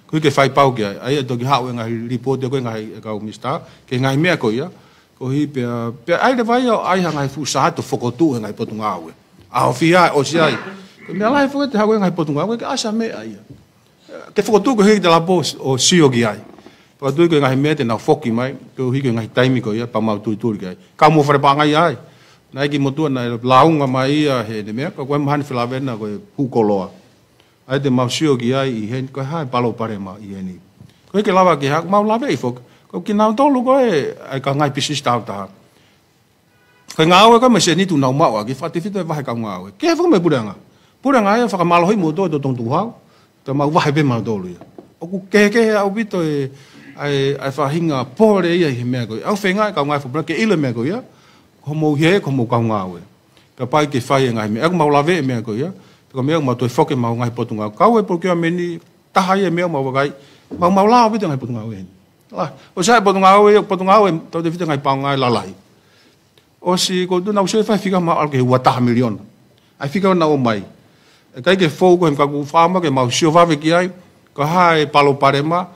ko ke fai pau ki ai to ki ha we nga report ko nga ka o minister ke nga me ko ia ko hi pe ai le vai ai nga fu sa to fokotu nga potunga we a ofia o si ai me lai fo te ha we nga potunga we ka asa me ai ke fokotu ko hi de la boss o si o ki ai pa tu ko nga me te na foki mai ko hi ko nga taimi ko ia pa mau tu ki ai ka mo fa pa ngai ai na ki mo tu na launga mai he de me ko man fila vena ko pu koloa ai te mau si o ki ai i hen ko ha palo pare ma i ni ko ke lava ki ha mau lava i fok ko ki na tolu ko e ai ka ngai pisi sta ta ko nga o ka me se ni tu na ma wa ki fa te fito va ka nga o ke fo me puranga ia fa ka malo hi mo to tong tu ha to ma wa be ma do lu o ku ke au bito e ai fa hinga pore ia hi me ko au fenga ka nga fo ke ile me ko ia ko mo he ko mo ka nga o ka pai ke fa nga me ak ma lave me ko ia ko me ma to fo ke ma nga potunga ka o porque me ni ta ha ia me ma wa kai ma la bito nga potunga o lah o sai potunga o to de fito nga pa nga la lai o si ko do na o se fa fica ma al ke wa ta million ai fica na o mai kai ke fo ko ka ku fama ke ma sio va ve ki ai ko hai palo parema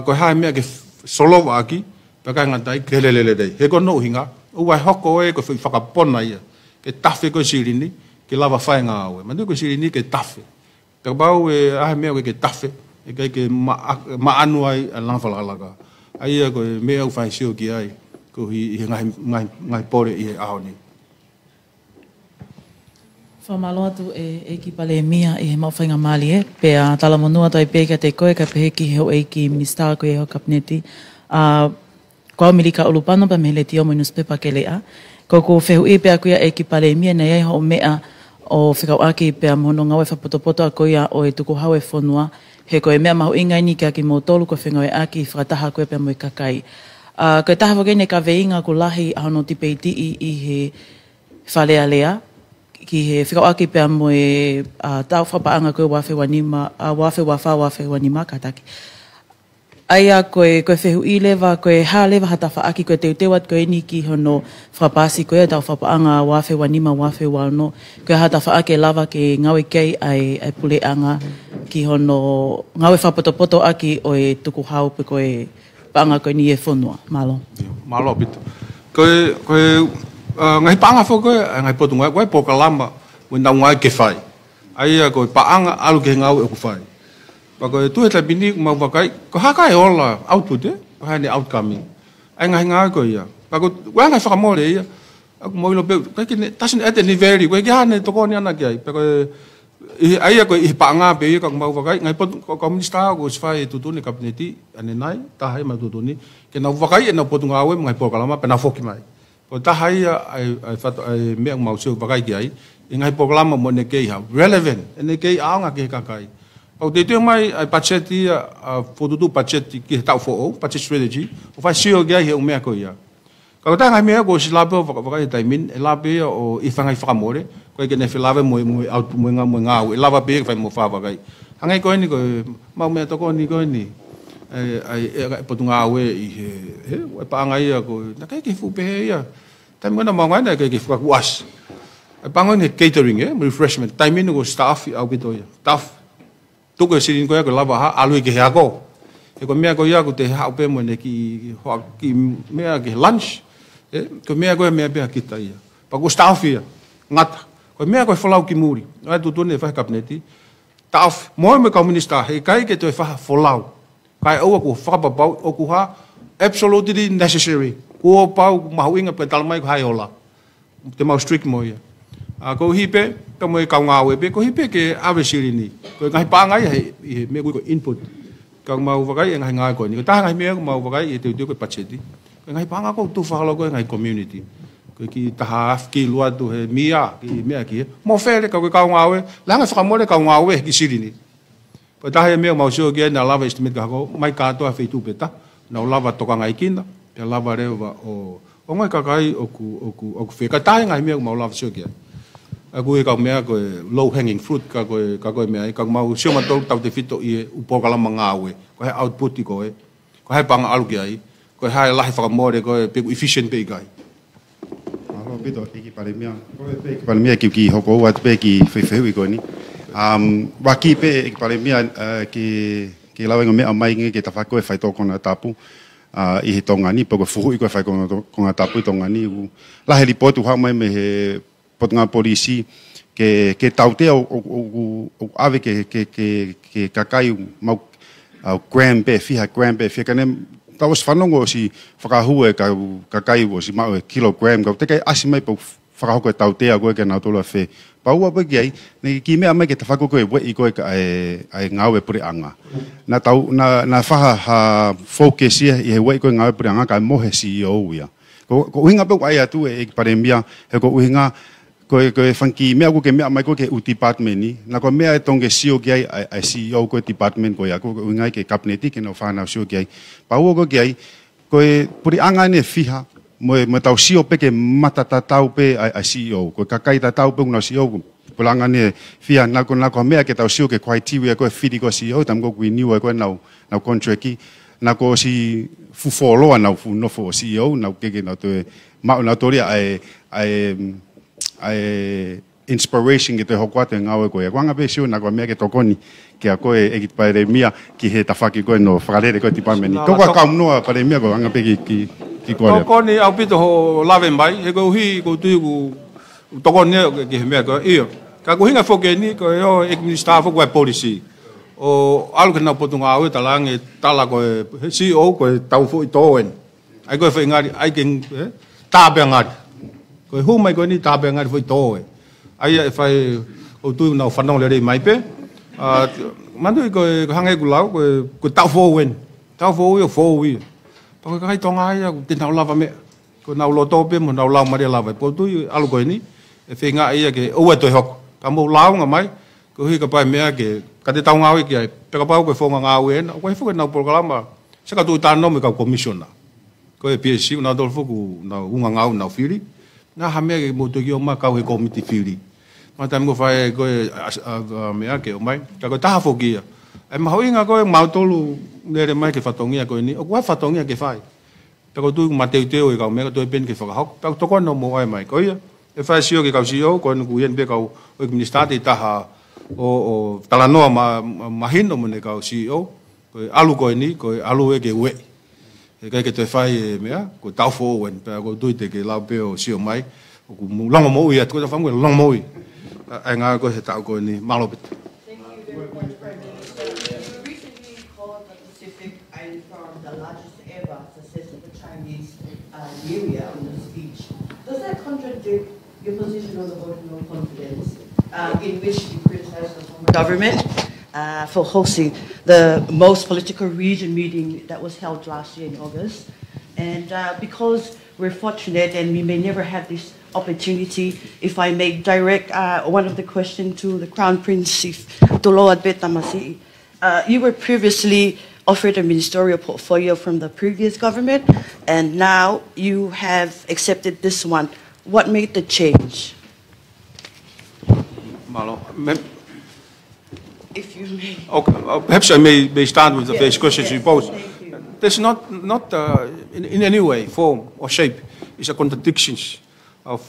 ko hai me ke solo va ki pa ka ngatai ke le dei he ko no hinga o wa hoko e ko fa ka pona ia ke tafe ko sirini ke lava fa nga o ma do ko sirini ke tafe ka ba o ai me ke tafe e kai ke ma anu ai la fa la ka ai ko me o fa sio ki ai ko hi ngai pore i aoni Whamalo atu e ki pale mia e mawhainga mali pe a tala monua tai pe ka te koe ka pehe ki heo e ki mista koe heo kapneti kua milika ulupano pa mele tio mo newspaper ke lea ko whehu i pe a kuia e ki pale mia na iei ho mea o whikau aki pe a mono ngawe whapotopoto a koia o e tuku hawe whonua he koe mea mahu ingai ni ki aki mo tolu ko whengawe aki whakataha koe pe mo i kakai koe taha wagene ka veinga ko lahi ahono tipe iti i he whalea lea ki he whikau aki pia mo e tau whapaanga koe wafe wanima, wafe wanima kataki. Aia koe whehu i lewa, koe ha lewa hata whaaki, koe teu tewat koe ni ki hono whapasi koe tau whapaanga wafe wanima, wafe wano, koe hata whaake lava ke ngawe kei ai pule anga ki hono ngawe whapotopoto aki o e tuku hau pe koe paanga koe ni e whonua. Malo. Malo pito. Koe ngai paanga fo ko ngai potunga ko poka lama wenda ngai ke fai ai ko paanga alu ke ngau ku fai pa ko tu eta bini ma vakai ko haka e ola output ko hani outcome ai ngai ngai ko ia pa ko wa ngai fa mo le ia ko mo lo pe ka ki tasin et ni very ko ki hane to ko ni ana ki ai pa ko ai ko i paanga pe ko ma vakai ngai pot ko komunista ko fai tu ni kapneti ane nai ta hai ma tu ni ke na vakai na potunga we ngai poka lama pe na foki mai o tahai ai me mau seu vakai ki ai ngai programa mo ne kei ha relevant ne kei anga ke kakai o te te mai ai pacheti fotutu pacheti ki tau fo pacheti strategy o fa sio ki ai o me ko ia ka ta ngai me ko si lapo vakai taimin e lape o i fangai famore ko ke ne filave mo out mo nga o lava pe fa mo fa vakai hangai ko ni ko mau me to ko ni ko ni ai potunga we i he pa ngai ko na kai ki fu pe ia time ngana mo ngai na kai ki fu ku was ai pa ngai catering refreshment time ni go staff au bito ia staff to ko sirin ko ya ko lava ha alu ki ha ko e ko me ko ia ko te ha pe mo ne ki ho ki me ki lunch ko me ko me pe ki ta ia pa ko staff ia ngat ko me ko folau ki muri ai tu ne fa kapneti staff mo me komunista he kai ke to fa folau kai o ko fa pau o ku ha absolutely necessary ko pau mau inga pe tal mai hai ola te mau strict mo ia Ko hipe ka mo ka ngawe pe ko hipe ke ave sirini ko ngai pa ngai he me ko input ka mau vakai ngai ngai ko ni ta ngai me mau vakai te ko pacheti ngai pa nga ko tu fa lo ko ngai community ko ki ta half ki lua tu he mia ki me ki mo fele ka ngawe la ngai fa mo le ka ngawe ki sirini ko ta he me mau so ke na lava estimate ka ko mai ka to fe tu peta na lava to ka ngai kinda pe lava re o ngai ka kai o ku fe ka ta ngai me mau lava so ke aku ka me ko low hanging fruit ka ko me ka mau sio ma to tau te fito i upo kala mangawe ko he output ko he pang alu ki ai ko he la fa mo re ko pe efficient pe kai alo pito ki pale mia ko pe ki pale mia ki hoko wat pe ki fe ko ni wa ki pe ki pale mia ki lawe me mai nge ke ta fa ko fai to kona tapu i he tonga ni po ko fu ko fai kona tapu tonga ni la helipotu ha mai me he pot ngā polisi ke taute o ave ke kakai mau gram pe fiha kane tawas whanongo si whakahua ka kakai o si mau kilogram ka te kai asi mai po whakahoko e taute a koe ke nā tola whe paua pa ki ai ne ki mea mai ke ta whako koe wei koe ka ai ngāwe puri anga na whaha ha focus ia i he wei koe ngāwe puri anga ka mohe CEO ia ko uhinga pe ai atu e paremia he ko uhinga ko funky me aku ke me mai ko ke u department ni na ko me ai tonge CEO ki ai CEO ko department ko ya ko ngai ke cabinet ki no fa na CEO ki ai pa u ko ki ai ko puri anga ne fiha mo tau CEO pe ke mata tau pe ai CEO ko kakai tau pe no CEO pulanga ne fiha na ko me ke tau CEO ke criteria ko fiti ko CEO tam ko renew ko na contract ki na ko si fu follow na fu no fo CEO na ke na to ma na toria ai inspiration ke te hokwate ngawe ko e kwanga pe sio na ko me ke tokoni ke a ko e ki pare mia ki he tafaki ko no frale ko ti pameni to ko ka no pare mia ko anga pe ki ko tokoni au pito ho lave mai e ko hi ko tu ku tokoni ke me ko io ka ko hinga foke ni ko yo ek minister fo ko policy o algo que na potunga au talang e tala ko CEO ko tau fo itoen ai ko fe ngari ai ken ta be ngari ko hu mai ko ni ta be ngari foi to ai fai o tu na fanong le mai pe mandu ko hangai ku lau ko tau fo wen tau fo yo fo wi pa ko kai tonga ya ko tin lava me ko na lo to pe mo na lau ma de lava po tu alu ko ni e fe nga ai ke o to hok ka mo lau nga mai ko hi ka pa me ke ka te tau nga wi ki pe ka pa ko fo nga wen ko fo na programa se ka tu ta no me ka commission na ko e PSC na do fo ku na unga nga na fili na hame mo to ki o ma ka he committee fili ma tam go fai ko me ke o mai ka ko ta fo ki e ma hoinga ko ma tolu le mai ke fatongia ko ni o wa fatongia ke fai pe ko tu ma te o ka me ko to ben ke fa hok pe to ko no mo ai mai ko ia e fai sio ke ka sio ko ku yen be ka o minister ta ha o talano ma hino mo ne ka CEO ko alu ko ni ko alu e ke we e kai ke te fai mea ko tau fo wen pe ko tu te ke la pe o sio mai ko long mo ia ko ta fam ko long mo ai nga ko he tau ko ni malo bit. Thank you very much, Prime Minister. You recently called the Pacific Island Forum the largest ever success of the Chinese area on the speech. Does that contradict your position on the vote of no confidence, in which you criticized the former government for hosting the most political region meeting that was held last year in August? And because we're fortunate and we may never have this opportunity, if I may direct one of the questions to the Crown Prince, Tolo Adbetamasi. You were previously offered a ministerial portfolio from the previous government, and now you have accepted this one. What made the change? If you may. Okay, perhaps I may start with the first question you posed. There's not in any way, form or shape, is a contradiction of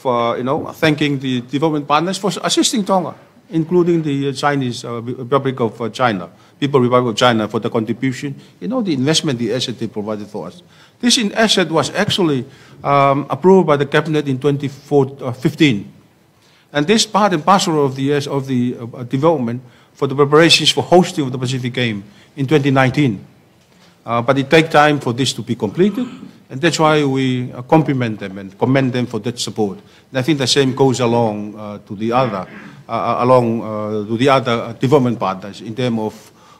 thanking the development partners for assisting Tonga, including the Chinese Republic of China, People's Republic of China, for the contribution, the investment, the asset they provided for us. This asset was actually approved by the cabinet in 2015, and this part and parcel of the development for the preparations for hosting of the Pacific Game in 2019. But it takes time for this to be completed, And that's why we compliment them and commend them for that support. And I think the same goes along to the other, to the other development partners in terms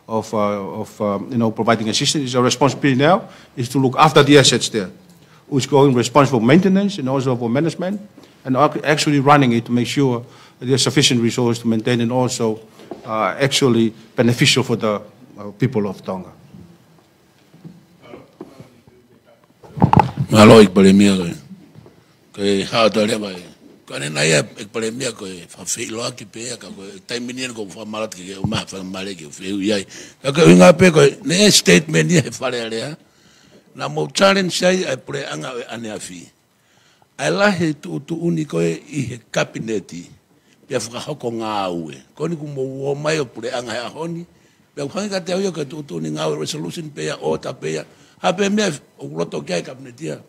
of providing assistance. Our responsibility now is to look after the assets there, who's going responsible for maintenance and also for management, and actually running it to make sure there's sufficient resource to maintain and also actually beneficial for the people of Tonga. Malo ik palemia ko ha to le mai ko ne na ya ik palemia ko fa fe lo ki pe ka ko taimini ko fa malat ki o ma fa male ki fe yai ka ko nga pe ko ne statement ni fa le ya na mo challenge sai ai pre anga ane afi ai la he tu uniko I kabineti pe fa ko nga uwe ko ni ku mo o mai o pre anga ha honi pe ko nga te yo ka tu ni nga resolution pe ya o ta pe ya Hape mea o roto kia kabinetia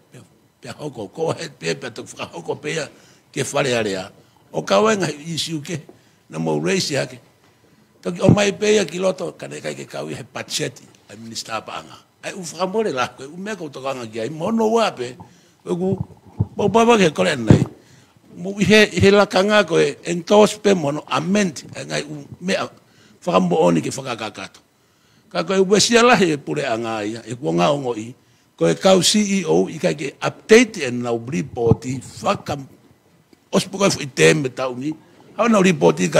pe hoko ko pe to fra hoko pe ke fare area o kawenga issue ke na mo race yake to o mai pe ki loto kane kai ke kawi he pacheti ai minister panga ai u fra more la ko me ko to kanga ki ai mono wape ko bo baba ke kole nei mo he la kanga ko entos pe mono amend ngai u me fra mo oni ke fra kakato ka ko wesia la he pure anga ia e ko nga ngo I ko e kau CEO I ka ke update and now report I faka os po ko I tembe tauni ha no report I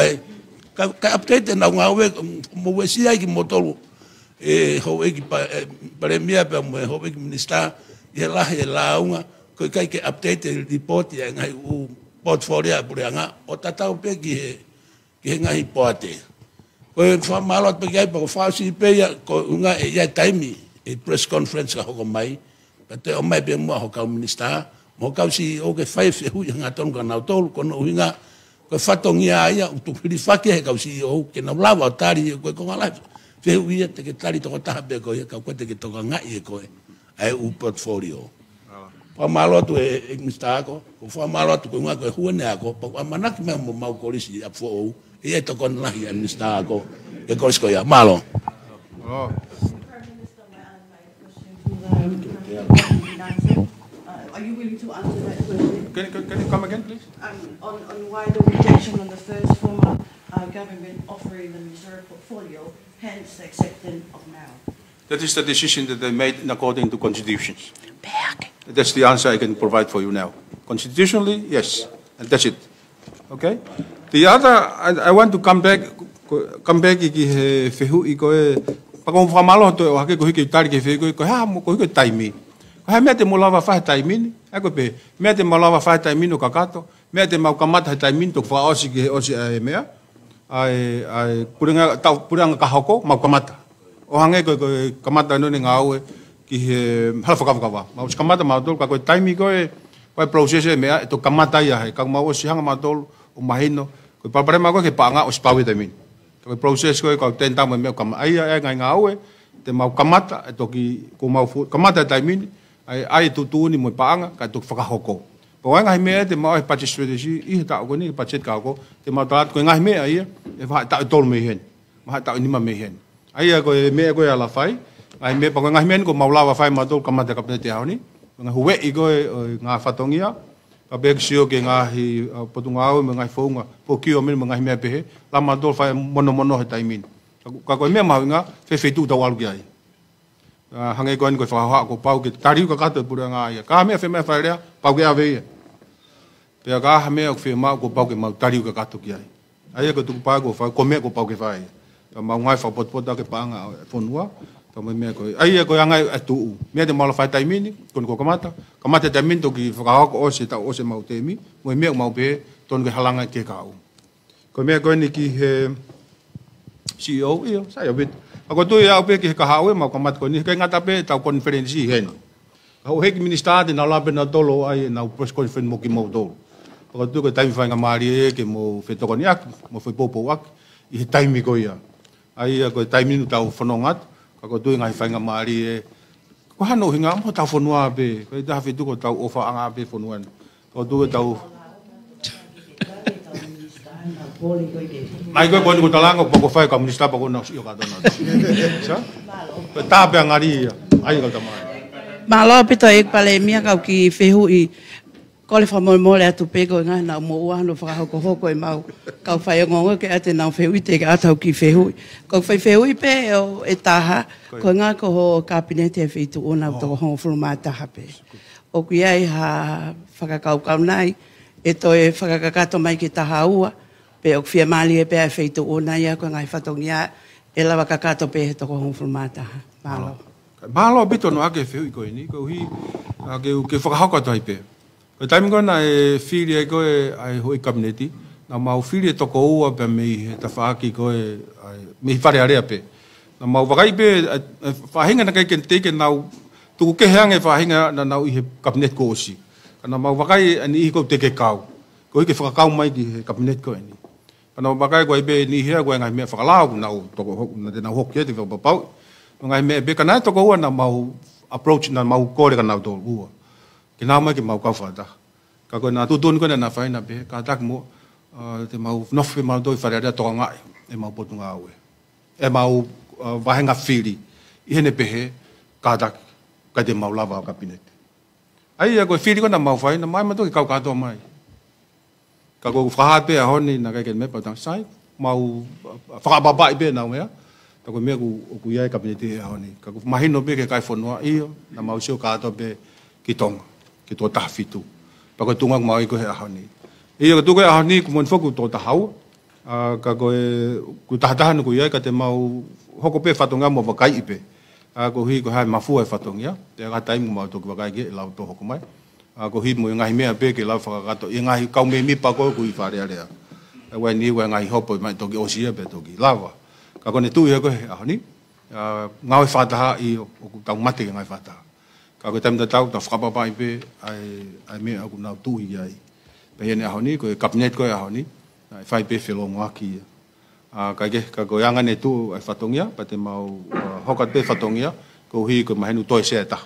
ka update and now we mo wesia ki motolo e ho e ki premier pe mo ho e ki minister I la unga ko ka ke update report ia ngai u portfolio pure anga o tata pe ki ngai poate ko fa malot pe gai pa fa si pe ya ko nga ya taimi e press conference ka ko mai pate o mai pe mo ho ka minister mo ka si o ke fa fe hu nga ton ka na tol ko no nga ko fa tongia ya tu pri fa ke ka si o ke na lava tari ko nga la fe hu ya te ke tari to ta be ko ya ka ko te ke to nga I ko ai u portfolio pa malot e minister ko fa malot ko nga ko hu ne ko pa manak me mo mau ko si a fo ia to kon la ia minister ko e ko sko ya malo Are you willing to answer that question? Can you come again, please? On why the rejection on the first former government offering the ministerial portfolio, hence the acceptance of now? That is the decision that they made according to constitutions. That's the answer I can provide for you now. Constitutionally, yes, and that's it. Okay. The other, I want to come back ki fehu I ko pa ko fa malo to o ke ko ki tari ke fehu ko ha mo ko taimi ko ha mete mo lava fa taimi e ko pe mete mo lava fa taimi no kakato mete mau kamata taimi to fa osi ke osi mea ai puringa ka hoko mau kamata o hange ko kamata no nga au ki hala fa ka mau kamata mau to ka ko taimi ko process mea to kamata ya ka mau osi hanga mau to o mahino ko papare ma ko ke panga o spawi tamin to process ko tenta me kam ai ngai ngawe te mau kamata to ki ko mau kamata tamin ai tu ni mo panga ka to faka hoko po ngai me te mau pa strategy I ta ko ni pa chet ka ko te mau ta ko ngai me ai e fa ta tol me hen ma ta ni ma me hen ai ko me ko ya la fai ai me pa ngai men ko mau la wa fai ma to kamata ka pe te hauni ngai huwe I ko nga fatongia a beg sio ke ngahi potungao me ngai fonga po kio me ngai me pe la ma do fa mono he taimin ka ko me ma nga fe tu ta wal gai hangai ko ko fa ha ko pau ke tari ko ka to pura nga ya ka me fe me fa ria pau ke ave pe ka ha me ko fe ma ko pau ke ma tari ko ka to gai ai ko tu pa ko fa ko me ko pau ke fa ma ngai fa pot ke pa nga fonua to me ko ai ko ngai atu me de mal fa taimin ko kamata taimin to ki fa ko o se mau temi mo me mau be ton ke halanga ke ka ko me ko ni ki CEO io sai bit ako tu ya pe ki ka hawe mau kamat ko ni ke ngata pe ta konferensi hen ho he minister de na la pe na tolo ai na press conference mo ki mo do ako tu ko time fa nga mari ke mo fe to ko ni ak mo fe popo ak I time ko ya ai ko time ni ta fonongat ako tu ngai fa nga mari ko hano hinga mo ta fonua be ko da fe tu ko ta ofa anga be fonuan ko tu ta mai ko ko talango ko fa ka minister pa ko na yo ka dona sa ta pe ngari ai ka ta mai Malo pito ek pale mia kau ki fehu I kole fa mo le atu pego nga na mo wa no fa ko hoko e mau kau fa ngongo ke ate na fehu te ka atu ki fehu kau fa fehu pe o etaha ko nga ko ho kabinete e fitu ona to ho fluma ta hape o ku ai ha fa kau nai e to e fa ka mai ki taha ua pe o fia mali e pe e fitu ona ia ko ngai fa tongia e lava ka to pe to ho fluma ta malo Malo bito no ake feu ko ni ko hi ake ke whakahaka tai pe. Ko taimi kona e whiri e koe ai hoi kabineti, na mau whiri e toko ua pe mei he ta whaaki koe mei whare area pe. Na mau wakai pe whahinga na kai ken teke nau tuku ke heange whahinga na nau I he kabinet ko osi. Na mau wakai ani I ko teke kau. Ko hi ke whakakau mai ki he kabinet ko ni. Na wakai koe pe ni hea koe ngai mea whakalau nau toko hoku na te nau hoku e te whakapau. Ngai me be kana to ko na mau approach na mau kore kana to ua ke na mai ke mau ka fata ka ko na tu tun ko na fa na be ka tak mo te mau no fe mau do fa ra to nga e mau potu nga we e mau va henga fili I ne be he ka tak ka te mau lava kabinet ai ko fili ko na mau fa na mai ma to ka to mai ka ko fa pe a honi na ka ke me pa ta sai mau fa ba ba be na me ta ko me ku ia kabinete e honi ka ku mahino be ke kai fonua io na mau sio ka to be ki tong ki to ta fitu pa ko tunga mau ko he honi io ko ko honi ku mon foku to ta hau ka ko ku ta ta no ku ia ka te mau hoko pe fatonga mo ba kai ipe ko hi ko ha mafu e fatonga te ka tai mo to ko kai ge la to hoko mai ko hi mo ngai me be ke la fa ka to ngai ka me mi pa ko ku I fare area wa ni wa ngai hopo mai to ki osia be to ki lava ka kone tu ia ko ahoni ngau fata I o tau mate ngai fata ka ko tam tau ta frapa pai pe ai me aku na tu ia pe ne ahoni ko kabinet ko ahoni ai fai pe felo ngaki ka ge ka ko yanga ne tu ai fatongia pa te mau hokat pe fatongia ko hi ko mahenu toi seta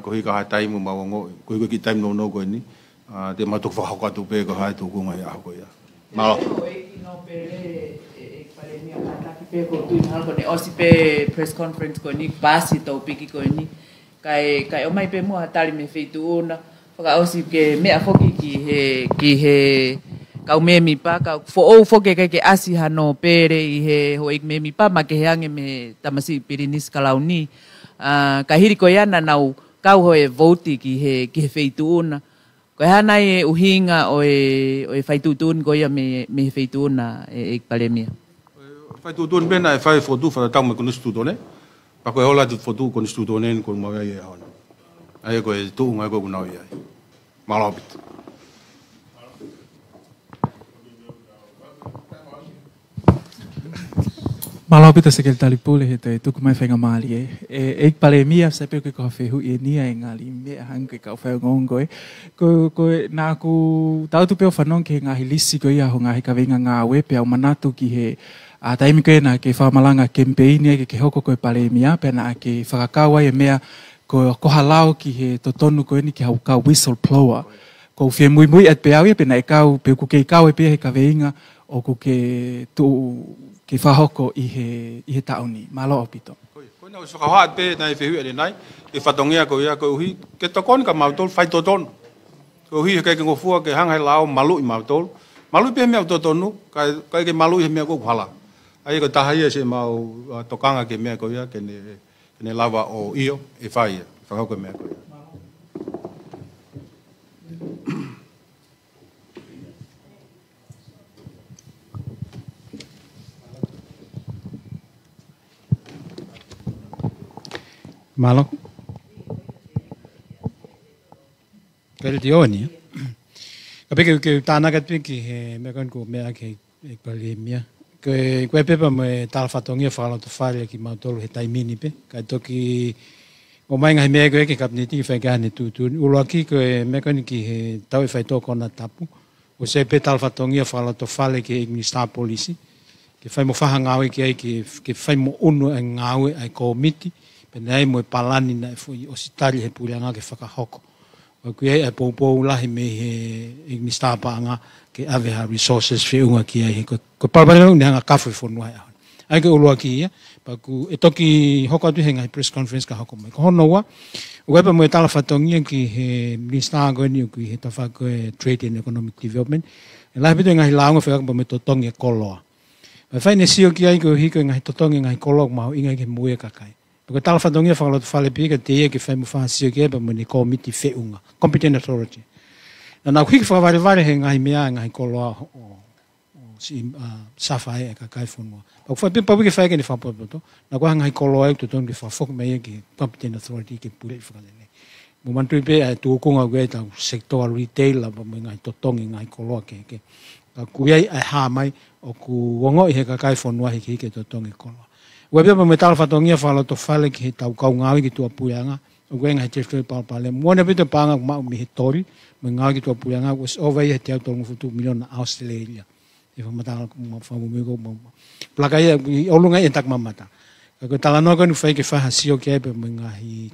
ko hi ka tai mu mau ngo ko ki time no ko ni te ma tu fa hokat tu pe ko hai tu ko ngai a ko ya malo pe ko tu hal ko ne osi pe press conference ko ni basi to piki ko ni kai o mai pe mo hatali me feitu ona ka osi ke me afoki ki he ka me mi pa ka fo ke asi hano pere I he ho ik me mi pa ma ke hange me tamasi pirinis kalauni ka hiri ko yana nau ka ho e vote ki he feitu ona ko hana e uhinga o e feitu tun ko ya me feitu ona e palemia fai tu don bena e fai fotu fa tau me con studio ne pa ko hola tu fotu con studio ne con ma ia hon ai ko tu nga ko na ia malobit Malobit se kel talipule hete tu kuma fenga mali e pale mia se pe ko fe hu e nia ngali me hang ke ka fa ngongo ko na ku tau tu pe fa non ke nga hilisi ko ia ho nga ka venga nga we pe o manatu ki he a taimi ko na ke whamalanga campaign ke hoko ko pale mia pena ke whakakawa e mea ko halau ki he totonu ko ni ki hau ka whistleblower ko fie mui at pe awe pena e kau pe ku ke kau e pe he ka veinga o ku ke tu ke whahoko I he tauni malo opito ko na so ka pe na fe hu e nai e fatongia ko ia ko hi ke to kon ka mautol fai toton ko hi ke ngo fua ke hang hai lao malu I mautol malu pe me totonu ka ke malu he me ko phala ai ko tahai se mau tokanga ke me ko ia ke ne lava o io e fai fa ko me ko malo pel dioni ka ke tana ka ki me kon ko me ke palemia ke pepa me tal fatongia fala to fale ki mautolo he taimini pe ka toki o mai ngai me ke kabineti fa ga ne tu ulo ki ke me kon ki he tau fa to kona tapu o se pe tal fatongia fala to fale ki minister polisi ke fa mo fa hangawe ke fa mo unu ngawe ai komiti pe nei mo palani na fu o sitali he pulanga ke fa ka hoko o ku e po lahi me he minister pa nga ke ave ha resources fe unga ki ai ko palpano nga kafu fo no ai ke ulo ki Paku e toki hoko atu he ngai press conference ka hoko mai. Ko hono wa, uepa mo e tala whatongia ki he minister ko ni ki he tawha ko e trade and economic development. E lahi pito ngai launga whekaka pa me totongi e koloa. Mai whai ne sio ki ai ko hiko ngai totongi ngai koloa maho ingai ke mue kakai. Pako tala whatongia whakalotu whale pika te ia ke whai mo whaha sio ki ai pa mo ne komiti whiunga, competent authority. Na nau hiki whakaware he ngai mea ngai koloa si safai e kakai whunua. Pako whai pipa wiki whai ke ni whapopoto, na kua ngai koloa e tutongi ke whafok mea ke competent authority ke pure i whakalele. Mo mantui pe ai tuukunga ue tau sector retail la pa mo ngai totongi ngai koloa ke. Ka kuiai ai haa mai o ku wongo i he kakai whunua hiki hiki totongi koloa. Ua pia pa me tala whatongia whaloto whale ki he tau kau ngawi ki tua puianga, o kue ngai territory palpale. Mwana pito panga kumau mi he tori, me ngawi ki tua puianga, was over i he te au tolungu futu miliona Australia. E whamatala kumau whamumiko mama. Plaka ia, i olunga i tak mamata. Ka koe tala noa kanu whai ke whaha sio ki aipe me ngahi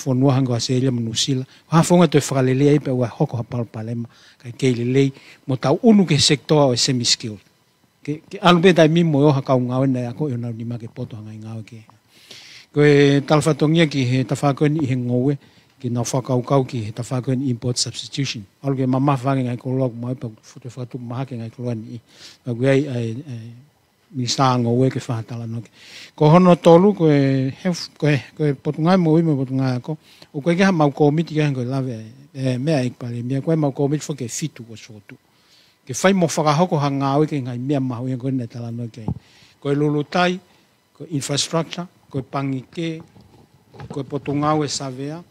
whonua hanga Australia manusila. Waha whonga toi whakalele aipe ua hoko ha palpalema, kai keilelei, mo tau unu ke sektoa o semi-skilled. Ke alu pe tai mimo o ha kau ngawe na ako e nau ni ma ke poto hanga i ngawe ke. Koe talwhatongia ki he tawhakoen i he ngowe, ki nau whakaukau ki he tawhakoen import substitution. Alu ke mama whange ngai koloa kumau pa futu whakatu maha ke ngai koloa ni i. Pa kue ai minister ngowe ke whahatala noke. Ko hono tolu koe potungai mo i me potungai ako, o koe ke ha mau komiti ke hango lawe mea ikpale mea koe mau komiti fo ke fitu ko sotu. Ke whai mo whakahoko ha ngāwe ke ngai mea mahu ia koe nei tala no kei. Koe lulutai, koe infrastructure, koe pangike, koe potungau e savea.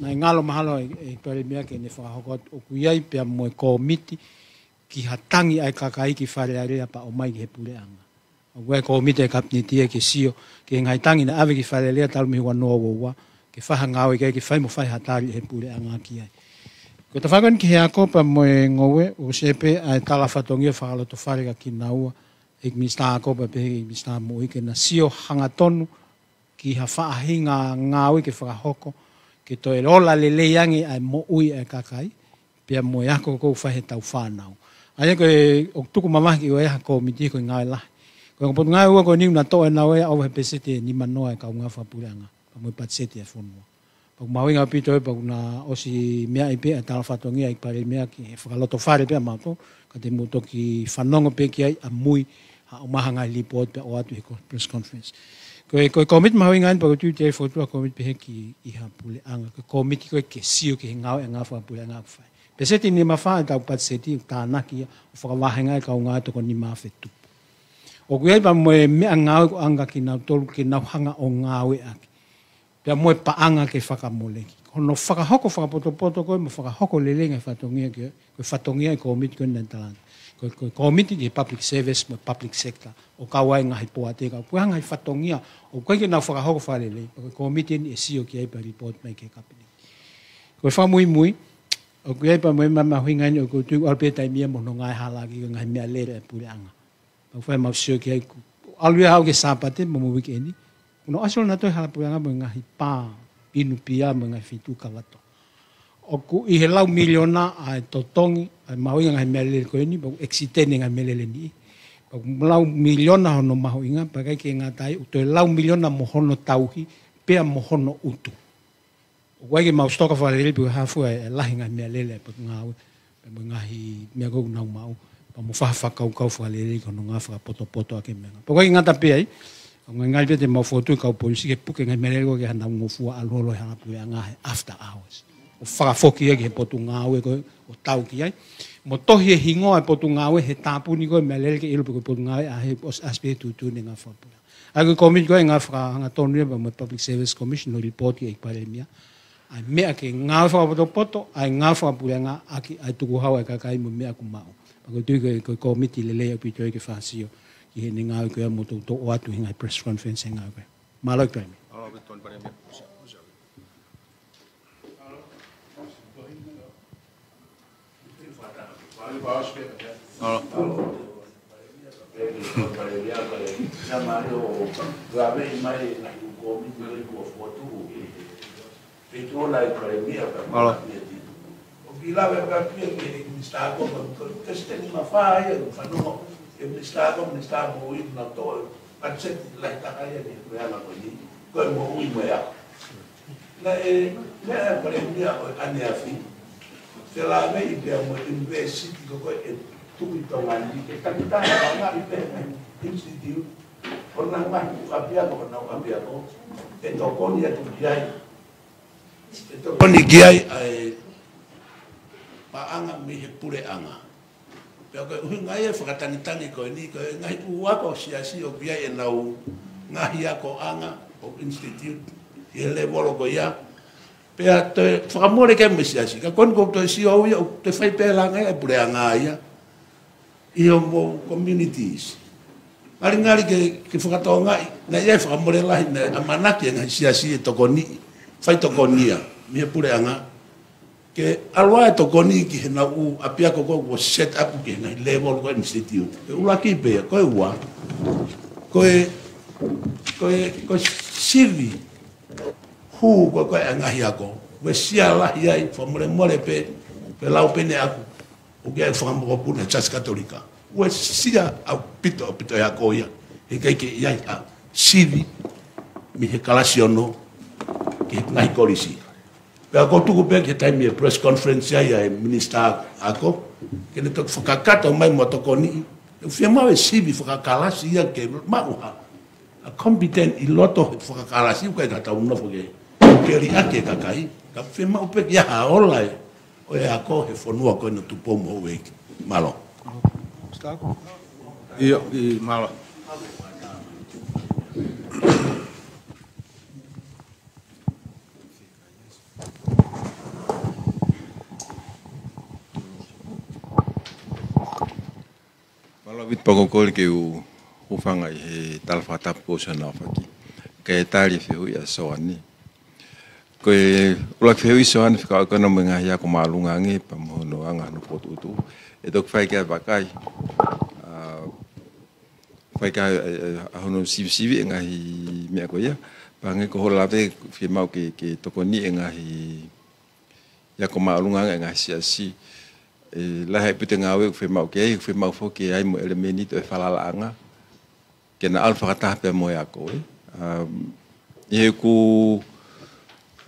Nai ngalo mahalo e pere mea ke ne whakahoko o kuiai pia mo e komiti ki hatangi ai kakai ki wharearea pa o mai ki he pureanga. O koe komiti e kapnitia ke sio, ke ngai tangi na ave ki wharearea talu mihi wanoa wawa, ke whaha ngāwe ke whai mo whai hatari he pureanga ki ai. Ko ta whakan ki he ako pa mo e ngowe o sepe ai tala whatongia whakaloto wharega ki naua e minister ako pa pehe e minister mo ike na sio hangatonu ki ha whaahinga ngāwe ke whakahoko ke to e rola leleiangi ai mo ui e kakai pia mo e ako kou whahe tau whanau. Aia ko e o tuku mamaki o e hako miti ko i ngāwe lahi. Ko e ngopotu ngāwe ua ko niu na to e nau e au he pesete ni manoa e kau ngā whapureanga pa mo i patsete e whonua. Pag mawinga pito e pag na osi mea ipe a tala whatongia i pare mea ki e whakaloto whare pe a mato ka te muto ki whanongo pe ki ai a mui ha o mahanga i lipot pe o atu he press conference. Ko e komit mawinga in pag tu te fotua komit pe he ki i ha pule anga. Ko komit ko e ke sio ki he ngau e ngā whapule anga ku whai. Pe seti ni mawha e tau pat seti ta naki o whakawahenga e kau ngā toko ni mawhe tupu. O kuei pa mo e mea ngau ko anga ki nau tolu ki nau hanga o ngau e aki. Pea moe paanga ke whakamoleki. Hono whakahoko whakapoto koe, mo whakahoko lelenga whatongia koe, koe whatongia i komiti koe nai talanta. Koe komiti ki public service, mo public sector, o kawai ngahi poateka. Koe hangai whatongia, o koe ke nau whakahoko whalele, koe komiti ni e sio ki aipa report mai ke kapini. Koe whamui mui, o koe aipa moe mama huingani, o koe tuku alpetai mia mono ngai halaki, koe ngai mea lere e pure anga. O koe mau sio ki aiku. Aluia hau ke sapate, mo mo wikendi, no asol na toi halapuanga mo ngahi pā inu pia mo ngahi fitu kalato. O ku i he lau miliona ai totongi, ai mahoinga ngahi melele koe ni, baku eksitene ngahi melele ni. Baku lau miliona hono mahoinga, pakai ke ngatai, utoi lau miliona mo hono tauhi, pea mo hono utu. O kuai ke mau stoka whalele, piu hafu ai lahi ngahi melele, paku ngawe, ngahi mea kou nau mau, pa mo whakau whalele, kono ngā whakapoto ake mea. Pakai ke ngata pia ai, ngai ngai te mau foto ka polisi ke puke ngai merego ke hana ngofua alolo hana pu nga after hours o fa foki ke potu ngawe ko o tau ki ai mo tohi hingo ai potu ngawe he tapu ni ko melele ke ilu ko potu ngawe a he aspe tu ne nga fa pu ai ko komit ko nga fra nga tonu ba mo public service commission no report ki pare mia ai me ke nga fa poto ai nga fa pu nga aki ai tu ko hawa ka kai mo me ku mau ko tu ko komiti lele o pito ke fa sio i he ngāu koe mo tō o atu hingai press conference e ngāu koe. Mālau koe me. E ministrar mo i na to Katset lai takaya ni kuala ko ni. Ko mo ui mo ya. Na na pare mia ane afi. Se la me idea mo invest ko tu itongan di kapita na ipe institute. Orang mah kapia ko na kapia ko. Eto ko ni atu giai. Eto ko ni giai ai paanga mi he pure anga. Pero ngai e whakatangitangi ko ni ko ngai ua ko siasi o bia e nau ngahi ako anga o institute e level ko ia pea te whakamore ke me siasi ka kon ko to si o ia te fai pe langa e pure anga ia i o mo communities ngari ke whakatonga na ia whakamore lahi na amanaki ngai siasi e tokoni fai tokonia mi e pure anga ke alwa to koni ki na u apia ko ko set up ki na level ko institute e ula ki be ko wa ko sivi hu ko anga hi ako we sia la hi ai fo more pe lau pene aku o ge fo mo ko na church katolika we sia a pito ya ko ya e kai ke ya sivi mi he kalasiono ke ngai kolisi. Pea ko tuku pe ke taimi e press conference ya minister ako ke ne tok whakakata mai mo tokoni fia mau e sivi whakakalasi ia ke mau a competent i loto whakakalasi ukai kata unofo ke ri ake kakai ka fia mau pe ya haola o e ako he whanua koe na tupomo o e malo. Iyo, i malo. Wit pagokol ke u ufanga he talfatap ko sa na faki ke tali fe u ya soani ko ulak fe u soan fika ko no menga ya ko malunga ngi pamono anga no potu tu e dok fai ke bakai fai ka hono sivi nga hi me ko ya pange ko hola ve fe mau ke tokoni nga hi ya ko malunga nga si la he pute ngawe fe mau fo ke ai mo elemeni to falala anga ke na alfa kata pe mo ya ko e ku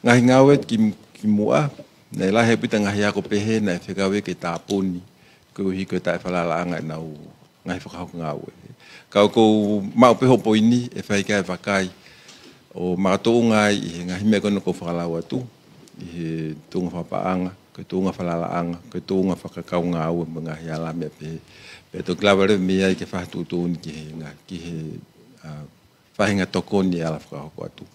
ngai ngawe ki mua na la he pute ngahi ya ko pe he na fe gawe ke tapuni ko hi ko ta falala anga na u ngai fo ka ngawe ka ko mau pe ho poini e fai ka vakai o mato ngai ngai me ko no ko falala tu e tunga fa anga ke tunga falalaanga ke tunga whakakaunga au mga hiala me pe to klavere me ai ke whatu tūni ki he whahinga tokoni ala whakahoko atu.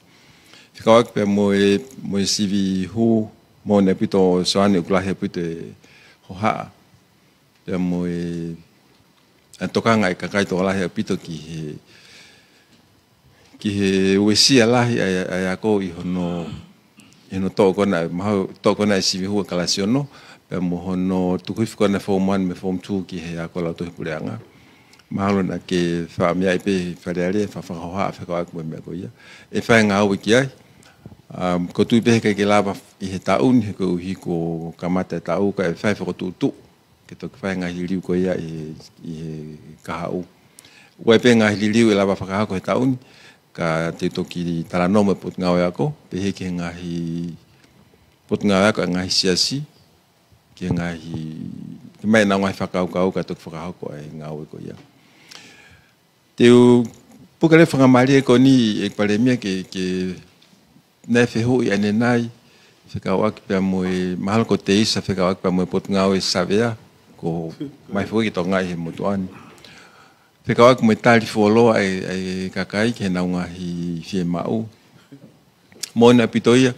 Whikawak pe mo e sivi hu mo ne pito soane ukulahi pito e hohaa pe mo e tokanga e kakai to alahi pito ki he uesia lahi ai ako i hono no toko na mau toko na sivi hu kalasiono pe mo hono tukuif ko na form 1 me form 2 ki he akola to pureanga malo na ke famia pe faleare fa ha fa ko me ko ia e fa nga o ki ai ko tu pe ke lava i he taun he ko hi ko kamata tau ka fa fa ko tu ke to fa nga hiliu ko ia i ka u we pe nga hiliu e lava fa ka ko taun ka te toki tala nome pot ngau ako pe he ke ngahi pot ngau ako ngahi siasi ke ngahi ke mai na ngai whakau kau ka tuk whakau ko ai ngau ko ia te u pukale whangamari ko ni ek palemia ke nai whehu i ane nai whakau aki pia moe mahal ko te isa whakau aki pia moe pot ngau e savea ko mai whehu ki to ngai he motuani Whikau aku me tali wholo ai kakai ke naunga hi fie mau. Mona pitoia,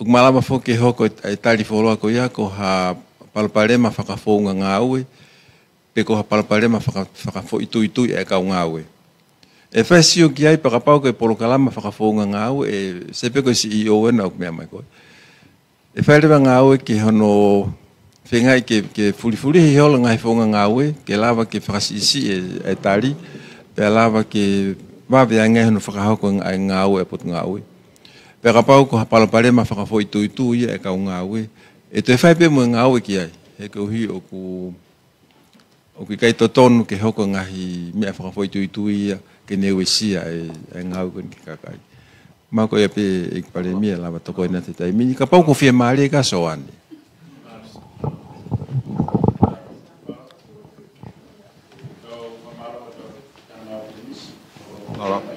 uk malama fo ke hoko ai tali wholo ako ia ko ha palparema whakawhonga ngāue, pe ko ha palparema whakawho itu e kau ngāue. E whaisio ki ai pakapau ke polokalama whakawhonga ngāue e sepe ko si i oena uk mea mai koe. E whairewa ngāue ke hono Whengai ke fuli hi hola ngai whonga ngāue, ke lava ke whakasisi e tari, pe lava ke wawe a ngai hono whakahoko ai ngāue e pot ngāue. Pe kapau ko hapalapare ma whakafo itu ia e kau ngāue, e te whai pe mo ngāue ki ai, he ke uhi o ki kai totonu ke hoko ngahi mea whakafo itu ia, ke neuisia e ngau kon ki kakai ma ko ia pe ik pale mia lava toko ina te tai mini ka pau ko fie mali ka soan Hola.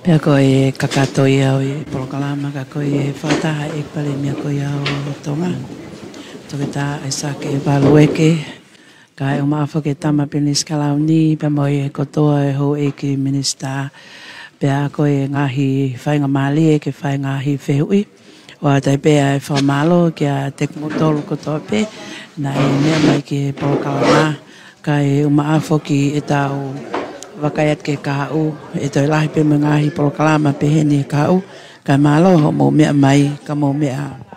Pea koe kakatoi au i polokalama ka koe whataha e pale mea koe au tonga. Toke tā e sake e walueke. Ka e umawha ke tama penis kalau ni pea moi e kotoa e ho e ki minista. Pea koe ngahi whainga mali e ke whai ngahi whehui. Wa tai pea e whamalo ki a tekmotolu kotoa pe. Na e mea mai ki polokalama. Ka e umawha ki e tau wakaiat ke kau e toi lahi pe mga hi polokalama pe heni kau ka malo ho mo mea mai ka mo mea